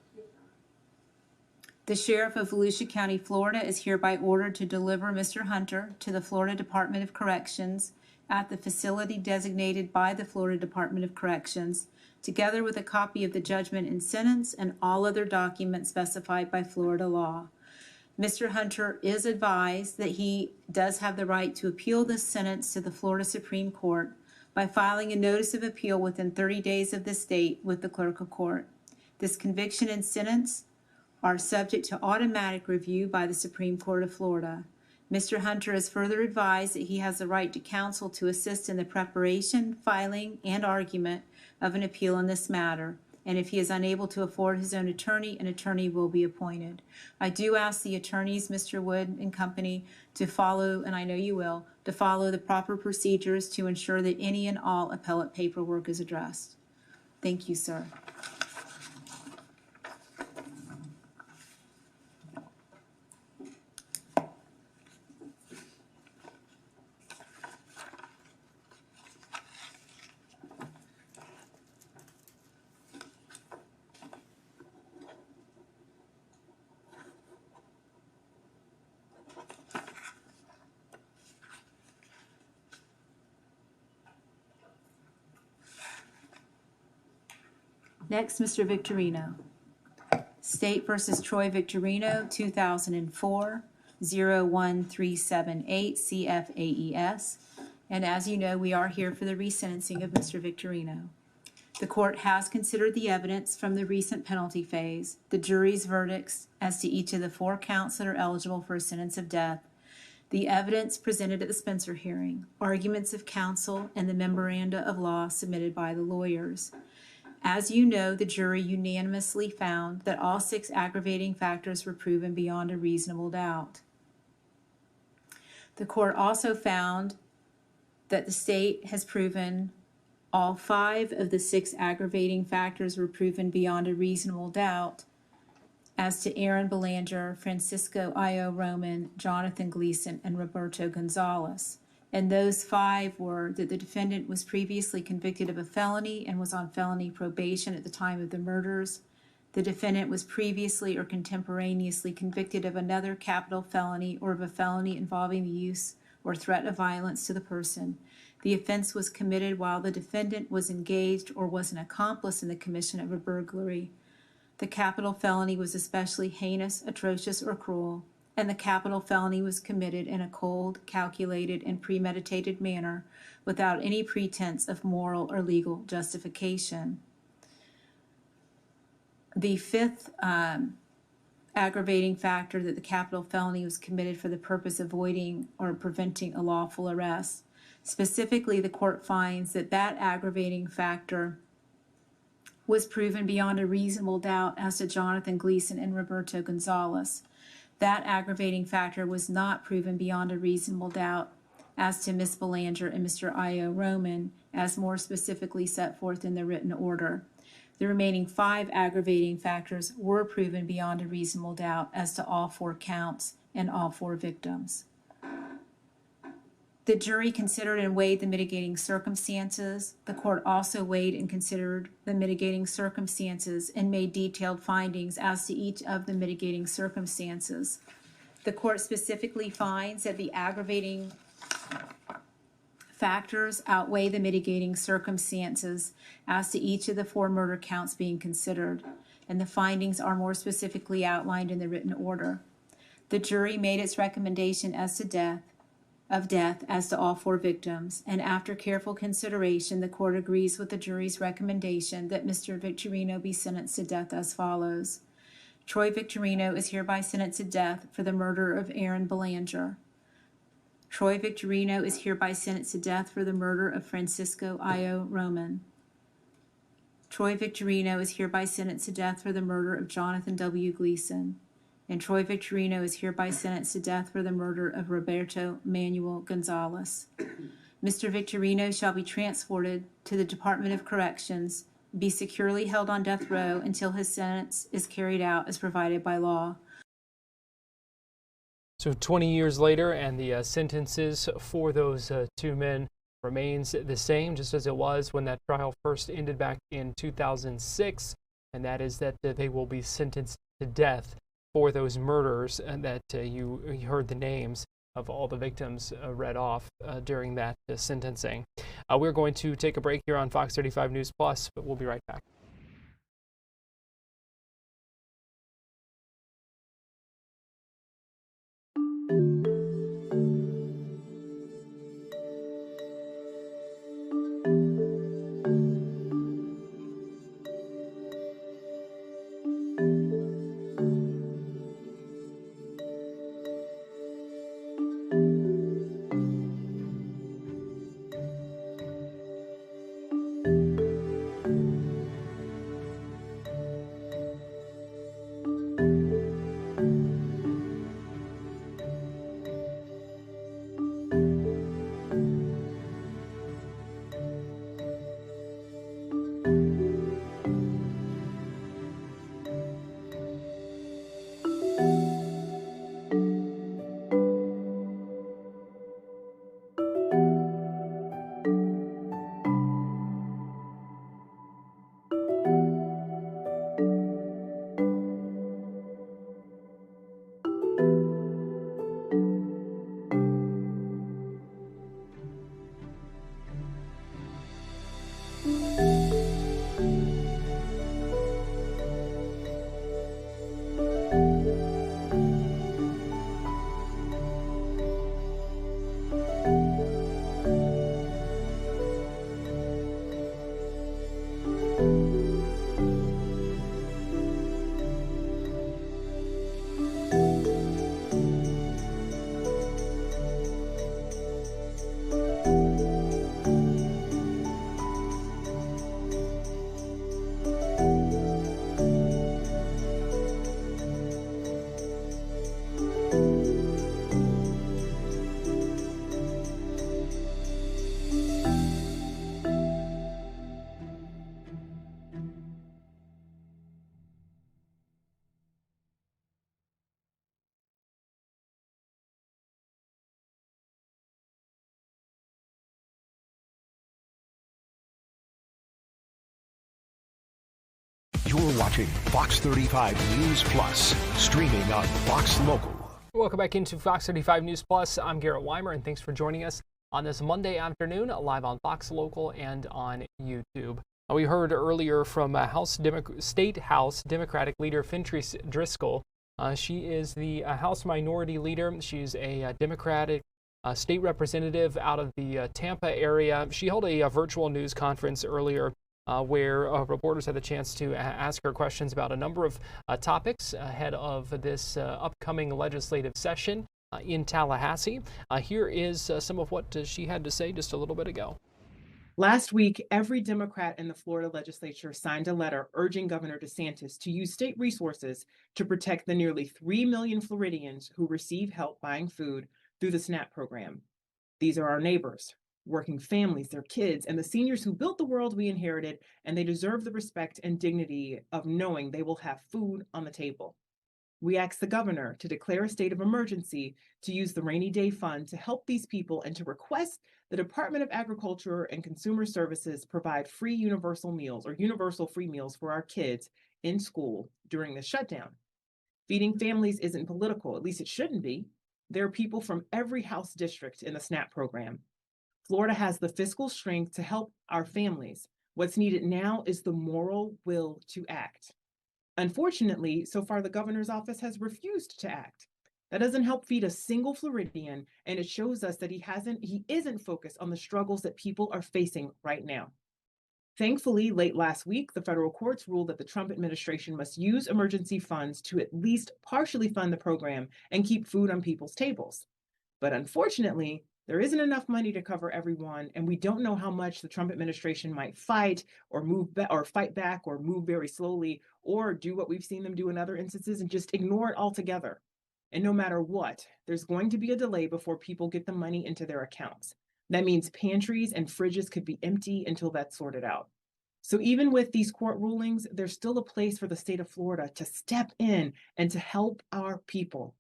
The Sheriff of Volusia County, Florida is hereby ordered to deliver Mr. Hunter to the Florida Department of Corrections at the facility designated by the Florida Department of Corrections, together with a copy of the judgment and sentence and all other documents specified by Florida law. Mr. Hunter is advised that he does have the right to appeal this sentence to the Florida Supreme Court by filing a notice of appeal within 30 days of this date with the clerk of court. This conviction and sentence are subject to automatic review by the Supreme Court of Florida. Mr. Hunter is further advised that he has the right to counsel to assist in the preparation, filing, and argument of an appeal in this matter, and if he is unable to afford his own attorney, an attorney will be appointed. I do ask the attorneys, Mr. Wood and company, to follow, and I know you will, to follow the proper procedures to ensure that any and all appellate paperwork is addressed. Thank you, sir. Next, Mr. Victorino. State versus Troy Victorino, 2004. 01378 CFAES. And as you know, we are here for the resentencing of Mr. Victorino. The court has considered the evidence from the recent penalty phase, the jury's verdicts as to each of the 4 counts that are eligible for a sentence of death, the evidence presented at the Spencer hearing, arguments of counsel, and the memoranda of law submitted by the lawyers. As you know, the jury unanimously found that all 6 aggravating factors were proven beyond a reasonable doubt. The court also found that the state has proven all 5 of the 6 aggravating factors were proven beyond a reasonable doubt as to Aaron Belanger, Francisco I.O. Roman, Jonathan Gleason, and Roberto Gonzalez. And those 5 were that the defendant was previously convicted of a felony and was on felony probation at the time of the murders. The defendant was previously or contemporaneously convicted of another capital felony or of a felony involving the use or threat of violence to the person. The offense was committed while the defendant was engaged or was an accomplice in the commission of a burglary. The capital felony was especially heinous, atrocious, or cruel, and the capital felony was committed in a cold, calculated, and premeditated manner without any pretense of moral or legal justification. The 5th aggravating factor, that the capital felony was committed for the purpose of avoiding or preventing a lawful arrest. Specifically, the court finds that that aggravating factor was proven beyond a reasonable doubt as to Jonathan Gleason and Roberto Gonzalez. That aggravating factor was not proven beyond a reasonable doubt as to Ms. Belanger and Mr. I.O. Roman, as more specifically set forth in the written order. The remaining 5 aggravating factors were proven beyond a reasonable doubt as to all 4 counts and all 4 victims. The jury considered and weighed the mitigating circumstances. The court also weighed and considered the mitigating circumstances and made detailed findings as to each of the mitigating circumstances. The court specifically finds that the aggravating factors outweigh the mitigating circumstances as to each of the 4 murder counts being considered, and the findings are more specifically outlined in the written order. The jury made its recommendation as to death as to all 4 victims, and after careful consideration, the court agrees with the jury's recommendation that Mr. Victorino be sentenced to death as follows. Troy Victorino is hereby sentenced to death for the murder of Aaron Belanger. Troy Victorino is hereby sentenced to death for the murder of Francisco I.O. Roman. Troy Victorino is hereby sentenced to death for the murder of Jonathan W. Gleason. And Troy Victorino is hereby sentenced to death for the murder of Roberto Manuel Gonzalez. Mr. Victorino shall be transported to the Department of Corrections, be securely held on death row until his sentence is carried out as provided by law. So 20 years later, and the sentences for those 2 men remains the same, just as it was when that trial first ended back in 2006, and that is that they will be sentenced to death for those murders, and that you heard the names of all the victims read off during that sentencing. We're going to take a break here on Fox 35 News Plus, but we'll be right back. watching Fox 35 News Plus, streaming on Fox Local. Welcome back into Fox 35 News Plus. I'm Garrett Wymer, and thanks for joining us on this Monday afternoon, live on Fox Local and on YouTube. We heard earlier from State House Democratic leader Fentrice Driscoll. She is the House Minority Leader. She's a Democratic state representative out of the Tampa area. She held a virtual news conference earlier where reporters had the chance to ask her questions about a number of topics ahead of this upcoming legislative session in Tallahassee. Here is some of what she had to say just a little bit ago. Last week, every Democrat in the Florida legislature signed a letter urging Governor DeSantis to use state resources to protect the nearly 3 million Floridians who receive help buying food through the SNAP program. These are our neighbors, working families, their kids, and the seniors who built the world we inherited, and they deserve the respect and dignity of knowing they will have food on the table. We asked the governor to declare a state of emergency, to use the rainy day fund to help these people, and to request the Department of Agriculture and Consumer Services provide free universal meals or universal free meals for our kids in school during the shutdown. Feeding families isn't political, at least it shouldn't be. There are people from every House district in the SNAP program. Florida has the fiscal strength to help our families. What's needed now is the moral will to act. Unfortunately, so far the governor's office has refused to act. That doesn't help feed a single Floridian, and it shows us that he isn't focused on the struggles that people are facing right now. Thankfully, late last week, the federal courts ruled that the Trump administration must use emergency funds to at least partially fund the program and keep food on people's tables. But unfortunately, there isn't enough money to cover everyone, and we don't know how much the Trump administration might fight or fight back or move very slowly, or do what we've seen them do in other instances and just ignore it altogether. And no matter what, there's going to be a delay before people get the money into their accounts. That means pantries and fridges could be empty until that's sorted out. So even with these court rulings, there's still a place for the state of Florida to step in and to help our people.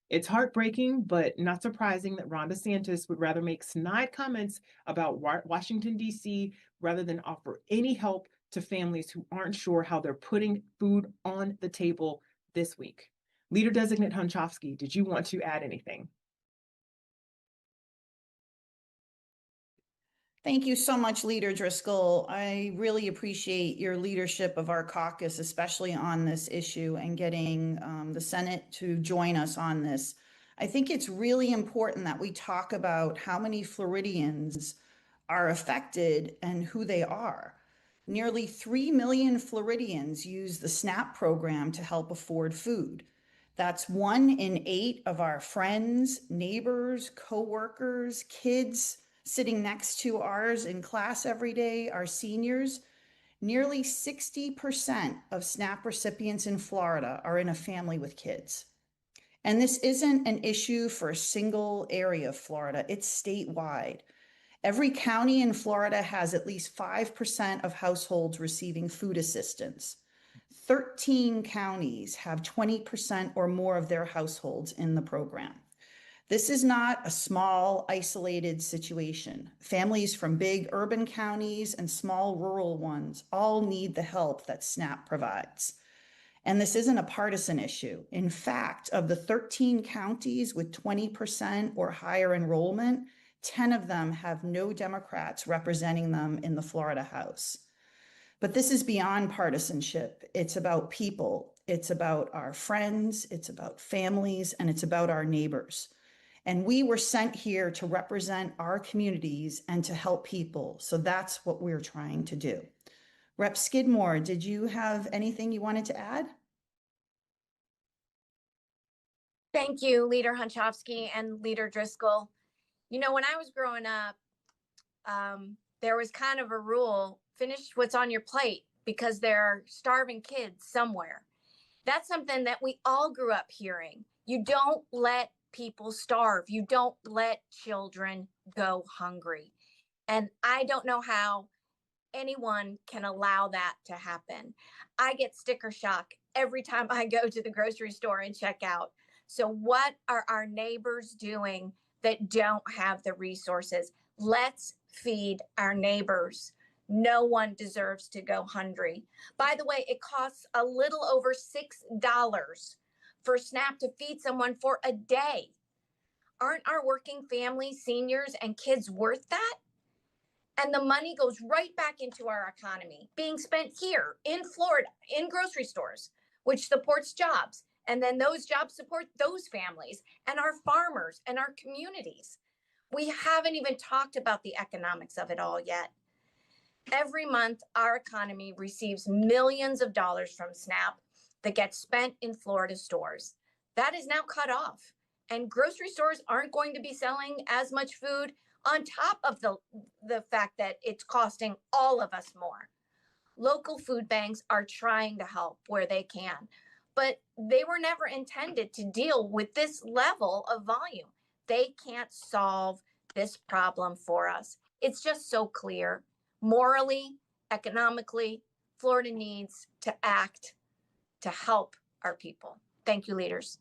It's heartbreaking, but not surprising that Ron DeSantis would rather make snide comments about Washington, D.C., rather than offer any help to families who aren't sure how they're putting food on the table this week. Leader-designate Hunchofsky, did you want to add anything? Thank you so much, Leader Driscoll. I really appreciate your leadership of our caucus, especially on this issue, and getting the Senate to join us on this. I think it's really important that we talk about how many Floridians are affected and who they are. Nearly 3 million Floridians use the SNAP program to help afford food. That's 1 in 8 of our friends, neighbors, coworkers, kids sitting next to ours in class every day, our seniors. Nearly 60% of SNAP recipients in Florida are in a family with kids. And this isn't an issue for a single area of Florida, it's statewide. Every county in Florida has at least 5% of households receiving food assistance. 13 counties have 20% or more of their households in the program. This is not a small, isolated situation. Families from big urban counties and small rural ones all need the help that SNAP provides. And this isn't a partisan issue. In fact, of the 13 counties with 20% or higher enrollment, 10 of them have no Democrats representing them in the Florida House. But this is beyond partisanship. It's about people. It's about our friends. It's about families, and it's about our neighbors. And we were sent here to represent our communities and to help people. So that's what we're trying to do. Rep. Skidmore, did you have anything you wanted to add? Thank you, Leader Hunchofsky and Leader Driscoll. You know, when I was growing up, there was kind of a rule, finish what's on your plate, because there are starving kids somewhere. That's something that we all grew up hearing. You don't let people starve. You don't let children go hungry. And I don't know how anyone can allow that to happen. I get sticker shock every time I go to the grocery store and check out. So what are our neighbors doing that don't have the resources? Let's feed our neighbors. No one deserves to go hungry. By the way, it costs a little over $6 for SNAP to feed someone for a day. Aren't our working families, seniors, and kids worth that? And the money goes right back into our economy, being spent here in Florida, in grocery stores, which supports jobs. And then those jobs support those families and our farmers and our communities. We haven't even talked about the economics of it all yet. Every month, our economy receives millions of dollars from SNAP that get spent in Florida stores. That is now cut off. And grocery stores aren't going to be selling as much food on top of the fact that it's costing all of us more. Local food banks are trying to help where they can, but they were never intended to deal with this level of volume. They can't solve this problem for us. It's just so clear. Morally, economically, Florida needs to act to help our people. Thank you, leaders.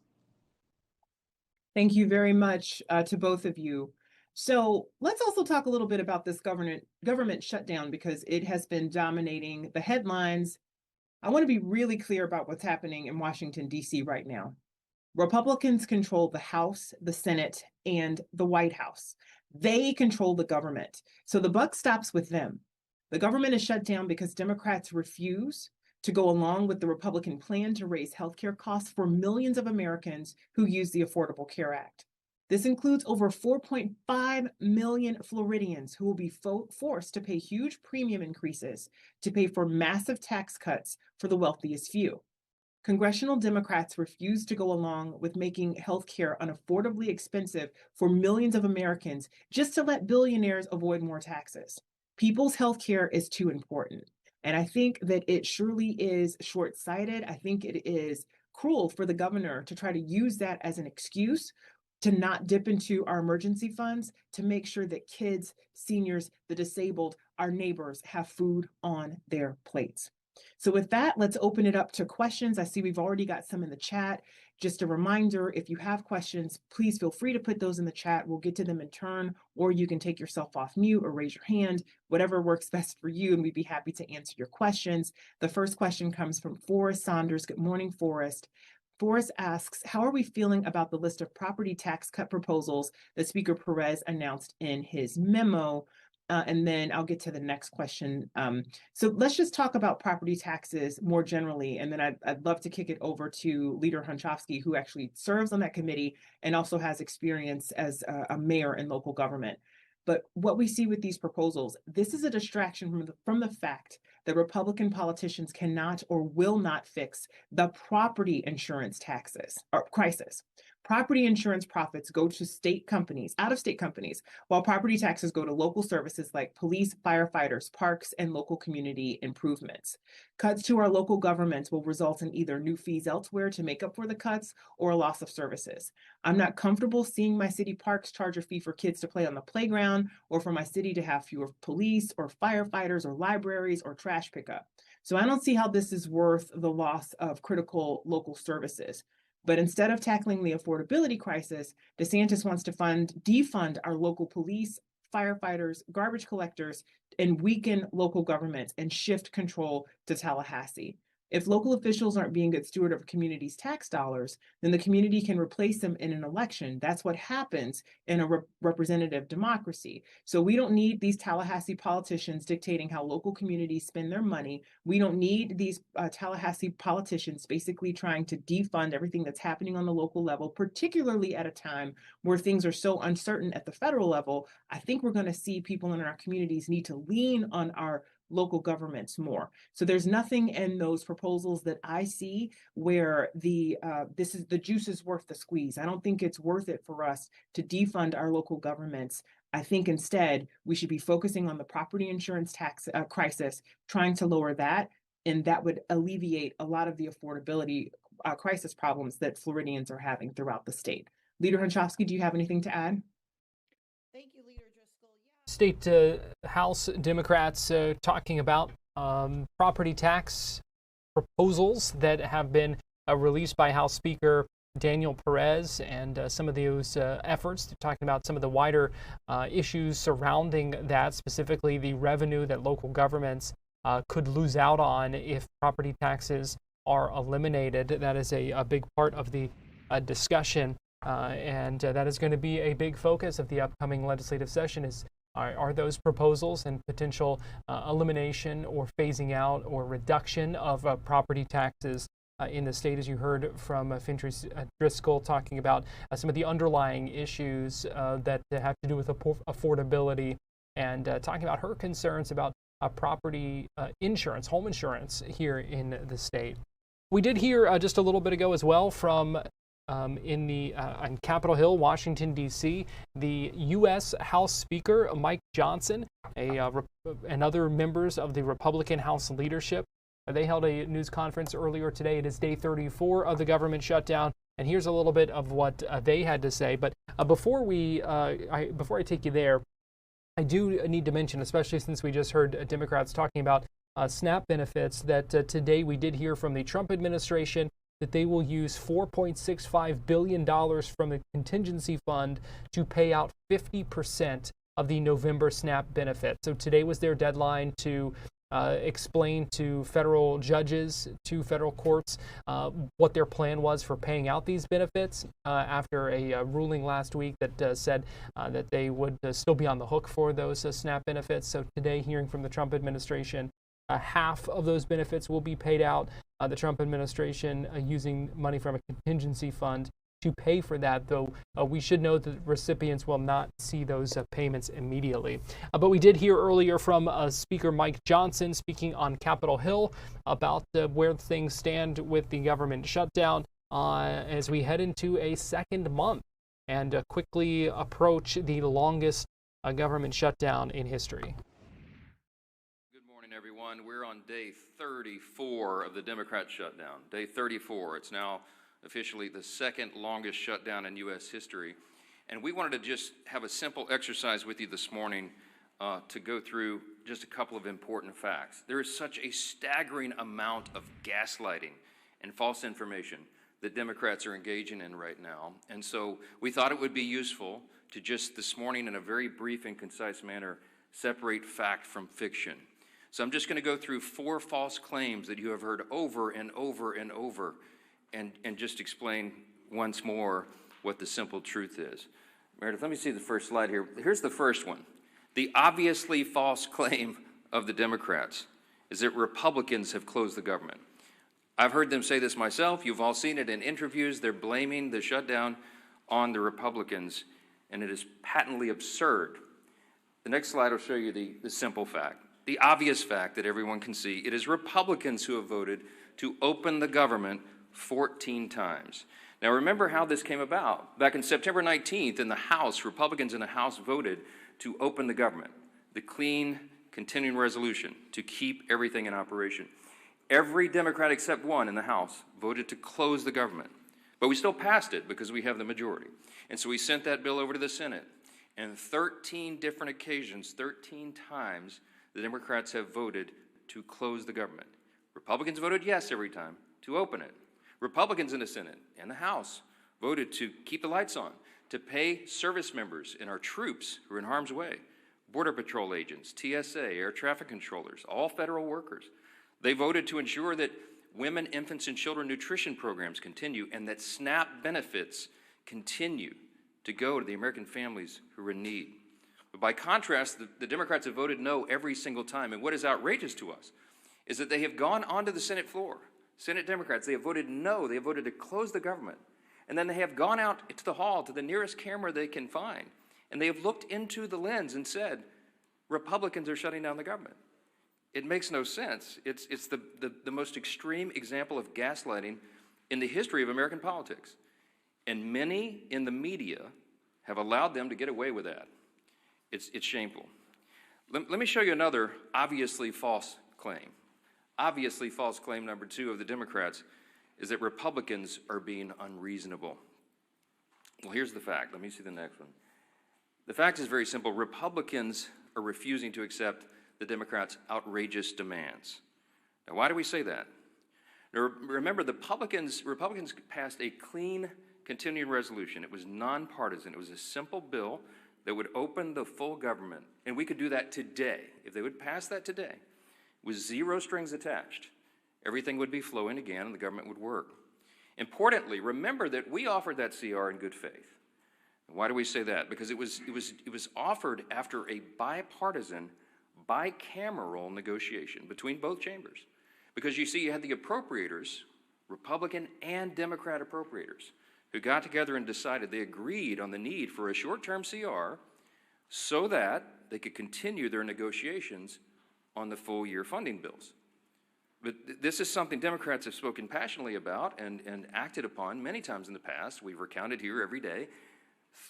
Thank you very much to both of you. So let's also talk a little bit about this government shutdown, because it has been dominating the headlines. I want to be really clear about what's happening in Washington, D.C. right now. Republicans control the House, the Senate, and the White House. They control the government. So the buck stops with them. The government is shut down because Democrats refuse to go along with the Republican plan to raise healthcare costs for millions of Americans who use the Affordable Care Act. This includes over 4.5 million Floridians who will be forced to pay huge premium increases to pay for massive tax cuts for the wealthiest few. Congressional Democrats refuse to go along with making healthcare unaffordably expensive for millions of Americans just to let billionaires avoid more taxes. People's healthcare is too important. And I think that it surely is short-sighted. I think it is cruel for the governor to try to use that as an excuse to not dip into our emergency funds to make sure that kids, seniors, the disabled, our neighbors have food on their plates. So with that, let's open it up to questions. I see we've already got some in the chat. Just a reminder, if you have questions, please feel free to put those in the chat. We'll get to them in turn, or you can take yourself off mute or raise your hand, whatever works best for you, and we'd be happy to answer your questions. The first question comes from Forrest Saunders. Good morning, Forrest. Forrest asks, how are we feeling about the list of property tax cut proposals that Speaker Perez announced in his memo? And then I'll get to the next question. So let's just talk about property taxes more generally, and then I'd love to kick it over to Leader Hunchofsky, who actually serves on that committee and also has experience as a mayor in local government. But what we see with these proposals, this is a distraction from the fact that Republican politicians cannot or will not fix the property insurance taxes or crisis. Property insurance profits go to state companies, out-of-state companies, while property taxes go to local services like police, firefighters, parks, and local community improvements. Cuts to our local governments will result in either new fees elsewhere to make up for the cuts or a loss of services. I'm not comfortable seeing my city parks charge a fee for kids to play on the playground, or for my city to have fewer police or firefighters or libraries or trash pickup. So I don't see how this is worth the loss of critical local services. But instead of tackling the affordability crisis, DeSantis wants to defund our local police, firefighters, garbage collectors, and weaken local governments and shift control to Tallahassee. If local officials aren't being good steward of a community's tax dollars, then the community can replace them in an election. That's what happens in a representative democracy. So we don't need these Tallahassee politicians dictating how local communities spend their money. We don't need these Tallahassee politicians basically trying to defund everything that's happening on the local level, particularly at a time where things are so uncertain at the federal level. I think we're going to see people in our communities need to lean on our local governments more. So there's nothing in those proposals that I see where the juice is worth the squeeze. I don't think it's worth it for us to defund our local governments. I think instead we should be focusing on the property insurance tax crisis, trying to lower that, and that would alleviate a lot of the affordability crisis problems that Floridians are having throughout the state. Leader Hunchofsky, do you have anything to add? State House Democrats talking about property tax proposals that have been released by House Speaker Daniel Perez and some of those efforts. They're talking about some of the wider issues surrounding that, specifically the revenue that local governments could lose out on if property taxes are eliminated. That is a big part of the discussion, and that is going to be a big focus of the upcoming legislative session. Are those proposals and potential elimination or phasing out or reduction of property taxes in the state, as you heard from Fintry Driscoll talking about some of the underlying issues that have to do with affordability, and talking about her concerns about property insurance, home insurance here in the state. We did hear just a little bit ago as well from on Capitol Hill, Washington, D.C., the U.S. House Speaker, Mike Johnson, and other members of the Republican House leadership. They held a news conference earlier today. It is day 34 of the government shutdown, and here's a little bit of what they had to say. But before I take you there, I do need to mention, especially since we just heard Democrats talking about SNAP benefits, that today we did hear from the Trump administration that they will use $4.65 billion from the contingency fund to pay out 50% of the November SNAP benefit. So today was their deadline to explain to federal judges, to federal courts, what their plan was for paying out these benefits after a ruling last week that said that they would still be on the hook for those SNAP benefits. So today, hearing from the Trump administration, half of those benefits will be paid out. The Trump administration using money from a contingency fund to pay for that, though we should know that recipients will not see those payments immediately. But we did hear earlier from Speaker Mike Johnson speaking on Capitol Hill about where things stand with the government shutdown as we head into a second month and quickly approach the longest government shutdown in history. Everyone, we're on day 34 of the Democrat shutdown. Day 34. It's now officially the second longest shutdown in U.S. history. And we wanted to just have a simple exercise with you this morning to go through just a couple of important facts. There is such a staggering amount of gaslighting and false information that Democrats are engaging in right now. And so we thought it would be useful to just this morning, in a very brief and concise manner, separate fact from fiction. So I'm just going to go through 4 false claims that you have heard over and over and over, and just explain once more what the simple truth is. Meredith, let me see the first slide here. Here's the first one. The obviously false claim of the Democrats is that Republicans have closed the government. I've heard them say this myself. You've all seen it in interviews. They're blaming the shutdown on the Republicans, and it is patently absurd. The next slide will show you the simple fact. The obvious fact that everyone can see, it is Republicans who have voted to open the government 14 times. Now remember how this came about. Back in September 19th in the House, Republicans in the House voted to open the government, the clean continuing resolution to keep everything in operation. Every Democrat except one in the House voted to close the government. But we still passed it because we have the majority. And so we sent that bill over to the Senate. And 13 different occasions, 13 times, the Democrats have voted to close the government. Republicans voted yes every time to open it. Republicans in the Senate and the House voted to keep the lights on, to pay service members and our troops who are in harm's way, Border Patrol agents, TSA, air traffic controllers, all federal workers. They voted to ensure that women, infants, and children nutrition programs continue and that SNAP benefits continue to go to the American families who are in need. But by contrast, the Democrats have voted no every single time. And what is outrageous to us is that they have gone onto the Senate floor. Senate Democrats, they have voted no. They have voted to close the government. And then they have gone out to the hall, to the nearest camera they can find. And they have looked into the lens and said, Republicans are shutting down the government. It makes no sense. It's the most extreme example of gaslighting in the history of American politics. And many in the media have allowed them to get away with that. It's shameful. Let me show you another obviously false claim. Obviously false claim number 2 of the Democrats is that Republicans are being unreasonable. Well, here's the fact. Let me see the next one. The fact is very simple. Republicans are refusing to accept the Democrats' outrageous demands. Now, why do we say that? Now, remember, the Republicans passed a clean continuing resolution. It was nonpartisan. It was a simple bill that would open the full government, and we could do that today. If they would pass that today, with zero strings attached, everything would be flowing again and the government would work. Importantly, remember that we offered that CR in good faith. And why do we say that? Because it was offered after a bipartisan, bicameral negotiation between both chambers. Because you see, you had the appropriators, Republican and Democrat appropriators, who got together and decided, they agreed on the need for a short-term CR so that they could continue their negotiations on the full-year funding bills. But this is something Democrats have spoken passionately about and acted upon many times in the past. We've recounted here every day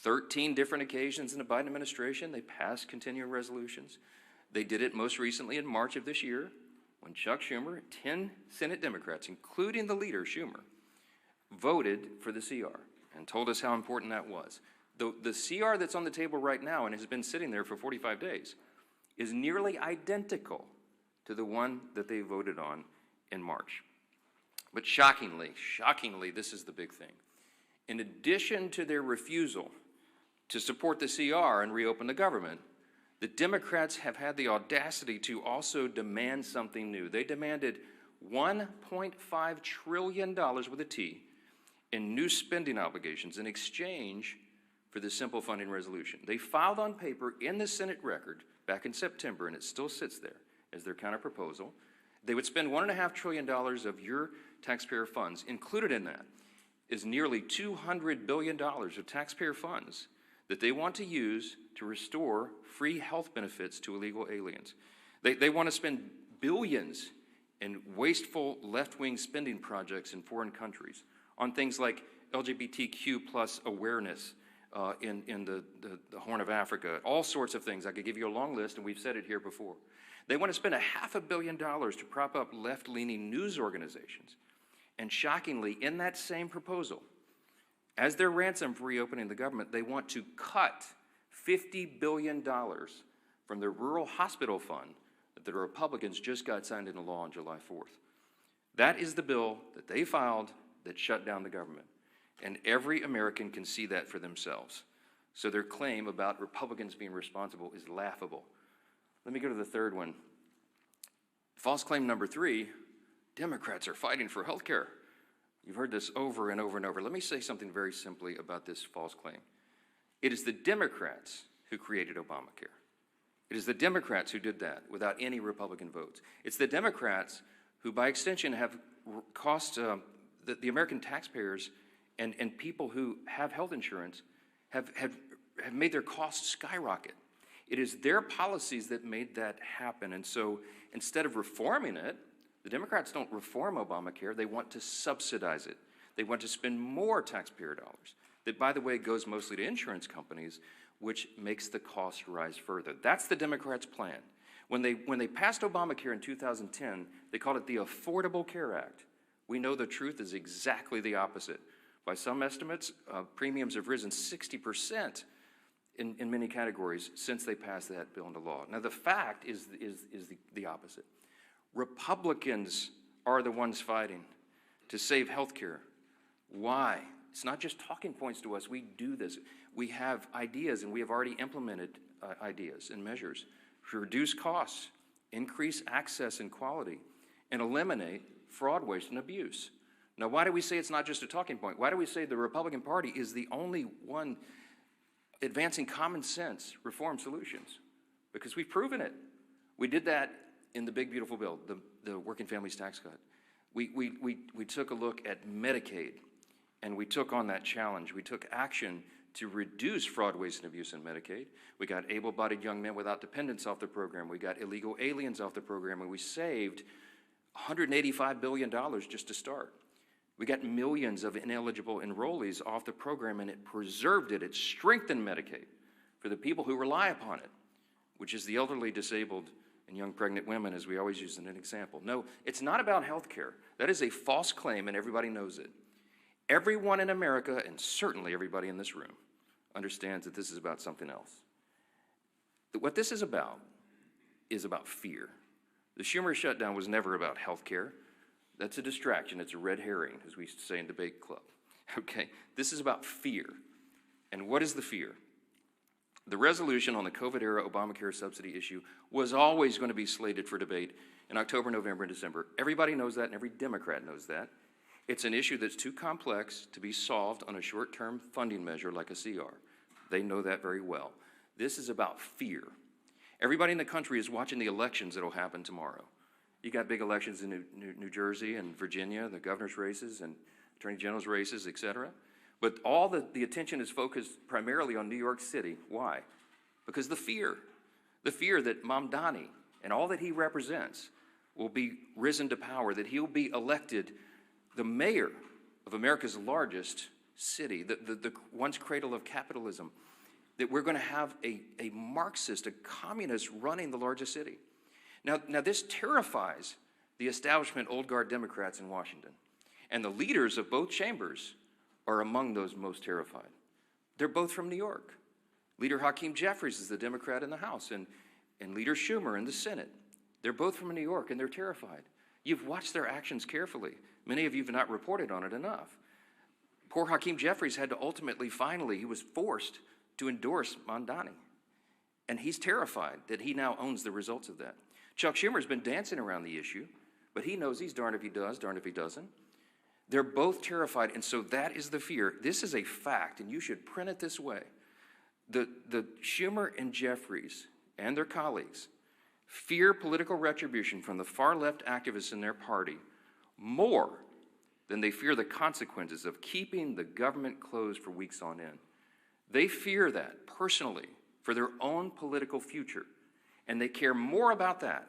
13 different occasions in the Biden administration. They passed continuing resolutions. They did it most recently in March of this year when Chuck Schumer, 10 Senate Democrats, including the leader, Schumer, voted for the CR and told us how important that was. The CR that's on the table right now and has been sitting there for 45 days is nearly identical to the one that they voted on in March. But shockingly, this is the big thing. In addition to their refusal to support the CR and reopen the government, the Democrats have had the audacity to also demand something new. They demanded $1.5 trillion with a T in new spending obligations in exchange for the simple funding resolution. They filed on paper in the Senate record back in September, and it still sits there as their counterproposal. They would spend $1.5 trillion of your taxpayer funds. Included in that is nearly $200 billion of taxpayer funds that they want to use to restore free health benefits to illegal aliens. They want to spend billions in wasteful left-wing spending projects in foreign countries on things like LGBTQ plus awareness in the Horn of Africa, all sorts of things. I could give you a long list, and we've said it here before. They want to spend $500 million to prop up left-leaning news organizations. And shockingly, in that same proposal, as their ransom for reopening the government, they want to cut $50 billion from the rural hospital fund that the Republicans just got signed into law on July 4th. That is the bill that they filed that shut down the government. And every American can see that for themselves. So their claim about Republicans being responsible is laughable. Let me go to the third one. False claim number 3, Democrats are fighting for health care. You've heard this over and over and over. Let me say something very simply about this false claim. It is the Democrats who created Obamacare. It is the Democrats who did that without any Republican votes. It's the Democrats who, by extension, have cost the American taxpayers and people who have health insurance have made their costs skyrocket. It is their policies that made that happen. And so instead of reforming it, the Democrats don't reform Obamacare. They want to subsidize it. They want to spend more taxpayer dollars. That, by the way, goes mostly to insurance companies, which makes the cost rise further. That's the Democrats' plan. When they passed Obamacare in 2010, they called it the Affordable Care Act. We know the truth is exactly the opposite. By some estimates, premiums have risen 60% in many categories since they passed that bill into law. Now, the fact is the opposite. Republicans are the ones fighting to save health care. Why? It's not just talking points to us. We do this. We have ideas, and we have already implemented ideas and measures to reduce costs, increase access and quality, and eliminate fraud, waste, and abuse. Now, why do we say it's not just a talking point? Why do we say the Republican Party is the only one advancing common sense reform solutions? Because we've proven it. We did that in the big, beautiful bill, the Working Families Tax Cut. We took a look at Medicaid, and we took on that challenge. We took action to reduce fraud, waste, and abuse in Medicaid. We got able-bodied young men without dependents off the program. We got illegal aliens off the program, and we saved $185 billion just to start. We got millions of ineligible enrollees off the program, and it preserved it. It strengthened Medicaid for the people who rely upon it, which is the elderly, disabled, and young pregnant women, as we always use in an example. No, it's not about health care. That is a false claim, and everybody knows it. Everyone in America, and certainly everybody in this room, understands that this is about something else. What this is about fear. The Schumer shutdown was never about health care. That's a distraction. It's a red herring, as we used to say in debate club. Okay? This is about fear. And what is the fear? The resolution on the COVID-era Obamacare subsidy issue was always going to be slated for debate in October, November, and December. Everybody knows that, and every Democrat knows that. It's an issue that's too complex to be solved on a short-term funding measure like a CR. They know that very well. This is about fear. Everybody in the country is watching the elections that will happen tomorrow. You got big elections in New Jersey and Virginia, the governor's races and attorney general's races, et cetera. But all the attention is focused primarily on New York City. Why? Because the fear that Mamdani and all that he represents will be risen to power, that he'll be elected the mayor of America's largest city, the once cradle of capitalism, that we're going to have a Marxist, a communist running the largest city. Now this terrifies the establishment old guard Democrats in Washington. And the leaders of both chambers are among those most terrified. They're both from New York. Leader Hakeem Jeffries is the Democrat in the House, and Leader Schumer in the Senate. They're both from New York, and they're terrified. You've watched their actions carefully. Many of you have not reported on it enough. Poor Hakeem Jeffries had to ultimately, finally, he was forced to endorse Mamdani. And he's terrified that he now owns the results of that. Chuck Schumer's been dancing around the issue, but he knows he's darned if he does, darned if he doesn't. They're both terrified, and so that is the fear. This is a fact, and you should print it this way. The Schumer and Jeffries and their colleagues fear political retribution from the far-left activists in their party more than they fear the consequences of keeping the government closed for weeks on end. They fear that personally for their own political future, and they care more about that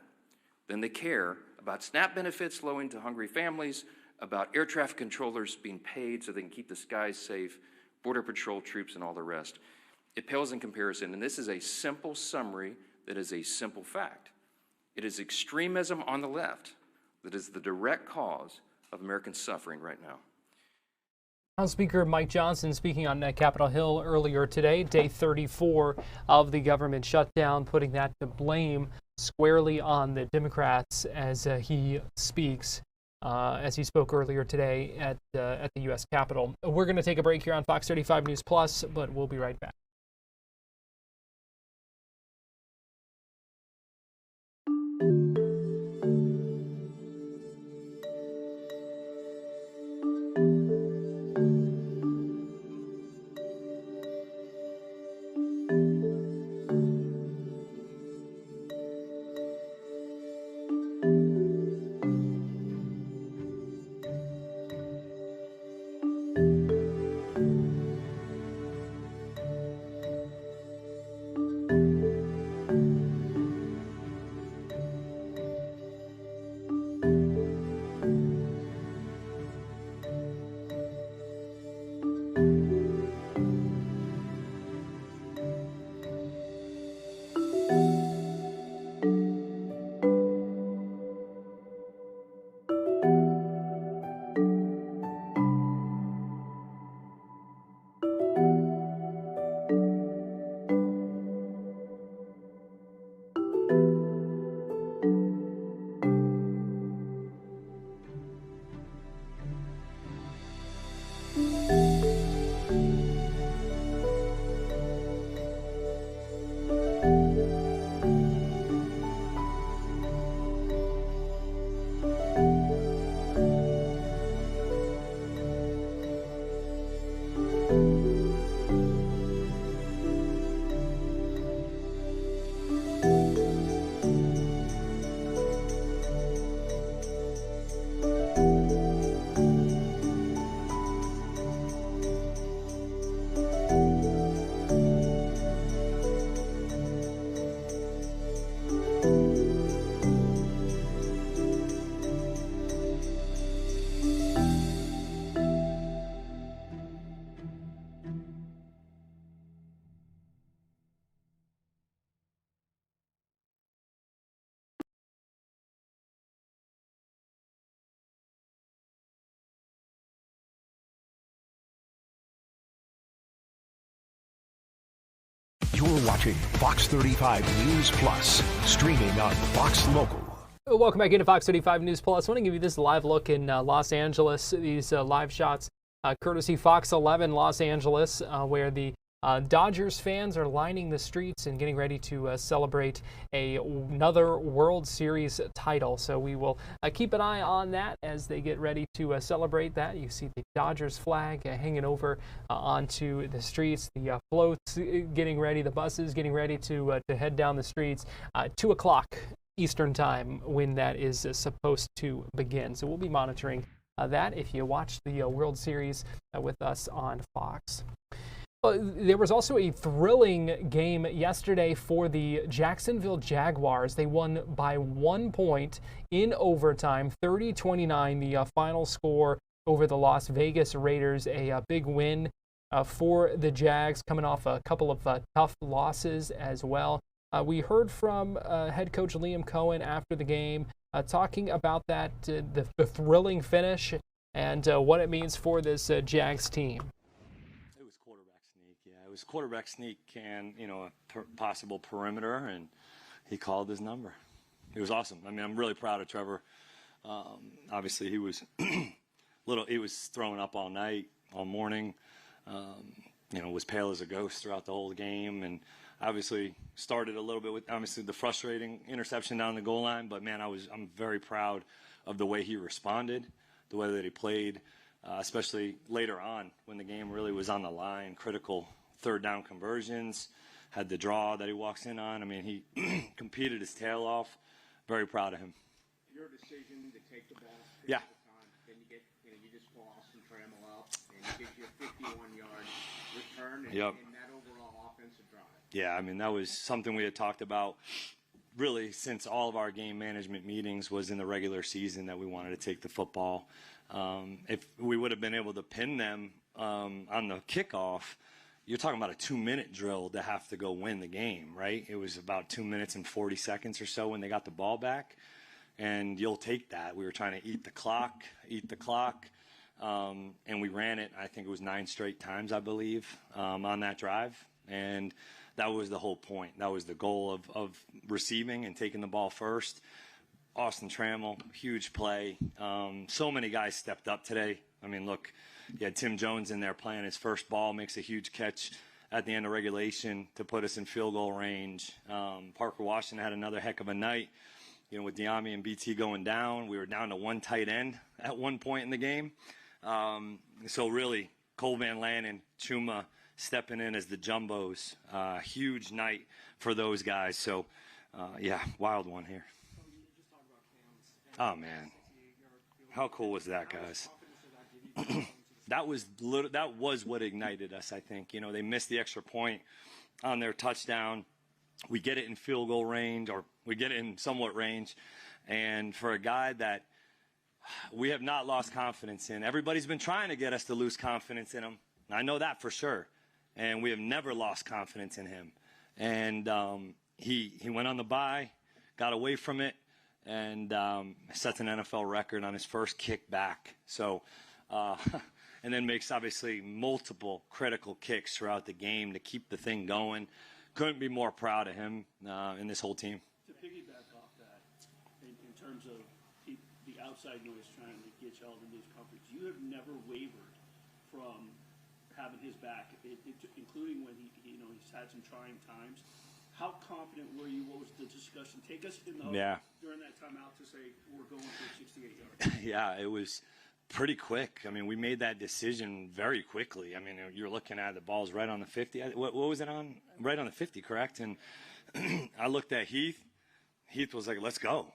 than they care about SNAP benefits flowing to hungry families, about air traffic controllers being paid so they can keep the skies safe, Border Patrol troops, and all the rest. It pales in comparison, and this is a simple summary that is a simple fact. It is extremism on the left that is the direct cause of American suffering right now. House Speaker Mike Johnson speaking on Capitol Hill earlier today, day 34 of the government shutdown, putting that to blame squarely on the Democrats as he speaks. As he spoke earlier today at the U.S. Capitol. We're going to take a break here on Fox 35 News Plus, but we'll be right back. You're watching Fox 35 News Plus, streaming on Fox Local. Welcome back into Fox 35 News Plus. I want to give you this live look in Los Angeles. These live shots, courtesy Fox 11 Los Angeles, where the Dodgers fans are lining the streets and getting ready to celebrate another World Series title. So we will keep an eye on that as they get ready to celebrate that. You see the Dodgers flag hanging over onto the streets, the floats getting ready, the buses getting ready to head down the streets. 2 o'clock Eastern time when that is supposed to begin. So we'll be monitoring that if you watch the World Series with us on Fox. There was also a thrilling game yesterday for the Jacksonville Jaguars. They won by 1 point in overtime, 30-29, the final score over the Las Vegas Raiders. A big win for the Jags, coming off a couple of tough losses as well. We heard from head coach Liam Cohen after the game, talking about that, the thrilling finish and what it means for this Jags team. It was quarterback sneak, yeah. It was quarterback sneak and, a possible perimeter, and he called his number. It was awesome. I mean, I'm really proud of Trevor. Obviously, he was he was throwing up all night, all morning. Was pale as a ghost throughout the whole game, and obviously started a little bit with the frustrating interception down the goal line, but man, I'm very proud of the way he responded, the way that he played, especially later on when the game really was on the line, critical third down conversions, had the draw that he walks in on. I mean, he competed his tail off. Very proud of him. Your decision to take the ball, yeah. Then you get, you just pull Austin Trammell out, and you get your 51-yard return, and, yep. and that overall offensive drive. Yeah, I mean, that was something we had talked about really since all of our game management meetings was in the regular season, that we wanted to take the football. If we would have been able to pin them on the kickoff, you're talking about a 2-minute drill to have to go win the game, right? It was about 2 minutes and 40 seconds or so when they got the ball back, and you'll take that. We were trying to eat the clock, and we ran it, I think it was 9 straight times, I believe, on that drive. And that was the whole point. That was the goal of receiving and taking the ball first. Austin Trammell, huge play. So many guys stepped up today. I mean, look, you had Tim Jones in there playing his first ball, makes a huge catch at the end of regulation to put us in field goal range. Parker Washington had another heck of a night. With Diami and BT going down, we were down to 1 tight end at one point in the game. So really, Cole Van Lannon, Chuma stepping in as the jumbos. Huge night for those guys. So, yeah, wild one here. Oh, man. How cool was that, guys? That was what ignited us, I think. They missed the extra point on their touchdown. We get it in field goal range, or we get it in somewhat range. And for a guy that we have not lost confidence in, everybody's been trying to get us to lose confidence in him. I know that for sure. And we have never lost confidence in him. And he went on the bye, got away from it, and sets an NFL record on his first kick back. So, and then makes obviously multiple critical kicks throughout the game to keep the thing going. Couldn't be more proud of him and this whole team. To piggyback off that, in terms of the outside noise trying to get y'all to lose comfort, you have never wavered from having his back, including when he's had some trying times. How confident were you? What was the discussion? Take us in the during that timeout to say we're going for 68 yards. Yeah, it was pretty quick. I mean, we made that decision very quickly. I mean, you're looking at the ball's right on the 50. What was it on? Right on the 50, correct? And I looked at Heath. Heath was like, let's go.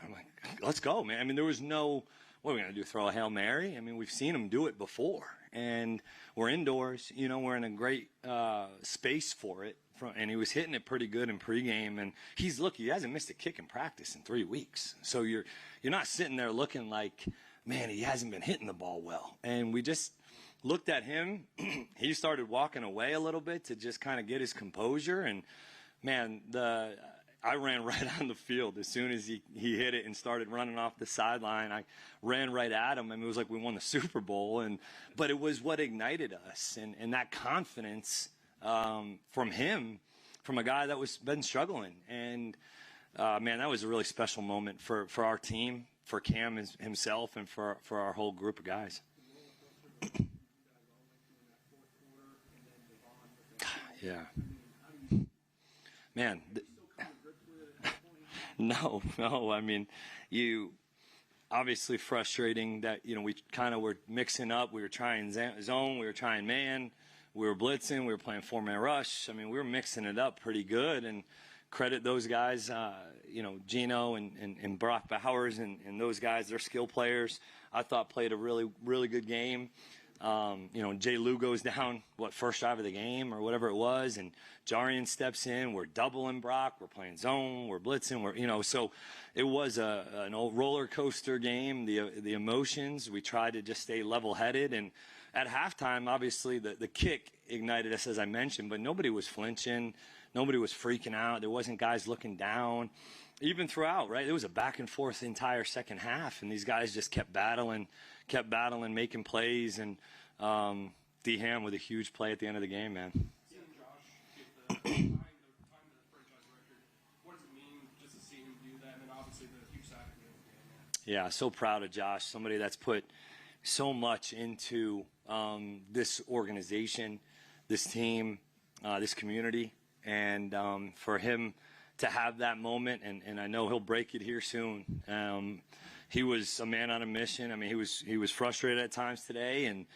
I'm like, let's go, man. I mean, there was no, what are we going to do, throw a Hail Mary? I mean, we've seen him do it before. And we're indoors. We're in a great space for it. And he was hitting it pretty good in pregame. And he hasn't missed a kick in practice in 3 weeks. So you're not sitting there looking like, man, he hasn't been hitting the ball well. And we just looked at him. He started walking away a little bit to just kind of get his composure. And, man, I ran right on the field as soon as he hit it and started running off the sideline. I ran right at him. I mean, it was like we won the Super Bowl. But it was what ignited us. And that confidence from him, from a guy that was been struggling. And man, that was a really special moment for our team, for Cam himself, and for our whole group of guys. Yeah. Man. No. I mean, you obviously frustrating that, we kind of were mixing up. We were trying zone. We were trying man. We were blitzing. We were playing 4-man rush. I mean, we were mixing it up pretty good. And credit those guys, Gino and Brock Bowers and those guys. They're skill players. I thought played a really, really good game. Jay Lou goes down, first drive of the game or whatever it was, and Jarian steps in. We're doubling Brock. We're playing zone. We're blitzing. So it was an old roller coaster game. The emotions. We tried to just stay level-headed, and at halftime, obviously the kick ignited us, as I mentioned, but nobody was flinching. Nobody was freaking out. There wasn't guys looking down. Even throughout, right? It was a back and forth the entire second half, and these guys just kept battling, making plays, and D. Ham with a huge play at the end of the game, man. Yeah, so proud of Josh, somebody that's put so much into this organization, this team, this community, and for him to have that moment, and I know he'll break it here soon. He was a man on a mission. I mean, he was frustrated at times today, and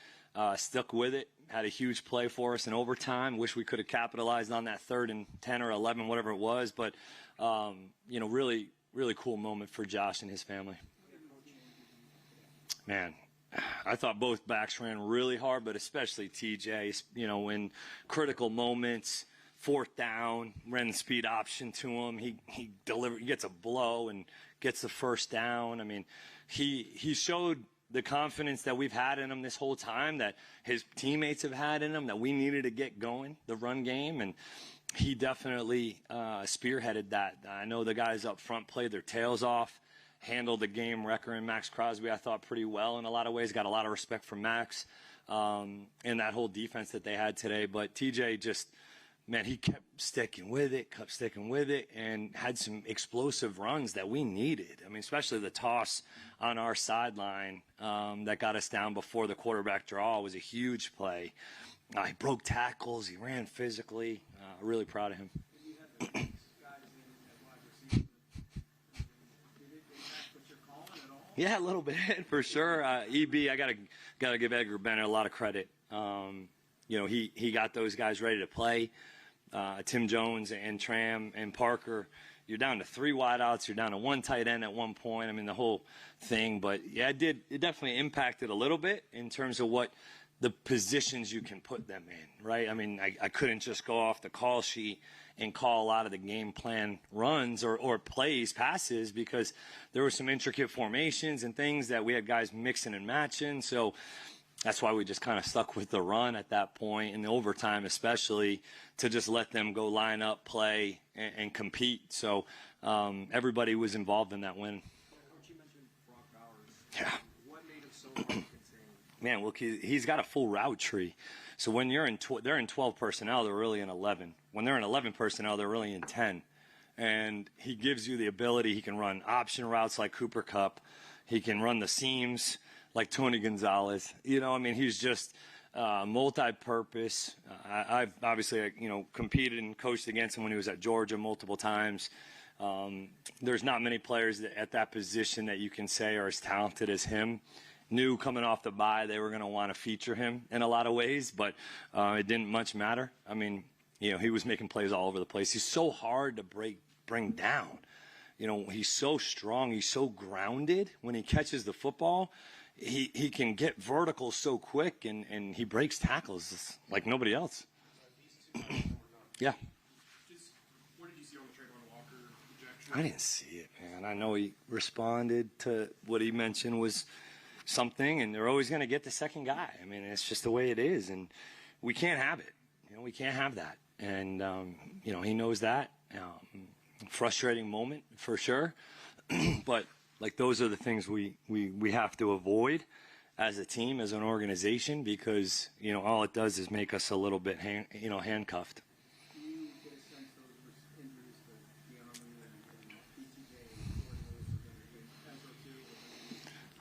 stuck with it. Had a huge play for us in overtime. Wish we could have capitalized on that 3rd and 10 or 11, whatever it was. But really, really cool moment for Josh and his family. Man, I thought both backs ran really hard, but especially TJ. In critical moments. 4th down, ran the speed option to him. He gets a blow and gets the 1st down. I mean, he showed the confidence that we've had in him this whole time, that his teammates have had in him, that we needed to get going, the run game, and he definitely spearheaded that. I know the guys up front played their tails off, handled the game wrecker and Max Crosby, I thought, pretty well in a lot of ways. Got a lot of respect for Max and that whole defense that they had today. But TJ just – man, he kept sticking with it, and had some explosive runs that we needed. I mean, especially the toss on our sideline that got us down before the quarterback draw was a huge play. He broke tackles. He ran physically. Really proud of him. Yeah, a little bit for sure. EB, I gotta give Edgar Bennett a lot of credit. He got those guys ready to play. Tim Jones and Tram and Parker, you're down to 3 wideouts. You're down to 1 tight end at one point. I mean, the whole thing. But, yeah, it definitely impacted a little bit in terms of what the positions you can put them in, right? I mean, I couldn't just go off the call sheet and call a lot of the game plan runs or plays, passes, because there were some intricate formations and things that we had guys mixing and matching. So that's why we just kind of stuck with the run at that point, in the overtime especially, to just let them go line up, play, and compete. So everybody was involved in that win. Coach, you mentioned Brock Bowers. Yeah. What made him so contained? Man, look, he's got a full route tree. So when they're in 12 personnel, they're really in 11. When they're in 11 personnel, they're really in 10. And he gives you the ability. He can run option routes like Cooper Kupp. He can run the seams like Tony Gonzalez. He's just multi-purpose. I've obviously, competed and coached against him when he was at Georgia multiple times. There's not many players at that position that you can say are as talented as him. Knew coming off the bye they were going to want to feature him in a lot of ways, but it didn't much matter. I mean, he was making plays all over the place. He's so hard to bring down. He's so strong. He's so grounded when he catches the football. He can get vertical so quick, and he breaks tackles like nobody else. Yeah. What did you see on the Trayvon Walker projection? I didn't see it, man. I know he responded to what he mentioned was something, and they're always going to get the second guy. I mean, it's just the way it is, and we can't have it. We can't have that. And, he knows that. Frustrating moment for sure. But, those are the things we have to avoid as a team, as an organization, because, all it does is make us a little bit, handcuffed. Do you get a sense those injuries to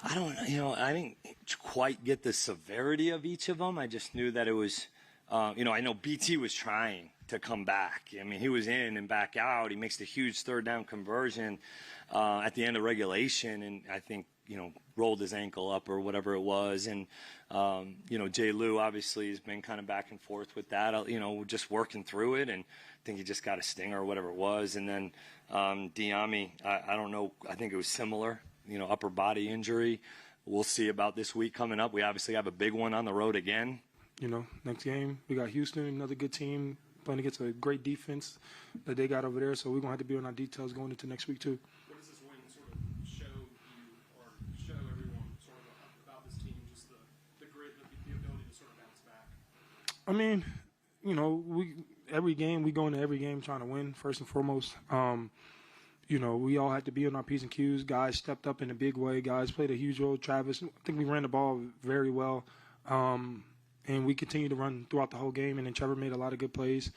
I didn't quite get the severity of each of them. I just knew that it was, I know BT was trying to come back. I mean, he was in and back out. He makes the huge third down conversion at the end of regulation, and I think, rolled his ankle up or whatever it was. And, Jay Lou obviously has been kind of back and forth with that, just working through it. And I think he just got a stinger or whatever it was. And then Diami, I don't know, I think it was similar, upper body injury. We'll see about this week coming up. We obviously have a big one on the road again. Next game, we got Houston, another good team, playing against a great defense that they got over there. So we're going to have to be on our details going into next week, too. What does this win sort of show you or show everyone sort of about this team, just the grit, the ability to sort of bounce back? I mean, every game, we go into every game trying to win, first and foremost. We all had to be on our P's and Q's. Guys stepped up in a big way. Guys played a huge role. Travis, I think we ran the ball very well. And we continued to run throughout the whole game. And then Trevor made a lot of good plays.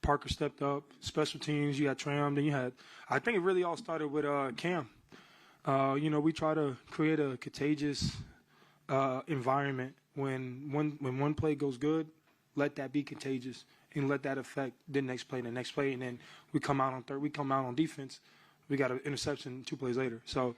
Parker stepped up. Special teams, you had Tram. Then you had, I think it really all started with Cam. We try to create a contagious environment. When one play goes good, let that be contagious and let that affect the next play and the next play. And then we come out on third. We come out on defense. We got an interception 2 plays later. So,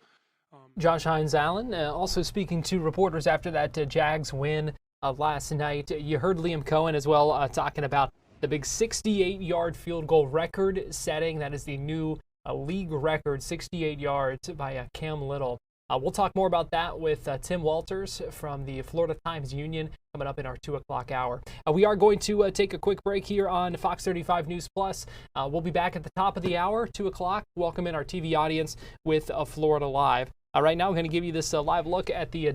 Josh Hines-Allen also speaking to reporters after that Jags win last night. You heard Liam Cohen as well talking about the big 68-yard field goal record setting. That is the new league record, 68 yards by Cam Little. We'll talk more about that with Tim Walters from the Florida Times-Union coming up in our 2 o'clock hour. We are going to take a quick break here on Fox 35 News Plus. We'll be back at the top of the hour, 2 o'clock. Welcome in our TV audience with Florida Live. Right now, I'm going to give you this live look at the